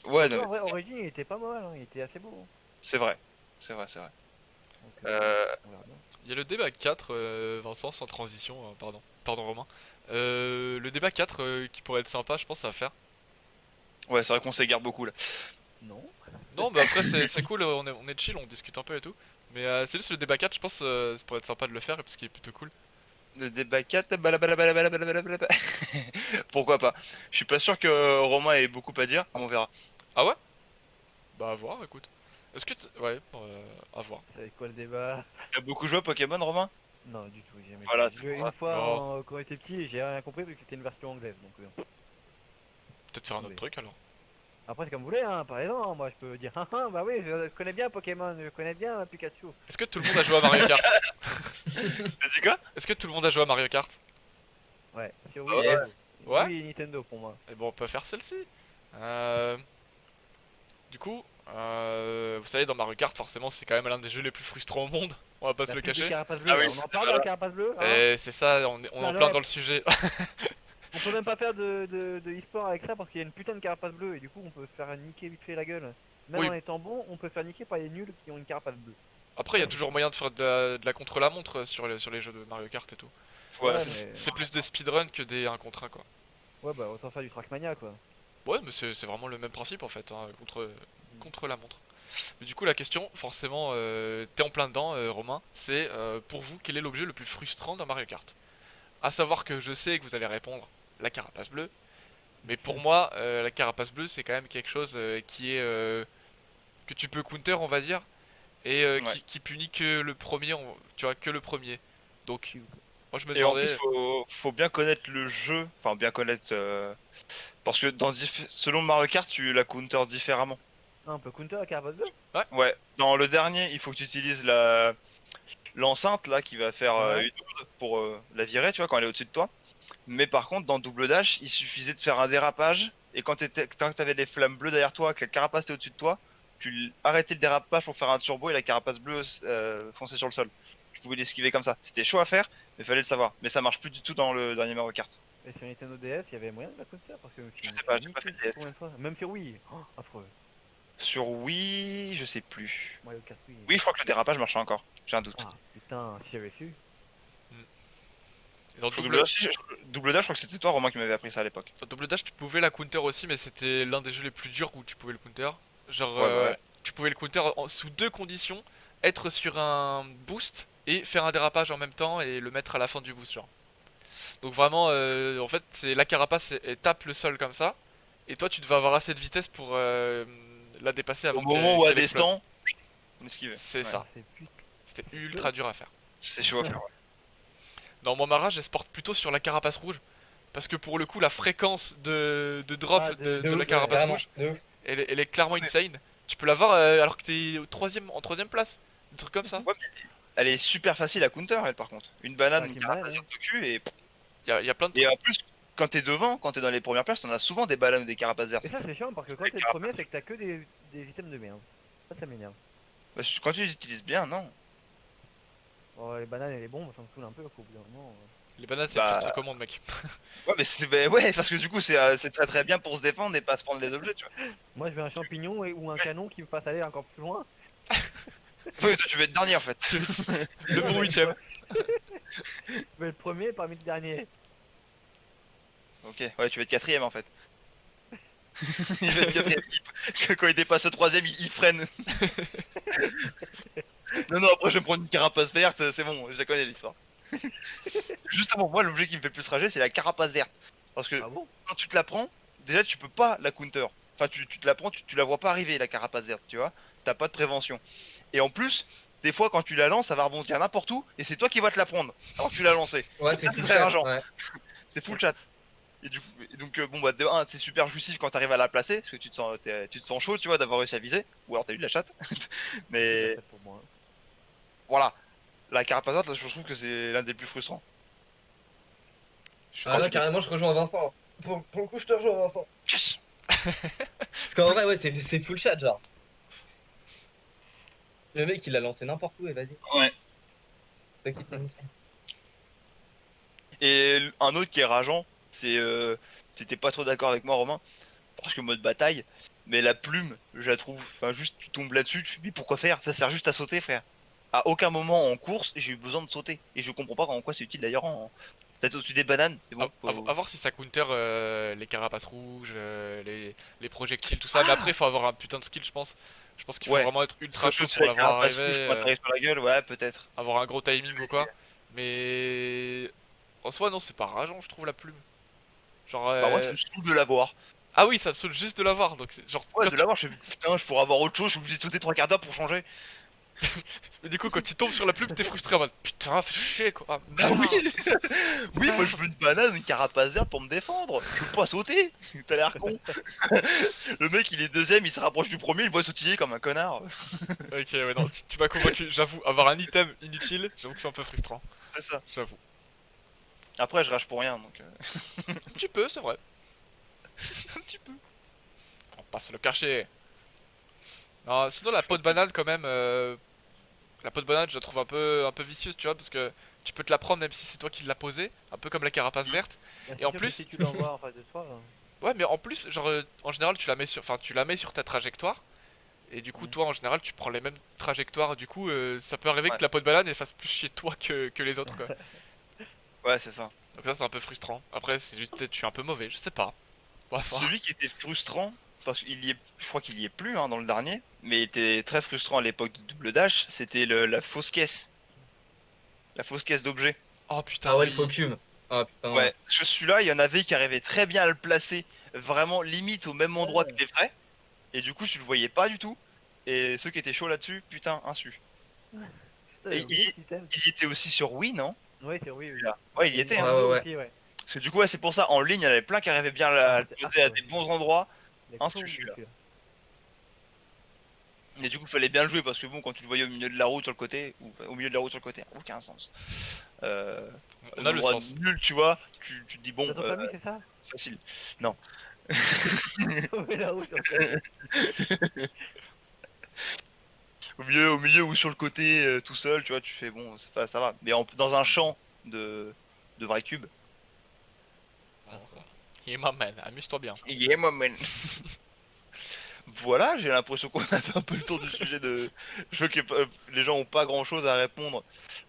Quoique, non, en mais vrai, Origin, il était pas mal, hein, il était assez beau. c'est vrai. C'est vrai, c'est vrai. Donc, on verra bien. Il y a le débat 4, Vincent, sans transition, pardon. Pardon, Romain. Le débat 4 qui pourrait être sympa, je pense, à faire. Ouais, c'est vrai qu'on s'égare beaucoup là. Non. Non, mais après, c'est cool, on est chill, on discute un peu et tout. Mais c'est juste le débat 4, je pense, ça pourrait être sympa de le faire parce qu'il est plutôt cool. Le débat 4, balabalabalabalabalabalabala. Pourquoi pas? Je suis pas sûr que Romain ait beaucoup à dire, on verra. Ah ouais? Bah, à voir, écoute. Est-ce que. Ouais, à voir. C'est quoi le débat? T'as beaucoup joué à Pokémon, Romain? Non, du tout, j'ai jamais Voilà, joué. c'est J'ai joué pour une ça. fois Oh. quand on était petit et j'ai rien compris vu que c'était une version anglaise. Donc, Peut-être faire un autre Oui. truc alors. après, c'est comme vous voulez, hein, par exemple, moi je peux dire, ah, bah oui, je connais bien Pokémon, je connais bien Pikachu. Est-ce que tout le monde a joué à Mario Kart? T'as dit quoi? Est-ce que tout le monde a joué à Mario Kart? Ouais, sur Ah Wii, yes. Ouais? oui, Nintendo pour moi. Et bon, on peut faire celle-ci. Du coup, vous savez, dans Mario Kart, forcément, c'est quand même l'un des jeux les plus frustrants au monde. On va pas se La le pub de cacher. Carapace Bleue, Ah oui, on en c'est parle de vrai. la Carapace Bleue, hein. Et c'est ça, on est en Alors, plein dans le sujet. On peut même pas faire de e-sport avec ça parce qu'il y a une putain de carapace bleue et du coup on peut se faire niquer vite fait la gueule. Même Oui. en étant bon, on peut se faire niquer par les nuls qui ont une carapace bleue. Après, il y a toujours moyen de faire de la contre-la-montre sur les jeux de Mario Kart et tout. Ouais, Ouais, C'est mais- c'est plus des speedruns que des 1 contre 1 quoi. Ouais, bah autant faire du Trackmania quoi. Ouais, mais c'est vraiment le même principe en fait, hein, contre la montre. Mais du coup, la question, forcément, t'es en plein dedans, Romain, c'est pour vous, quel est l'objet le plus frustrant dans Mario Kart? À savoir que je sais que vous allez répondre la carapace bleue, mais pour moi, la carapace bleue, c'est quand même quelque chose qui est que tu peux counter, on va dire, et Ouais. qui punit que le premier, tu vois, que le premier. Donc, moi je me Et en demandais. plus, faut bien connaître le jeu, enfin bien connaître, parce que selon Mario Kart, tu la counter différemment. Ah, on peut counter la carapace bleue? Ouais, dans le dernier, il faut que tu utilises l'enceinte là qui va faire Ouais. une onde pour la virer, tu vois, quand elle est au-dessus de toi. Mais par contre, dans double dash, il suffisait de faire un dérapage et quand t'avais des flammes bleues derrière toi, que la carapace était au-dessus de toi, arrêtais le dérapage pour faire un turbo et la carapace bleue fonçait sur le sol. Tu pouvais l'esquiver comme ça. C'était chaud à faire, mais fallait le savoir. Mais ça marche plus du tout dans le dernier Mario Kart. Et sur Nintendo DS, il y avait moyen de la counter parce que Je sais pas, j'ai pas fait niqué le DS. combien de fois. Même sur Wii. Oh, affreux. Sur Wii, je sais plus. Mario Kart Wii. Oui, je crois que le dérapage marchait encore. J'ai un doute. Ah putain, si j'avais su. Et dans Sur double, double dash, je crois que c'était toi, Romain, qui m'avait appris ça à l'époque. dans double dash, tu pouvais la counter aussi, mais c'était l'un des jeux les plus durs où tu pouvais le counter. Genre, Ouais, bah ouais. tu pouvais le counter sous deux conditions, être sur un boost et faire un dérapage en même temps et le mettre à la fin du boost, genre. Donc vraiment, en fait, c'est la carapace elle tape le sol comme ça, et toi tu devais avoir assez de vitesse pour la dépasser Au avant moment où elle qu'elle explose. descend, on esquivait. C'est Ouais. ça, C'est putain. c'était ultra dur à faire. C'est chaud à faire, ouais. Dans moi, ma rage, elle se porte plutôt sur la carapace rouge, parce que pour le coup, la fréquence de drop Ah, de ouf, la carapace vraiment, rouge, de ouf. elle est clairement insane. Tu peux l'avoir alors que t'es en troisième place, un truc comme ça. Ouais, elle est super facile à counter, elle, par contre. Une banane, Ah, une qui me balade, carapace hein. verte au cul et. Il y a plein de Et trucs. en plus, quand t'es devant, quand t'es dans les premières places, t'en as souvent des bananes ou des carapaces vertes. Et ça c'est chiant parce que quand Avec t'es le carapace. premier, c'est que t'as que des items de merde. Ça m'énerve. Bah, quand tu les utilises bien, non. Oh, les bananes et les bombes, ça me saoule un peu, au bout d'un moment. Les bananes, c'est le pire Bah. truc au monde, mec. Ouais, mais ouais, parce que du coup, c'est très très bien pour se défendre et pas se prendre les objets, tu vois. Moi je veux un champignon ou un canon qui me fasse aller encore plus loin. Oui, toi, tu veux être dernier en fait. Le bon huitième. Je veux être premier parmi le dernier. Ok, ouais, tu veux être quatrième en fait. Il va être quatrième. Quand il dépasse le troisième, il freine. Non, non, après je vais me prendre une carapace verte, c'est bon, je la connais l'histoire. Justement, moi, l'objet qui me fait le plus rager, c'est la carapace verte. Parce que Ah bon? quand tu te la prends, déjà tu peux pas la counter. Enfin, tu te la prends, tu la vois pas arriver, la carapace verte, tu vois. T'as pas de prévention. Et en plus, des fois, quand tu la lances, ça va rebondir n'importe où, et c'est toi qui vas te la prendre. Alors que tu l'as lancée. Ouais, Donc c'est ça, full très chat, rageant. ouais. C'est full chat. Et du coup, donc bon bah de 1 c'est super jouissif quand t'arrives à la placer parce que tu te sens chaud tu vois d'avoir réussi à viser ou alors t'as eu de la chatte. C'est Mais fait pour moi. voilà, la carapace verte, je trouve que c'est l'un des plus frustrants. Je suis Ah là, ravi. carrément, je rejoins Vincent. Pour le coup, je te rejoins, Vincent. Yes. Parce qu'en vrai, ouais, c'est full chat, genre. Le mec, il l'a lancé n'importe où et vas-y. Ouais. Ça quitte la mission. Et un autre qui est rageant, c'est t'étais pas trop d'accord avec moi Romain parce que mode bataille, mais la plume, je la trouve, enfin juste tu tombes là-dessus, tu te dis mais pourquoi faire? Ça sert juste à sauter frère. À aucun moment en course j'ai eu besoin de sauter et je comprends pas en quoi c'est utile d'ailleurs en peut-être au-dessus des bananes. Mais bon, À voir si ça counter les carapaces rouges, les projectiles, tout ça. Mais après, il faut avoir un putain de skill, je pense. Je pense qu'il faut Ouais. vraiment être ultra chaud Sauter pour la l'avoir carapace arrivé, rouge pour atterrir sur la gueule, ouais, peut-être. avoir un gros timing ou quoi. Mais en soi, non, c'est pas rageant, je trouve la plume. Genre, Bah, moi, ça me saoule de l'avoir. ah oui, ça me saoule juste de l'avoir. Donc, genre, Ouais, quand de l'avoir, je fais putain, je pourrais avoir autre chose, je suis obligé de sauter 3 quarts d'heure pour changer. Mais du coup, quand tu tombes sur la plume, t'es frustré en mode putain, fais chier quoi. Ah, Ah merde. oui Oui, moi je veux une banane, une carapace verte pour me défendre. Je veux pas sauter. T'as l'air con. Le mec, il est deuxième, il se rapproche du premier, il voit sautiller comme un connard. Ok, ouais, non, tu m'as convaincu. J'avoue, avoir un item inutile, j'avoue que c'est un peu frustrant. C'est ça. J'avoue. Après, je rage pour rien, donc. Tu peux, c'est vrai. Un petit peu. On passe le cacher. Non, sinon la peau de banane quand même, la peau de banane je la trouve un peu vicieuse tu vois parce que tu peux te la prendre même si c'est toi qui l'as posée, un peu comme la carapace verte. Bien Et en sûr que plus- si tu l'envoies en face de toi. Ouais mais en plus genre en général tu la mets sur, enfin tu la mets sur ta trajectoire et du coup Mhm. toi en général tu prends les mêmes trajectoires du coup ça peut arriver Ouais. que la peau de banane elle fasse plus chier toi que les autres quoi. Ouais, c'est ça. Donc ça c'est un peu frustrant. Après c'est juste peut-être je suis un peu mauvais, je sais pas. On va voir. Celui qui était frustrant, parce qu'il y est, je crois qu'il y est plus dans le dernier, mais il était très frustrant à l'époque de Double Dash, c'était la fausse caisse. La fausse caisse d'objets. Oh putain Ah ouais, oui. le faux cum. Ah putain. Ouais, celui-là, il y en avait qui arrivaient très bien à le placer, vraiment limite au même endroit que les vrais, et du coup, tu le voyais pas du tout. Et ceux qui étaient chauds là-dessus, putain, insu. Putain, Et j'ai oublié cet item. il était aussi sur Wii, non? Ouais, c'est oui. Celui-là. Ouais, il y était. Et Hein. Ouais, ouais, ouais. aussi, ouais. Parce que du coup, ouais, c'est pour ça, en ligne, il y en avait plein qui arrivaient bien à Ah, le c'est poser à hardcore. des bons endroits. Il a Un complètement celui-là. oublié, Et du coup, fallait bien le jouer parce que bon, quand tu le voyais au milieu de la route sur le côté, ou au milieu de la route sur le côté, aucun sens. On Un a le endroit sens. nul, tu vois, tu te dis bon, T'as ton permis, c'est ça? facile. Non. Sauver la route sur le côté. Au milieu ou sur le côté, tout seul, tu vois, tu fais bon, ça va. Mais dans un champ de vrais cubes. Et ma man, amuse-toi bien. Yeah, my man. Voilà, j'ai l'impression qu'on a fait un peu le tour du sujet de. Je veux que les gens ont pas grand chose à répondre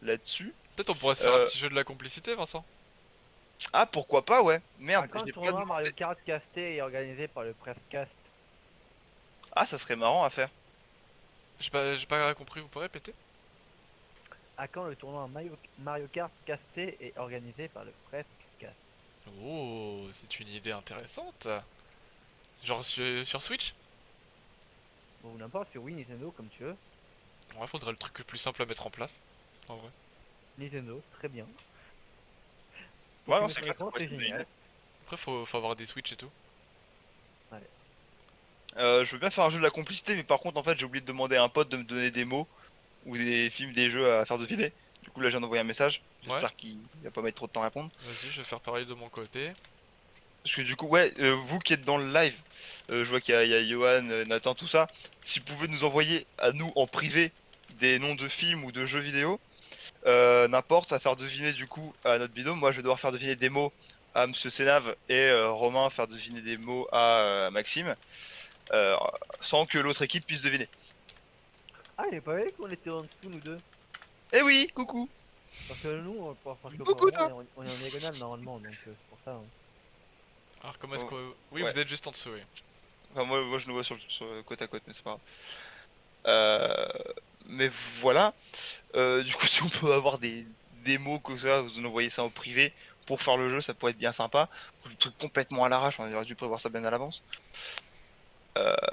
là-dessus. Peut-être on pourrait se faire un petit jeu de la complicité, Vincent. Ah, pourquoi pas, ouais. Merde, À quand le j'ai pas tournoi demandé. Mario Kart casté et organisé par le Presscast? Ah, ça serait marrant à faire. J'ai pas compris, vous pouvez répéter? À quand le tournoi Mario Kart casté et organisé par le Presscast? Oh, c'est une idée intéressante. Genre sur Switch? Ou n'importe, sur Wii, Nintendo, comme tu veux. Ouais, faudrait le truc le plus simple à mettre en place. En vrai. Nintendo, très bien. Ouais, Tu non, mets c'est ton clair, écran, ça pourrait c'est être une bonne génial. idée. Après, faut avoir des Switch et tout. Je veux bien faire un jeu de la complicité, mais par contre, en fait, j'ai oublié de demander à un pote de me donner des mots ou des films, des jeux à faire deviner. Du coup, là, je viens d'envoyer un message. Ouais. J'espère qu'il va pas mettre trop de temps à répondre. Vas-y, je vais faire pareil de mon côté. Parce que du coup, ouais, vous qui êtes dans le live, je vois qu'il y a Johan, Nathan, tout ça. Si vous pouvez nous envoyer à nous en privé des noms de films ou de jeux vidéo, n'importe, à faire deviner du coup à notre binôme. Moi, je vais devoir faire deviner des mots à Monsieur Sénave et Romain faire deviner des mots à Maxime, euh, sans que l'autre équipe puisse deviner. Ah, j'ai pas vu qu'on était en dessous, nous deux. Eh oui, coucou. Parce que nous, parce que pour Coucou le moment, toi. on est en diagonale normalement, donc c'est pour ça. Hein. Alors, comment est-ce Oh, que. Oui, ouais. vous êtes juste en dessous, oui. Enfin, moi, je nous vois sur côte à côte, mais c'est pas grave. Euh, mais voilà. Du coup, si on peut avoir des mots comme ça, vous nous envoyez ça en privé pour faire le jeu, ça pourrait être bien sympa. Le truc complètement à l'arrache, on aurait dû prévoir ça bien à l'avance.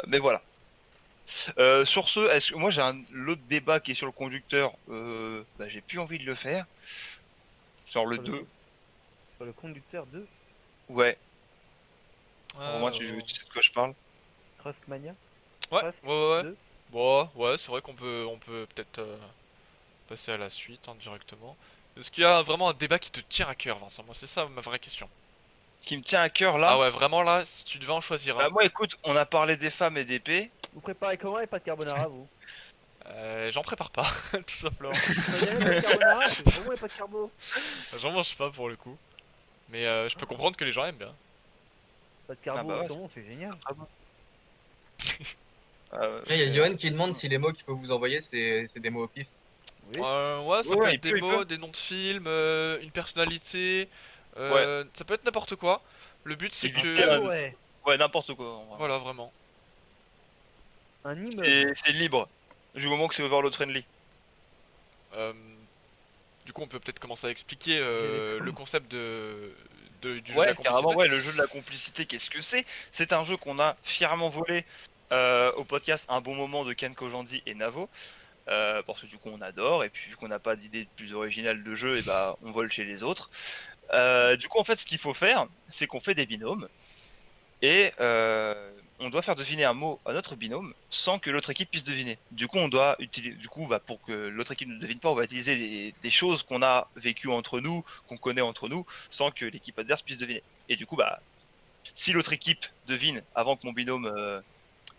Mais voilà. Sur ce, est-ce que moi j'ai l'autre débat qui est sur le conducteur, bah, j'ai plus envie de le faire. Sur le Sur le, 2. sur le conducteur de Ouais. Romain, Ah, tu sais de quoi je parle? Truskmania. ouais, Trusk ouais. 2. Bon, ouais, c'est vrai on peut peut-être passer à la suite hein, directement. Est-ce qu'il y a vraiment un débat qui te tient à cœur, Vincent? Moi, c'est ça ma vraie question. Qui me tient à cœur là. Ah ouais, vraiment là, si tu devais en choisir un. Bah moi écoute, on a parlé des femmes et des paix. Vous préparez comment les pâtes carbonara, vous? J'en prépare pas, tout simplement. Vous avez les pâtes carbonara? C'est trop bon les pâtes carbo. J'en mange pas pour le coup. Mais je peux comprendre que les gens aiment bien. Pâtes Ah carbo bah au ouais, saumon, c'est génial. très bon. Il y a Johan qui demande si les mots qu'il faut vous envoyer, c'est des mots au pif. Oui. Ouais, ça Ouais, peut ouais, être des il mots, peut. des noms de films, une personnalité. Ouais. Ça peut être n'importe quoi. Le but c'est Éviter que. Un un- tabouret. Ouais, n'importe quoi. En vrai. Voilà, vraiment. Un immeuble. C'est libre. Du moment que c'est overload friendly. Euh, du coup, on peut peut-être commencer à expliquer J'ai des le concept du jeu de la Ouais, carrément, complicité. ouais, le jeu de la complicité, qu'est-ce que c'est? C'est un jeu qu'on a fièrement volé au podcast Un bon moment de Ken Kojandi et Navo. Parce que du coup on adore, et puis vu qu'on n'a pas d'idée plus originale de jeu, et bah on vole chez les autres. Du coup en fait ce qu'il faut faire, c'est qu'on fait des binômes, et on doit faire deviner un mot à notre binôme sans que l'autre équipe puisse deviner. Du coup on doit utiliser, du coup bah, pour que l'autre équipe ne devine pas, on va utiliser des choses qu'on a vécues entre nous, qu'on connaît entre nous, sans que l'équipe adverse puisse deviner. Et du coup bah si l'autre équipe devine avant que mon binôme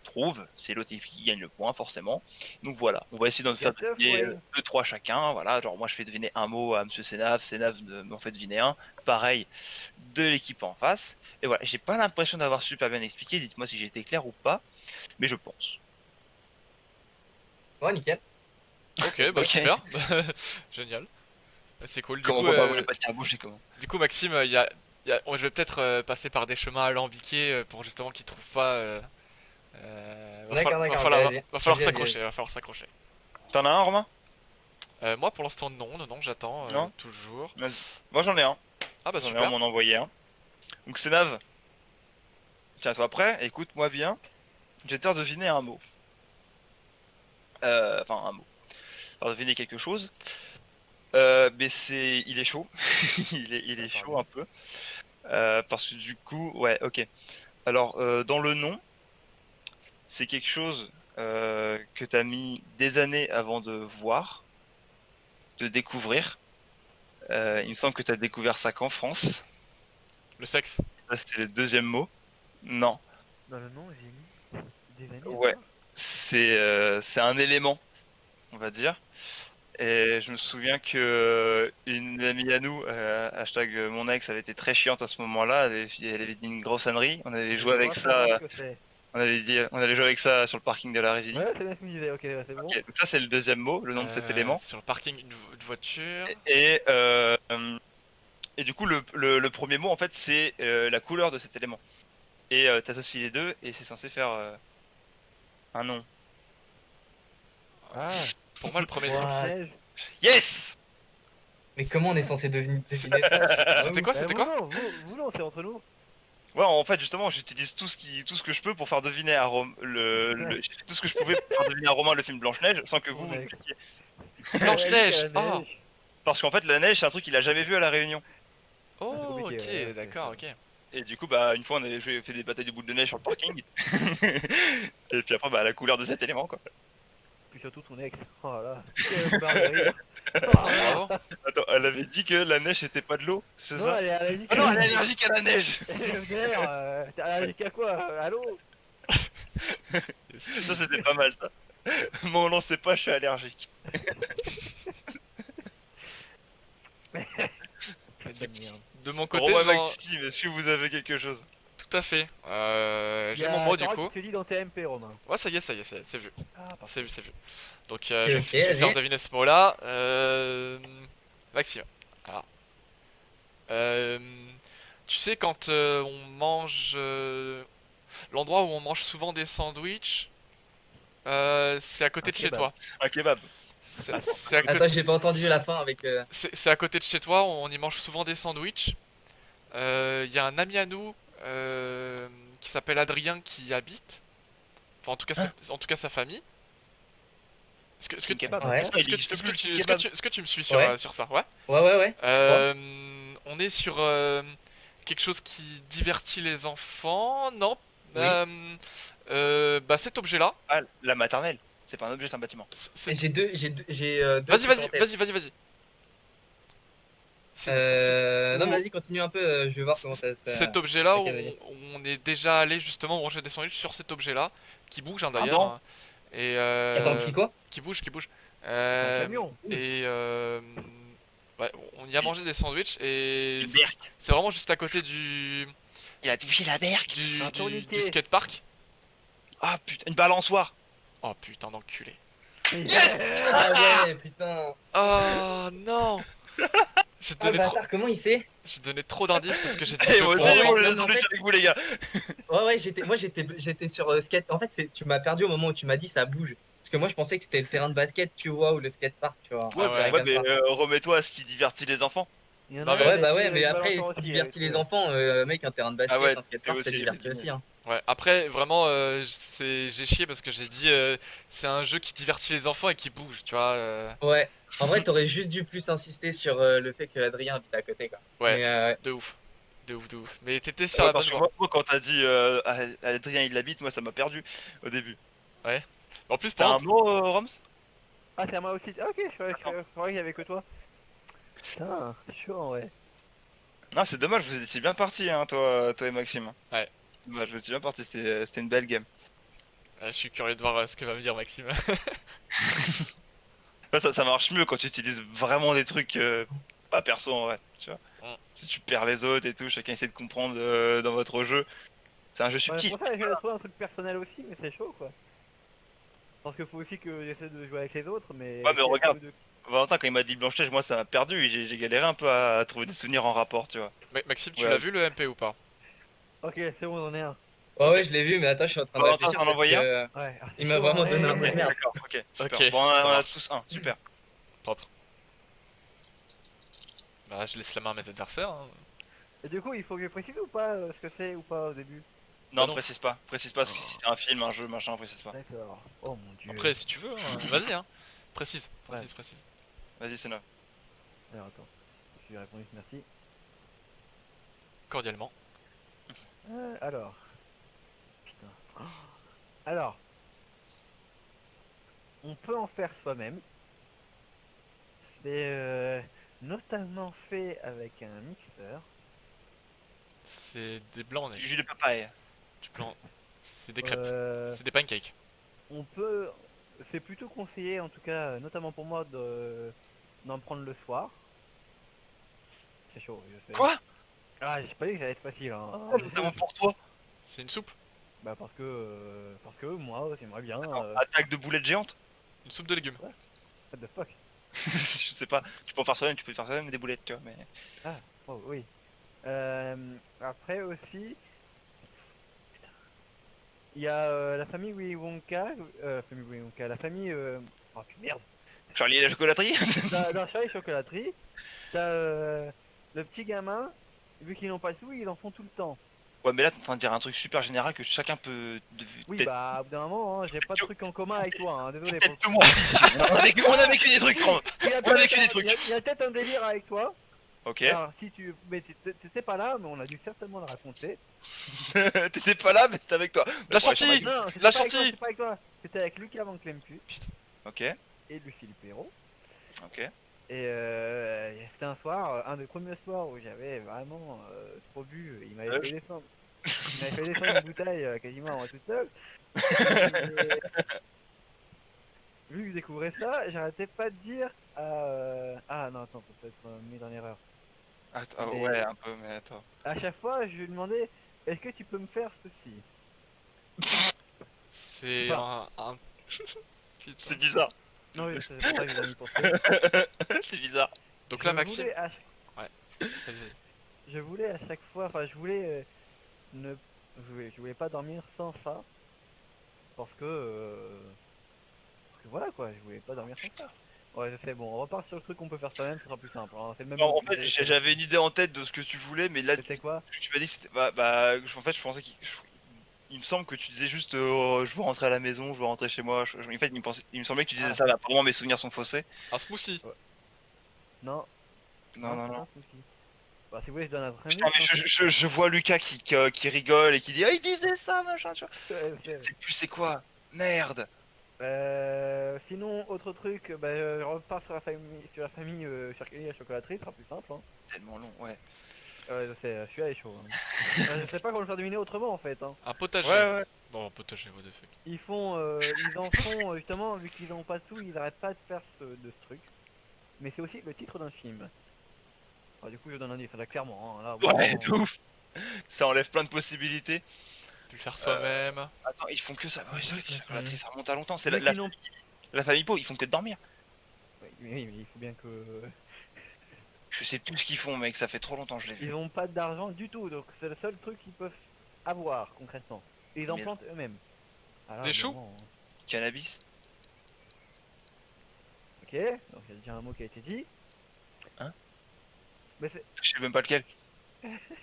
trouve, c'est l'autre équipe qui gagne le point forcément. Donc voilà, on va essayer d'en faire Gâteau, deviner ouais. 2-3 chacun. Voilà, genre moi je fais deviner un mot à Monsieur Sénave, Sénave m'en fait deviner un. Pareil de l'équipe en face. Et voilà, j'ai pas l'impression d'avoir super bien expliqué. Dites-moi si j'ai été clair ou pas, mais je pense. Ouais, nickel. Ok, bah Ok. super. Génial. C'est cool. Comment on va pas voler pas de carbo, j'ai comment. Du coup, Maxime, je vais peut-être passer par des chemins alambiqués pour justement qu'ils trouvent pas. D'accord, Va d'accord, falloir, vas-y. va falloir Vas-y, s'accrocher, vas-y. va falloir s'accrocher. T'en as un, Romain? Moi, pour l'instant, non, j'attends Non. toujours. Vas-y. Moi j'en ai un. Ah bah J'en ai un, on super. m'en a envoyé un. Donc Sénave, tiens, toi prêt? Écoute-moi bien. Je vais te faire deviner un mot. Enfin, un mot. Faire deviner quelque chose. Mais il est chaud. il est chaud un peu. Parce que du coup, ouais, ok. Alors, dans le nom, c'est quelque chose que t'as mis des années avant de voir, de découvrir. Il me semble que t'as découvert ça qu'en France. Le sexe. Ça, c'était le deuxième mot. Non. Dans le nom, j'ai mis des années Ouais. à voir. C'est un élément, on va dire. Et je me souviens que une amie à nous, hashtag mon ex, elle était très chiante à ce moment-là. Elle avait dit une grosse ânerie. On avait joué Je avec vois ça. savoir ce que c'est. On avait dit, on allait jouer avec ça sur le parking de la Résidie. Ouais, c'est bien ce que je me disais, ok, ouais, c'est bon. Ok, donc ça c'est le deuxième mot, le nom de cet élément. Sur le parking d'une voiture. Et du coup, le premier mot en fait c'est la couleur de cet élément. Et t'associes les deux et c'est censé faire un nom. Ah, Pour moi, le premier Wow. truc. neige. Yes. Mais comment on est censé deviner ça? C'était quoi? Bah, C'était vous quoi? non, vous non, c'est entre nous. Ouais, en fait justement, j'utilise tout ce que je peux pour faire deviner à j'ai fait tout ce que je pouvais pour faire deviner à Romain le film Blanche-Neige sans que vous Ouais. me cliquiez. Blanche-Neige. La Oh. neige. Parce qu'en fait la neige c'est un truc qu'il a jamais vu à la Réunion. Oh, compliqué, ok, ouais, ok, d'accord, ça ok. Et du coup bah une fois on avait fait des batailles de boules de neige sur le parking. Et puis après bah la couleur de cet élément quoi. Puis surtout ton ex. Oh là, quelle barre de rire. Bravo. Attends, elle avait dit que la neige c'était pas de l'eau, c'est Non, ça? elle est allergique. Ah non, elle est allergique à la neige. T'es allergique à quoi? Allô? Ça c'était pas mal ça. Mon nom c'est pas, je suis allergique. Putain de merde. De mon côté, Romain genre, Maxime, est-ce que vous avez quelque chose? tout à fait. Il y J'ai a mon mot du Sarah coup. qui te dit dans TMP, Romain. Ouais, ça y est, c'est vu. Ah, parfait. C'est vu, c'est vu. Donc, Ok, je ok, vais faire allez. deviner ce mot-là. Maxime. Alors. Euh, Tu sais, quand on mange. L'endroit où on mange souvent des sandwichs, c'est à côté Un de chez kebab. toi. Un kebab. C'est à côté. Attends, j'ai pas entendu la fin avec. C'est à côté de chez toi, on y mange souvent des sandwichs. Il y a un ami à nous qui s'appelle Adrien qui y habite. Enfin, en tout cas sa famille. Est-ce que, Un kebab. Ouais. Ça, il existe plus, le kebab. est-ce que tu me suis sur, Ouais. sur ça? Ouais. Ouais. On est sur quelque chose qui divertit les enfants. Non. Oui. Bah cet objet-là. Ah, la maternelle. C'est pas un objet, c'est un bâtiment. Et j'ai deux. Vas-y, trucs en tête. vas-y. Non, mais vas-y, continue un peu. Je vais voir comment ça. Cet objet-là, Ok, vas-y. on est déjà allé justement manger des sandwichs sur cet objet-là, qui bouge hein, d'ailleurs. Pardon Et Attends, qui quoi? qui bouge. Un Euh, camion. et ouais, on y a mangé des sandwichs et Une berque. c'est vraiment juste à côté du Il a touché la berque. Un tourniquet. du skatepark. Ah putain, une balançoire. Oh putain d'enculé. Yes. Ah ouais, putain. Oh non. J'ai Ah, le donné trop, bâtard, comment il sait? j'ai donné trop d'indices parce que j'ai dit Et jeu moi pour aussi, enfants. on Non, laisse mais en le fait- avec vous les gars. Ouais, j'étais sur skate. En fait, tu m'as perdu au moment où tu m'as dit ça bouge. Parce que moi, je pensais que c'était le terrain de basket, tu vois, ou le skatepark, tu vois. Ouais, Ah ouais, ouais, Direct mais comme ça. remets-toi à ce qui divertit les enfants. Il y en Non, a mais- un, Ouais, bah il ouais, a mais une après, balançoire ce aussi, qui divertit avec, les enfants, mec, un terrain de basket, Ah ouais, un skatepark, t'es ça aussi, divertit aussi, hein. Ouais, après vraiment j'ai chié parce que j'ai dit c'est un jeu qui divertit les enfants et qui bouge, tu vois. Ouais. En vrai, t'aurais juste dû plus insister sur le fait que Adrien habite à côté, quoi. Ouais, Mais, de ouf. De ouf. Mais t'étais sur Ouais, la bonne parce que voie. moi, quand t'as dit Adrien il l'habite, moi ça m'a perdu au début. En plus, T'as par un contre, mot, Roms? Ah, c'est à moi aussi. Ah, ok, je croyais qu'il y avait que toi. Putain, c'est chaud en vrai. Non, c'est dommage, vous étiez bien partis, hein, toi et Maxime. Ouais. Dommage, vous étiez bien partis, c'était une belle game. je suis curieux de voir ce que va me dire Maxime. Ça marche mieux quand tu utilises vraiment des trucs pas perso en vrai, tu vois. Mm. Si tu perds les autres et tout, chacun essaie de comprendre dans votre jeu. C'est un jeu Ouais, subtil. pour ça, j'avais trouvé un truc personnel aussi, mais c'est chaud quoi. Parce qu'il faut aussi que j'essaie de jouer avec les autres, mais. Ouais, mais c'est regarde. un peu de- Valentin, quand il m'a dit Blanche-Neige, moi ça m'a perdu, j'ai galéré un peu à trouver des souvenirs en rapport, tu vois. Maxime, tu Ouais. l'as vu le MP ou pas? Ok, c'est bon, on en est un. ouais, je l'ai vu, mais attends, je suis en train de Valentin, réfléchir t'en as parce envoyé que, Ouais, alors, c'est il m'a chaud, vraiment hein. donné un Ouais, peu de merde. D'accord, ok, super. Ok, Bon, on ça en a marche. tous un, super. Propre. Bah je laisse la main à mes adversaires. Hein. Et du coup, il faut que je précise ou pas ce que c'est ou pas au début. Non, non. précise pas, parce que si c'est un film, un jeu, machin, précise pas. D'accord. Oh mon dieu. Après si tu veux, hein, vas-y hein. Précise. Vas-y, c'est neuf. Alors attends, je lui ai répondu que merci. Cordialement. Alors. Putain. Oh. Alors. on peut en faire soi-même. C'est notamment fait avec un mixeur. C'est des blancs Du neige. jus de papaye. Du blanc. C'est des crêpes. Euh, C'est des pancakes. on peut, c'est plutôt conseillé, en tout cas, notamment pour moi, d'en prendre le soir. C'est chaud, je sais. Quoi? Ah, j'ai pas dit que ça allait être facile, hein. Notamment pour toi. C'est une soupe. Bah parce que moi, j'aimerais bien. Attaque de boulettes géantes. Une soupe de légumes. What the fuck? Je sais pas. Tu peux en faire soi-même, tu peux faire soi-même des boulettes, tu vois. Mais Ah, oh oui. Après aussi, il y a la famille Willy Wonka, la famille, oh merde, Charlie et la chocolaterie. dans Charlie Chocolaterie, t'as le petit gamin, vu qu'ils n'ont pas de sous, ils en font tout le temps. Ouais, mais là t'es en train de dire un truc super général que chacun peut. Oui, peut-être- bah, au bout d'un moment, hein, j'ai pas de truc en commun avec toi, hein, désolé. peut-être que moi aussi. On a vécu des trucs. Il y a on a vécu des trucs. il y a peut-être un délire avec toi. Ok. Alors, si tu, mais t'étais pas là, mais on a dû certainement le raconter. T'étais pas là, mais c'était avec toi. La Bon, ouais, chantilly. Non, c'était La pas avec toi, chantilly. c'était pas avec toi. C'était avec Lucas Van Clempu Ok. et Lucie Perrault. Ok. Et c'était un soir, un des premiers soirs où j'avais vraiment trop bu. Il m'avait fait descendre. Il m'avait fait descendre une bouteille quasiment à moi toute seule. Et vu que je découvrais ça, j'arrêtais pas de dire ah non, attends, peut-être mis en erreur. Attends, Mais- ouais, un peu, mais attends. À chaque fois, je lui demandais est-ce que tu peux me faire ceci? C'est pas. un. Putain. C'est bizarre. Non, oui, c'est pour ça que j'ai mis pour ça. C'est bizarre. Donc là, Je Maxime. voulais à Vas-y, vas-y. Je voulais à chaque fois, enfin je voulais je voulais pas dormir sans ça parce que voilà quoi, je voulais pas dormir sans ça. Ouais, je sais, bon, on repart sur le truc qu'on peut faire soi-même, ce sera plus simple, hein. C'est le même. Non, en mot que fait, j'ai- j'avais une idée en tête de ce que tu voulais, mais là, C'était quoi? tu m'as dit que c'était. En fait, je pensais il me semble que tu disais juste je veux rentrer à la maison, je veux rentrer chez moi. En fait, il me semblait que tu disais Ah. ça, mais apparemment mes souvenirs sont faussés. Un smoothie. Non, Non, non, c'est non. pas un souci. Bah si vous voulez, je donne un train. Putain, mais je vois Lucas qui rigole et qui dit ah, il disait ça, machin, tu vois. Je sais plus c'est quoi. Merde. Sinon, autre truc, bah, je repars sur la famille Charcuterie et la chocolaterie, ce sera plus simple. Hein. Tellement long, ouais. Je sais, celui-là est chaud. Hein. Je sais pas comment le faire deviner autrement en fait. Hein. Un potager. Ouais. Bon, un potager, what the fuck. Ils en font justement, vu qu'ils n'ont pas de sous, ils arrêtent pas de faire de ce truc. Mais c'est aussi le titre d'un film. Alors, du coup, je donne un indice, là, clairement. Hein, là, Ouais, vraiment, de ouf. Ça enlève plein de possibilités. On peut le faire soi-même. Attends, ils font que ça. Ouais, chocolaterie, ça remonte à longtemps. C'est vu la, qu'ils n'ont- la famille Po, ils font que de dormir. Oui, mais il faut bien que. Je sais plus ce qu'ils font, mec, ça fait trop longtemps que je l'ai vu. Ils n'ont pas d'argent du tout, donc c'est le seul truc qu'ils peuvent avoir concrètement. Et ils en Mais- plantent eux-mêmes. Alors, Des choux évidemment, hein. Cannabis. Ok, donc il y a déjà un mot qui a été dit. Hein? Mais Je sais même pas lequel.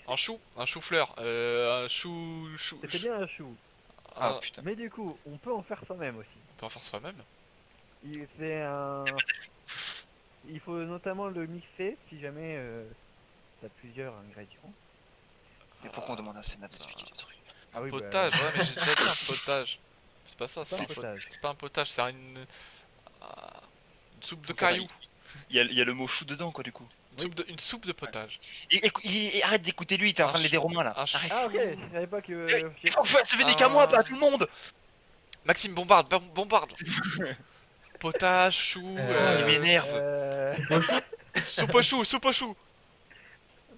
Un chou-fleur. Un chou. c'était bien un chou. Ah Un- putain. Mais du coup, on peut en faire soi-même aussi. On peut en faire soi-même. C'est un. Il faut notamment le mixer si jamais t'as plusieurs ingrédients. Mais pourquoi on demande à Sénat d'expliquer les trucs? Ah oui, Potage, ouais, mais j'ai déjà dit un potage. C'est pas ça, C'est pas un c'est potage. c'est pas un potage, c'est une soupe de Donc, cailloux. Il y a le mot chou dedans, quoi, du coup. Une soupe de potage. Arrête d'écouter lui, t'es en train de l'aider Romain là. Un chou. Ah ok, je savais pas que. Il faut faire se fait des qu'à moi, pas à tout le monde. Maxime, bombarde, bombarde. Potage, chou, Il m'énerve. soupe au chou, soupe au chou.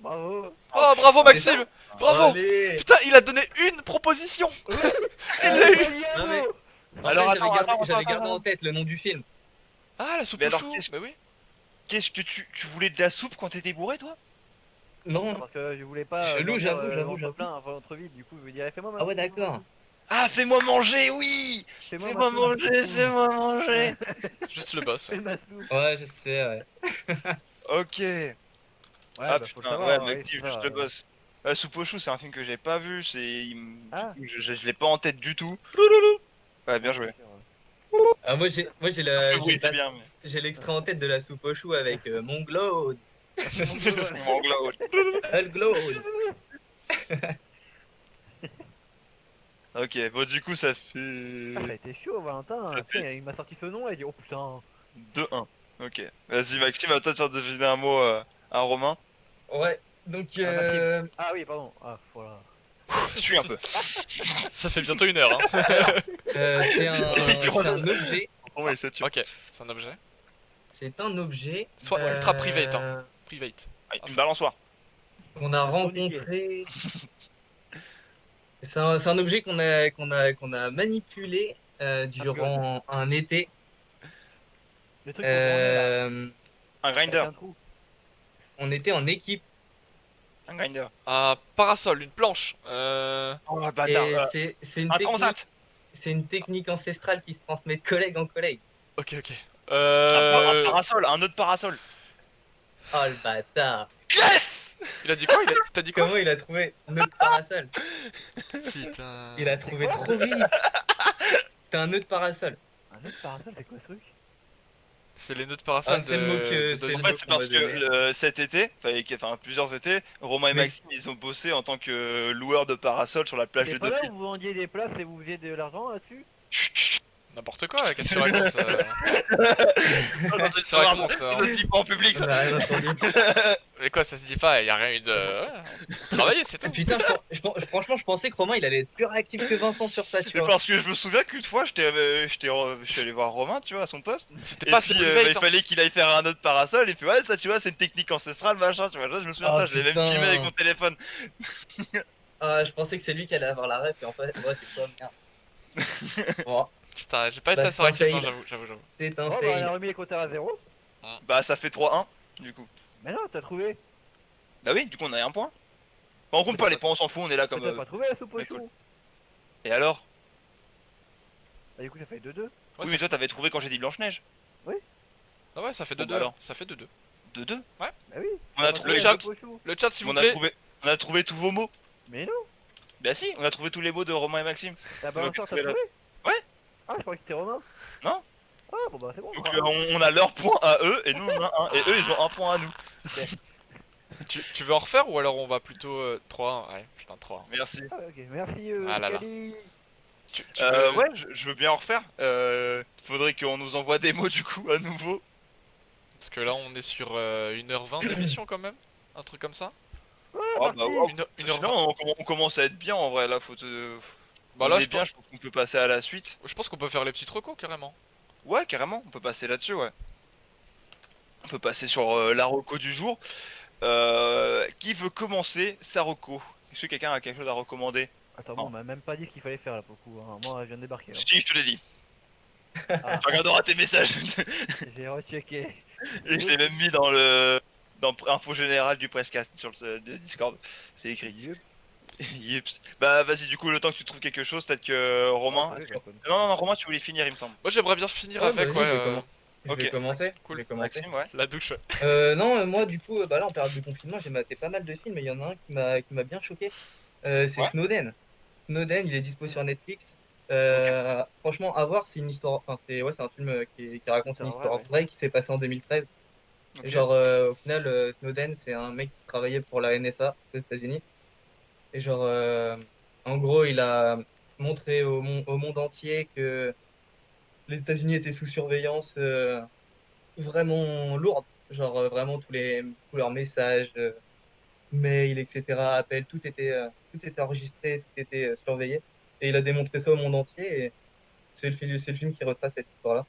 Bravo. Oh, bravo Maxime, bravo. Allez. Putain, il a donné une proposition. Il l'a eu. Non, mais- En Alors, fait, j'avais attends, gardé en tête le nom du film. Ah, la soupe Mais au alors, chou. qu'est-ce- Mais oui. Qu'est-ce que tu voulais de la soupe quand t'étais bourré, toi? Non. Parce que je voulais pas. Chelou, dormir, j'avoue. ventre plein, enfin ventre vide, du coup je me dirais fais-moi Ah ouais, d'accord. Ah, fais-moi manger, oui. Fais-moi manger, fais-moi manger. Juste le boss. Fais ma soupe. Ouais, je sais, ouais. Ok. Ouais, Ah bah, faut le putain, savoir, ouais, oui, Maxime, c'est ça, juste le boss. Soupe au chou, c'est un film que j'ai pas vu, Ah. je l'ai pas en tête du tout. Ouais, bien joué. Ah, moi j'ai Le bruit était bien, mais. j'ai l'extrait en tête de la soupe au chou avec mon glow. Mon glow. Le glow. Ok, bon du coup ça Ah, ça a fait été chaud, Valentin. Ça Putain, il m'a sorti ce nom et il dit oh putain. 2-1. Ok. Vas-y Maxime, à toi de faire deviner un mot à Romain. Ouais, donc Ah, Maxime. Ah oui, pardon. Ah, voilà. Suis un peu. Ça fait bientôt 1 heure, hein. alors, Oui, tu c'est un objet. Romain il sature. Ok, c'est un objet. C'est un objet Soit ultra private, hein. Private. Ah, une balançoire. qu'on a tourniquet. rencontré. C'est un objet qu'on a manipulé durant un été. Le truc pour tourner là. Un Avec grinder. un trou. On était en équipe Un grinder. Un parasol, une planche. Oh et bâtard. c'est Un transat. une technique ancestrale qui se transmet de collègue en collègue. Ok, ok. Un parasol, un autre parasol. Oh le bâtard! Yes. Il a dit quoi? T'as dit quoi? Comment il a trouvé notre parasol? Putain. Il a trouvé quoi trop vite! C'était un nœud de parasol. Un autre parasol, c'est quoi ce truc? C'est les nœuds de parasol Ah, c'est le mot que- de c'est Denis. En le fait, mot c'est qu'on parce m'a donné. que cet été, enfin plusieurs étés, Romain et Mais- Maxime, ils ont bossé en tant que loueurs de parasol sur la plage de C'est pas là Deauville. où vous vendiez des places et vous faisiez de l'argent là-dessus? Chut, chut, N'importe quoi, qu'est-ce que tu racontes? chut. tu racontes, Ça hein. se dit pas en public, On ça. a rien entendu. Mais quoi, ça se dit pas, y a rien eu de. Travailler, c'est tout. Putain, franchement, je pensais que Romain il allait être plus réactif que Vincent sur ça, tu Mais vois. parce que je me souviens qu'une fois, je suis allé voir Romain, tu vois, à son poste. C'était Et pas puis, assez bah, private. il fallait qu'il aille faire un autre parasol. Et puis, ouais, ça, tu vois, c'est une technique ancestrale, machin, tu vois. Là, je me souviens de Ah, ça, je l'ai même putain. filmé avec mon téléphone. Ah, je pensais que c'est lui qui allait avoir la ref et en fait, ouais, c'est toi, merde. Bon, Putain, j'ai pas été Bah, assez c'est un réactif, non, fail. j'avoue. c'est un Oh bah on a fail. remis les compteurs à zéro. Bah, ça fait 3-1, du coup. Mais non, t'as trouvé. Bah oui, du coup, on a un point. Bah, on compte pas les points, on s'en fout, on est là Mais comme. t'as pas trouvé la soupe au ouais, cool. chou. Et alors? Bah du coup ça fait 2-2. Ouais, Oui, ça- mais toi, t'avais trouvé quand j'ai dit Blanche-Neige. Ah ouais, ça fait Bon, 2-2. bah alors. Ça fait 2-2. 2-2. Bah oui. On a t'as pas trouvé le la chat. soupe au chou. Le chat, s'il vous On a plaît. trouvé tous vos mots. Mais non. Bah si, on a trouvé tous les mots de Romain et Maxime. La balançoire t'as trouvé la- trouvé? Ouais. Ah je croyais que c'était Romain. Non. Ah bon bah c'est bon. Donc on a leur point à eux et nous on a un. Et eux ils ont un point à nous. Tu veux en refaire ou alors on va plutôt 3-1? Ouais, putain, 3-1. Merci. Ah, ok, merci Ah là là. Kali. Tu veux- Ouais, je veux bien en refaire. Faudrait qu'on nous envoie des mots du coup à nouveau. Parce que là, on est sur 1h20 d'émission quand même. Un truc comme ça. Oh, bah, parti. wow. 1h20. Sinon on commence à être bien en vrai là. Bah On là, est je bien, je pense qu'on peut passer à la suite. pense qu'on peut faire les petits recos carrément. Ouais, carrément, on peut passer là-dessus, ouais. On peut passer sur la reco du jour. Qui veut commencer sa reco? Est-ce que quelqu'un a quelque chose à recommander? Attends, bon, on m'a même pas dit ce qu'il fallait faire là pour le coup. Hein. Moi je viens de débarquer là. Si, je te l'ai dit. Ah, Tu regarderas tes messages. j'ai rechecké. Et je l'ai même mis dans le dans info générale du Prescast sur le Discord. C'est écrit. Yips. Bah vas-y, du coup, le temps que tu trouves quelque chose, peut-être que Romain. Ah, je connais. Non, Romain, tu voulais finir, il me semble. Moi, j'aimerais bien finir Ouais, avec vas-y, ouais, je vais ok. commencer. Cool. Je vais commencer. Maxime, ouais. la douche. Non, moi du coup, bah là en période de confinement, j'ai maté pas mal de films, mais il y en a un qui m'a bien choqué. C'est Ouais. Snowden. Snowden, il est dispo sur Netflix. Franchement, à voir, c'est une histoire. Enfin, c'est un film qui raconte C'est une vrai, histoire ouais. vraie qui s'est passée en 2013. Ok. Et genre, au final, Snowden, c'est un mec qui travaillait pour la NSA aux États-Unis. Et genre, en gros, il a montré au monde entier que les États-Unis étaient sous surveillance vraiment lourde. Genre, vraiment, tous leurs messages, mails, etc., appels, tout était enregistré, tout était surveillé. Et il a démontré ça au monde entier. Et c'est le film qui retrace cette histoire-là.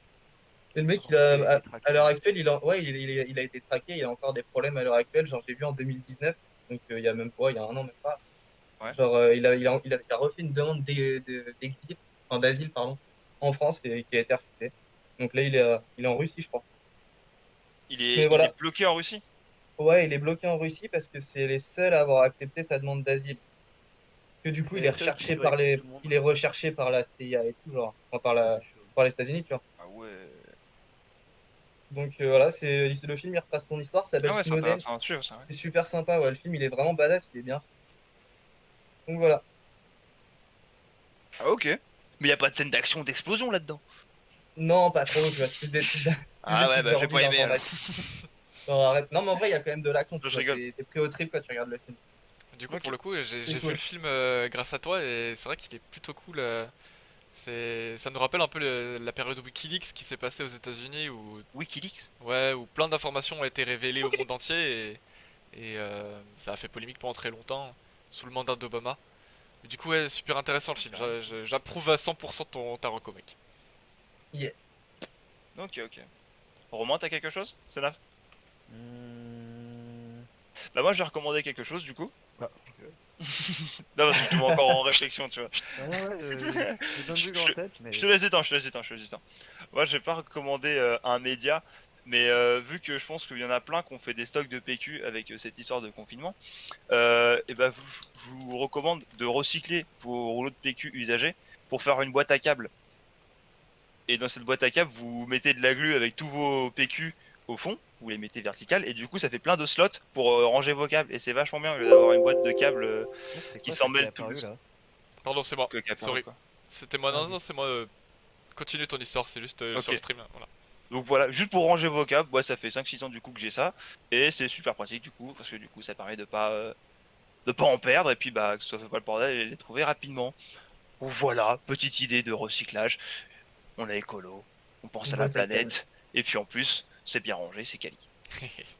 Et le mec, Il a été à traqué. l'heure actuelle, il a été traqué, il a encore des problèmes à l'heure actuelle. Genre, j'ai vu en 2019, donc il y a même pas, il y a un an même pas. Ouais. Genre, il a refait une demande d'exil, enfin d'asile, pardon, en France et qui a été refusée. Donc là, il est en Russie, je crois. Mais Il voilà. est bloqué en Russie? Ouais, il est bloqué en Russie parce que c'est les seuls à avoir accepté sa demande d'asile. Que du coup, C'est il est les seuls recherché qui par surveillent tout le monde. il est recherché par la CIA et tout, genre, enfin, par les États-Unis, tu vois. Ah ouais. Donc voilà, c'est le film, il retrace son histoire, ça s'appelle Ah ouais, c'est Snowden. intéressant à suivre, ça, ouais. C'est super sympa, ouais. Le film, il est vraiment badass, il est bien. Donc voilà. Ah ok. Mais y a pas de scène d'action, d'explosion là-dedans. Non, pas trop, tu vois. C'est des trucs Ah ouais, bah j'ai pas aimé. alors. Non, arrête. Non, mais en vrai, il y a quand même de l'action. tu Je vois, rigole. T'es pris au trip quand tu regardes le film. Du coup, Ok. pour le coup, j'ai vu cool. le film grâce à toi et c'est vrai qu'il est plutôt cool. Ça nous rappelle un peu la période WikiLeaks qui s'est passée aux États-Unis où, Wikileaks. ouais, où plein d'informations ont été révélées au monde entier ça a fait polémique pendant très longtemps sous le mandat d'Obama. Mais du coup, ouais, super intéressant le film. J'approuve à 100% ta reco, mec. Yeah. Ok, ok. Romain, t'as quelque chose? C'est là. Hmm. Bah moi, je vais recommander quelque chose du coup. Ah, ok. Non, parce que je te vois encore en réflexion, tu vois. Ah non, ouais, j'ai plein de Je, trucs je- en tête, je mais te laisse du temps, je te laisse du temps, je te laisse du temps. Moi, je vais pas recommander un média, mais vu que je pense qu'il y en a plein qui ont fait des stocks de PQ avec cette histoire de confinement, et ben, je vous recommande de recycler vos rouleaux de PQ usagés pour faire une boîte à câbles. Et dans cette boîte à câbles, vous mettez de la glu avec tous vos PQ au fond, vous les mettez verticales, et du coup, ça fait plein de slots pour ranger vos câbles. Et c'est vachement bien au lieu d'avoir une boîte de câbles ah, c'est qui quoi ça s'en qui est mêle tout le apparu là? Pardon, c'est moi. qui apparaît, Sorry. quoi. C'était moi. Ah, Non, ok. non, c'est moi. Continue ton histoire, c'est juste sur le Ok. stream. Voilà. Donc voilà, juste pour ranger vos câbles, ouais, ça fait 5-6 ans du coup que j'ai ça. Et c'est super pratique du coup, parce que du coup ça permet de pas en perdre, et puis bah que ça fait pas le bordel et les trouver rapidement. Donc voilà, petite idée de recyclage. On est écolo, on pense Une à la boîte à câbles. planète, et puis en plus, c'est bien rangé, c'est quali.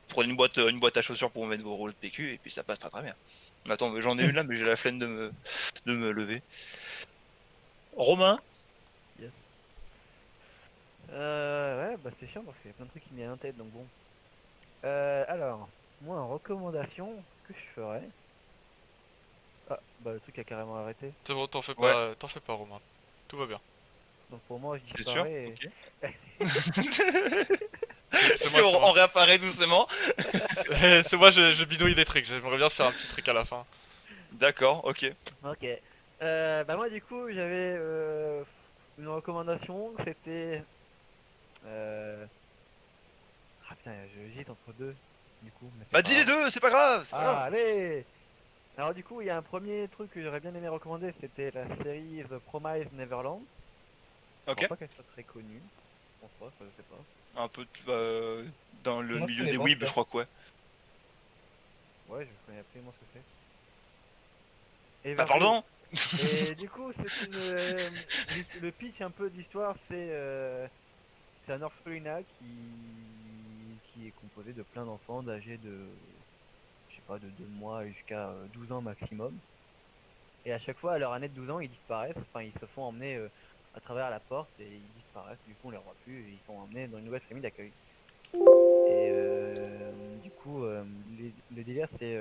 Prenez une boîte à chaussures pour mettre vos rouleaux de PQ, et puis ça passe très très bien. Attends, mais j'en ai une là, mais j'ai la flemme de me lever. Romain? Yes. Ouais, bah c'est chiant parce qu'il y a plein de trucs qui me viennent en tête, donc bon. Alors, moi en recommandation, ce que je ferais. Ah, bah le truc a carrément arrêté. C'est bon, Ouais, t'en fais pas, Romain. Tout va bien. Donc pour moi, je c'est sûr? disparais. Ok. C'est Puis moi, c'est on moi. réapparaît doucement. C'est moi, je bidouille des trucs. J'aimerais bien faire un petit truc à la fin. D'accord, ok. Ok. Bah moi du coup, j'avais une recommandation, c'était. Euh... Ah putain, j'hésite entre deux, du coup, mais c'est Bah pas dis les grave. deux, c'est pas grave, c'est pas Ah, grave. allez! Alors du coup, il y a un premier truc que j'aurais bien aimé recommander, c'était la série The Promised Neverland. Je Ok. crois pas qu'elle soit très connue. Je pense pas, ça, je sais pas. Un peu dans le Moi, je milieu connais des pas en tout weebs, je cas. crois que ouais. Ouais, je connais absolument ce que c'est. Bah Everglow. parle-en. Et du coup, c'est une. Le pitch un peu de l'histoire, c'est un orphelinat qui est composé de plein d'enfants âgés de, je sais pas, de 2 mois jusqu'à 12 ans maximum. Et à chaque fois, à leur année de 12 ans, ils disparaissent. Enfin, ils se font emmener à travers la porte et ils disparaissent. Du coup, on les revoit plus et ils sont emmenés dans une nouvelle famille d'accueil. Et du coup, le délire, c'est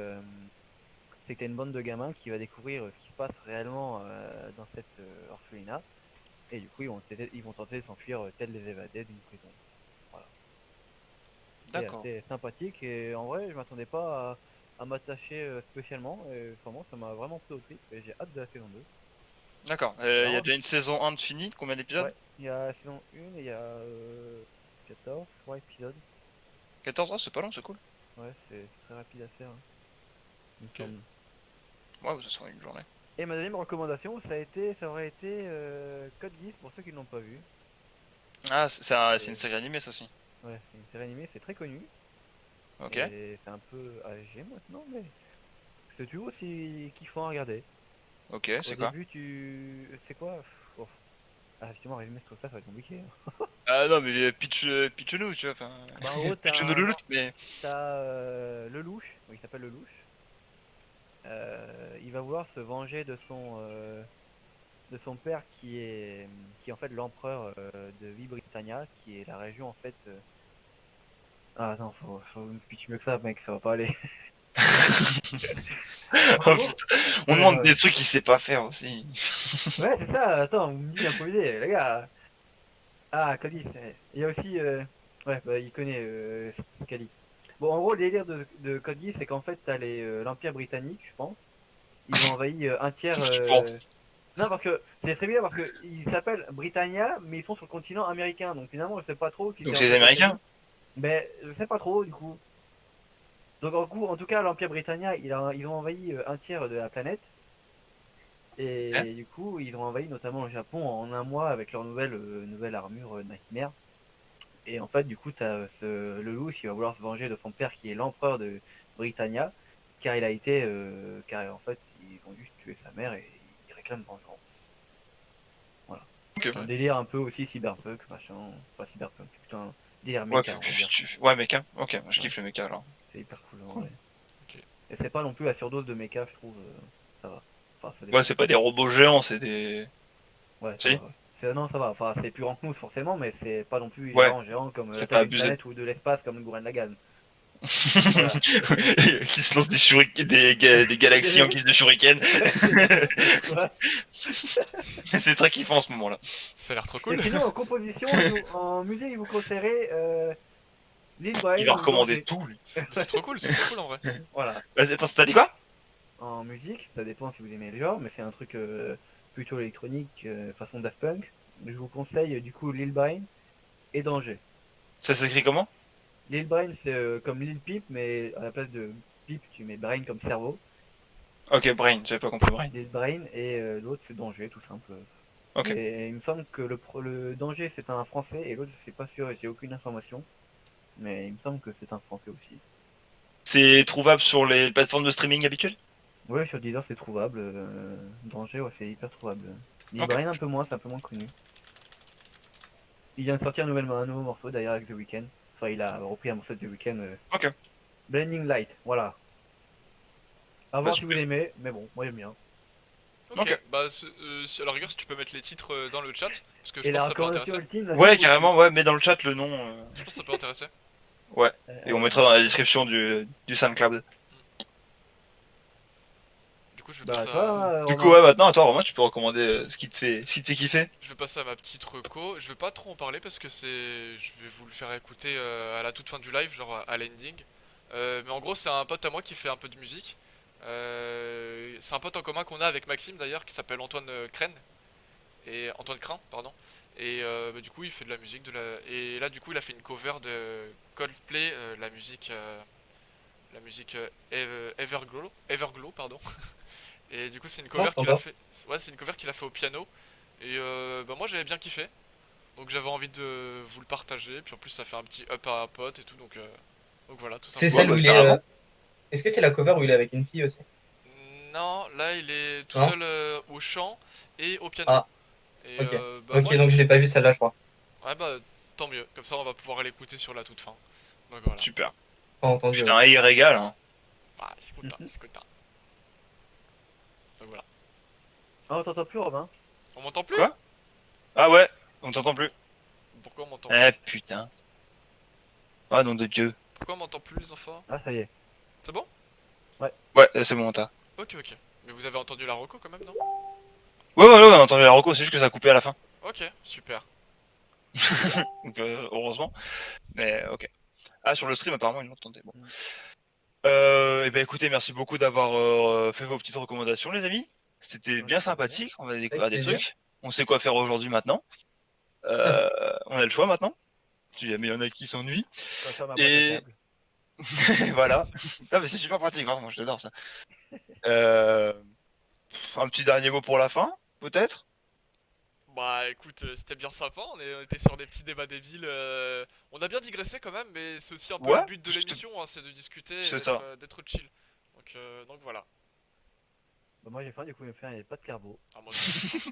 que t'as une bande de gamins qui va découvrir ce qui se passe réellement dans cette orphelinat. Et du coup, ils vont tenter de s'enfuir tels les évadés d'une prison. Voilà. C'est D'accord. assez sympathique et en vrai, je m'attendais pas à m'attacher spécialement. Et vraiment, ça m'a vraiment pris au trip et j'ai hâte de la saison 2. D'accord. C'est Il y a vraiment. déjà une saison 1 de fini, combien d'épisodes? Ouais, il y a la saison 1 et il y a 14, je crois, épisodes. 14 ans, c'est pas long, c'est cool. Ouais, c'est très rapide à faire, hein, il me Ok. semble. Ouais, ça sera une journée. Et ma deuxième recommandation, ça aurait été Code 10 pour ceux qui ne l'ont pas vu. Ah, c'est une Et- série animée ça aussi. Ouais, c'est une série animée, c'est très connu. Ok. Et c'est un peu âgé maintenant, mais c'est toujours aussi kiffant à regarder. Ok, Au c'est quoi? début, c'est quoi? Oh. Ah, justement, résumer ce truc-là, ça va être compliqué, hein. Ah non, mais pitch nous, tu vois, enfin. Bah, en gros, Pitch nous le mais. t'as Lelouch, oui, il s'appelle Lelouch. Il va vouloir se venger de son père qui est en fait l'empereur de Vie-Britannia, qui est la région en fait. Ah non, faut me pitch mieux que ça, mec, ça va pas aller. En Oh gros, putain, on ouais, demande ouais, des trucs qu'il sait pas faire aussi. ouais, c'est ça. Attends, vous me dites improviser, les gars. Ah, Cody, il y a aussi. Ouais, bah, il connaît Scali. Bon, en gros, le délire de Code Geass, c'est qu'en fait, t'as l'Empire britannique, je pense. Ils ont envahi un tiers. Je pense. Non, parce que c'est très bien, parce qu'ils s'appellent Britannia, mais ils sont sur le continent américain. Donc finalement, je sais pas trop si c'est Donc un c'est les peu Américains? britannique. Mais je sais pas trop, du coup. Donc en tout cas, l'Empire Britannia, ils ont envahi un tiers de la planète. Ok. Et du coup, ils ont envahi notamment le Japon en un mois avec leur nouvelle armure Nightmare. Et en fait, du coup, t'as Lelouch, il va vouloir se venger de son père qui est l'empereur de Britannia, car il a été, car en fait ils ont juste tué sa mère et ils réclament vengeance. Voilà. Ok. C'est un délire un peu aussi cyberpunk, machin. Enfin cyberpunk, c'est plutôt un délire Ouais, méca, on va dire. ouais, mecha. Ok, je kiffe le mecha alors. C'est hyper cool en Cool. vrai. Ok. Et c'est pas non plus la surdose de mecha, je trouve. Ça va. Enfin, ça dépend. Ouais, c'est pas des robots géants, c'est des. Ouais, ça Si. va, ouais. Non, ça va. Enfin, c'est plus grand que nous forcément, mais c'est pas non plus Ouais. géant comme C'est la pas taille d'une abusé. planète ou de l'espace comme Gurren Lagann. Voilà. Qui se lancent des galaxies en guise de shuriken. Ouais. C'est très kiffant en ce moment là. Ça a l'air trop Et cool. sinon, en composition, en musique, vous conseillerez Lil Brian Il va ou recommander Danger. tout lui. C'est trop cool en vrai. Voilà. Vas-y, attends, t'as dit quoi? En musique, ça dépend si vous aimez le genre, mais c'est un truc plutôt électronique, façon Daft Punk. Je vous conseille du coup Lil Brian et Danger. Ça s'écrit comment? Lil Brian, c'est comme Lil Peep, mais à la place de Peep, tu mets Brain comme cerveau. Ok, Brain, j'avais pas compris Brain. Lil Brain et l'autre c'est Danger, tout simple. Ok. Et il me semble que le Danger c'est un français et l'autre je sais pas sûr, j'ai aucune information. Mais il me semble que c'est un français aussi. C'est trouvable sur les plateformes de streaming habituelles? Ouais, sur Deezer c'est trouvable. Danger, ouais, c'est hyper trouvable. Lil Ok. Brain un peu moins, c'est un peu moins connu. Il vient de sortir un nouveau morceau d'ailleurs avec The Weeknd. Enfin, il a repris un morceau de The Weeknd. Ok. Blinding Light, voilà. À Bah, voir si vous super. aimez, mais bon, moi j'aime bien. Ok, bah à la rigueur, si tu peux mettre les titres dans le chat, parce que je Et pense la que ça peut recommandation intéresser. ultime, là, Ouais, c'est carrément, ouais, mets dans le chat le nom. Je pense que ça peut intéresser. Ouais. Et on mettra dans la description du SoundCloud. Du coup, je vais Bah, passer toi, Du coup, Romain. ouais, maintenant, toi, Romain, tu peux recommander ce qui te fait kiffer. je vais passer à ma petite reco. Je vais pas trop en parler parce que je vais vous le faire écouter à la toute fin du live, genre à l'ending. Mais en gros, c'est un pote à moi qui fait un peu de musique. C'est un pote en commun qu'on a avec Maxime d'ailleurs, qui s'appelle Antoine Crène. Et Antoine Crin, pardon. Et bah, du coup, il fait de la musique. Et là, du coup, il a fait une cover de Coldplay, la musique Everglow, pardon. Et du coup, c'est une cover qu'il a sympa. fait. Ouais, c'est une cover qu'il a fait au piano. Et bah, moi, j'avais bien kiffé. Donc j'avais envie de vous le partager. Puis en plus, ça fait un petit up à un pote et tout. Donc voilà, tout C'est simplement. celle où il est. carrément. Est-ce que c'est la cover où il est avec une fille aussi? Non, là, il est tout Non. seul au chant et au piano. Ah, Et ok. bah, Ok, moi, donc je l'ai pas vu celle-là, je crois. ouais, bah, tant mieux. Comme ça, on va pouvoir l'écouter sur la toute fin. Donc voilà. Super. Pas entendu. Putain, il régale, hein. Ah, c'est content, c'est content. Donc voilà. Ah, on t'entend plus, Romain. On m'entend plus? Quoi? Ah ouais, on t'entend plus. Pourquoi on m'entend Eh plus? putain. Ah nom de Dieu. Pourquoi on m'entend plus, les enfants? Ah, ça y est. C'est bon? Ouais, c'est bon, t'as. Ok, ok. Mais vous avez entendu la reco quand même, non? Ouais, on a entendu la reco, c'est juste que ça a coupé à la fin. Ok, super. Donc, heureusement. Mais ok. Ah, sur le stream, apparemment, ils m'entendaient. Bon. Mm. Et ben écoutez, merci beaucoup d'avoir fait vos petites recommandations, les amis. C'était bien sympathique. On a découvert des plaisir. trucs. On sait quoi faire aujourd'hui maintenant. On a le choix maintenant. Si jamais il y en a qui s'ennuient. Ça va faire ma Et- boîte à câble. Voilà. Non, mais c'est super pratique, vraiment, j'adore ça. Un petit dernier mot pour la fin, peut-être? Bah écoute, c'était bien sympa, on était sur des petits débats des villes. On a bien digressé quand même, mais c'est aussi un peu Ouais, le but de l'émission, hein, c'est de discuter et C'est ça. d'être chill. Donc voilà. Bah, moi j'ai faim, du coup, je vais me faire des pâtes carbo. Ah, moi aussi.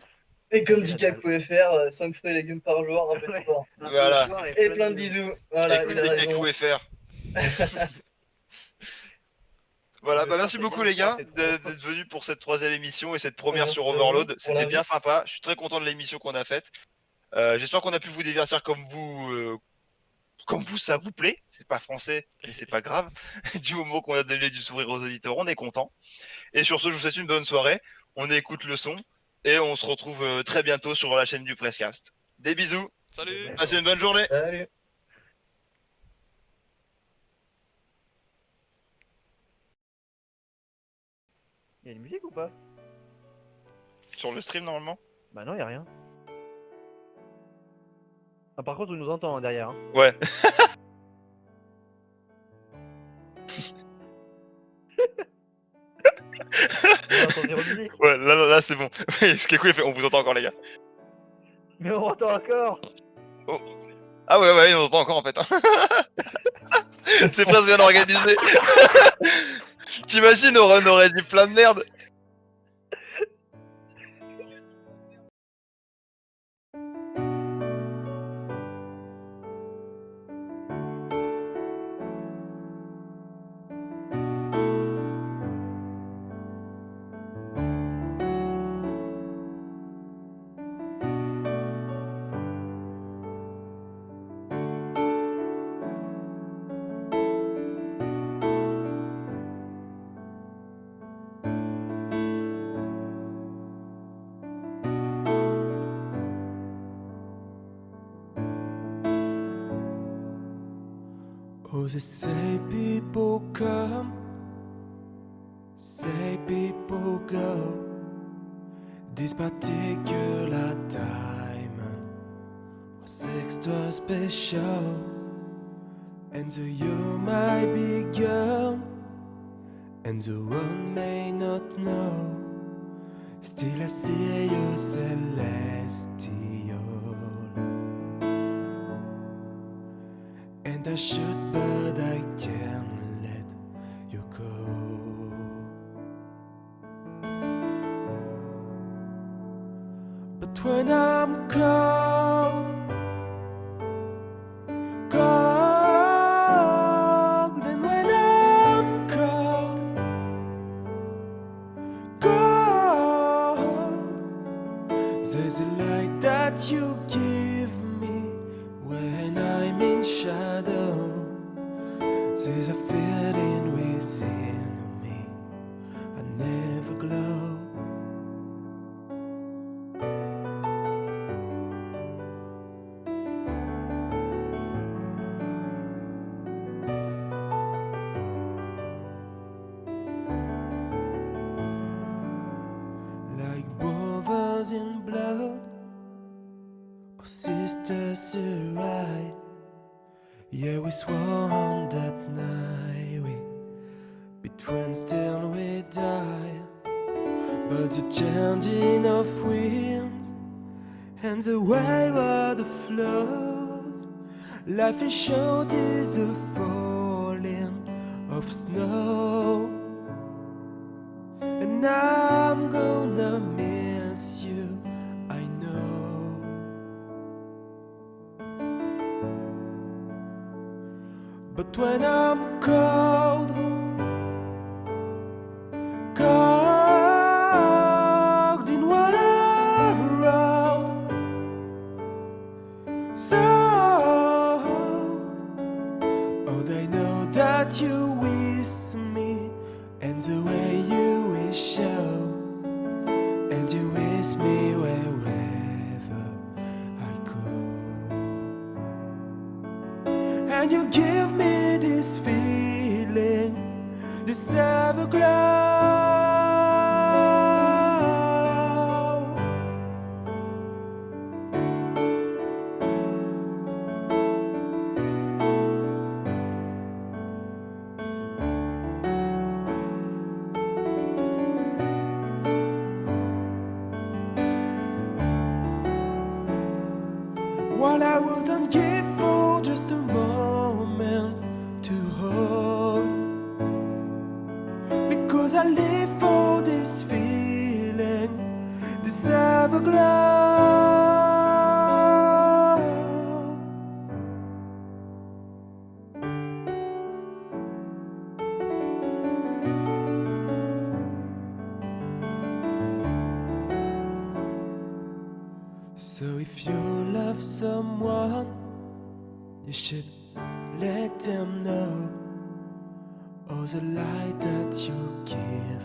Et comme dit dit KQFR, 5 fruits et légumes par jour, un peu de Ouais. sport. Voilà. Et plein de bisous. Voilà, il a Écoutez raison. KQFR. Voilà, bah merci C'est beaucoup bien, les gars c'est trop. d'être venus pour cette 3ème émission et cette première Merci sur à vous Overload. pour C'était bien l'invite. sympa, je suis très content de l'émission qu'on a faite. J'espère qu'on a pu vous divertir comme vous ça vous plaît. C'est pas français, mais c'est pas grave. Du moment qu'on a donné du sourire aux auditeurs, on est content. Et sur ce, je vous souhaite une bonne soirée. On écoute le son et on se retrouve très bientôt sur la chaîne du Prescast. Des bisous, Salut! passez une bonne journée. Salut. Il y a une musique ou pas? Sur le stream normalement. Bah non, y a rien. Ah, par contre, on nous entend hein, derrière. Hein. Ouais. On entend zéro musique. Ouais, là c'est bon. Ce qui est cool, il fait, on vous entend encore les gars. Mais on entend encore. Ah ouais, on entend encore en fait. C'est presque bien organisé. T'imagines, on aurait dit plein de merde. Oh, they say people come, say people go. This particular diamond was extra special, and so you might be girl, and the one may not know. Still I see you celestial, and I should, but I can't let you go. But when I'm cold, cold, and when I'm cold, cold, there's a light that you give me when I'm in shadow. There's a feeling within me, I never glow. Like brothers in blood, or sisters who ride. Yeah, we swore on that night we'd be twins till we die. But the changing of winds and the way water flows, life is short as the falling of snow. And I'm gonna miss you, I know. But when I'm cold, cold in water road, so oh, I know that you miss me, and the way you wish out, and you miss me wherever I go. And you give me this feeling, this everglow. What I wouldn't give for just a moment to hold, because I live for this feeling, this everglow. So if you love someone, you should let them know, oh, the light that you give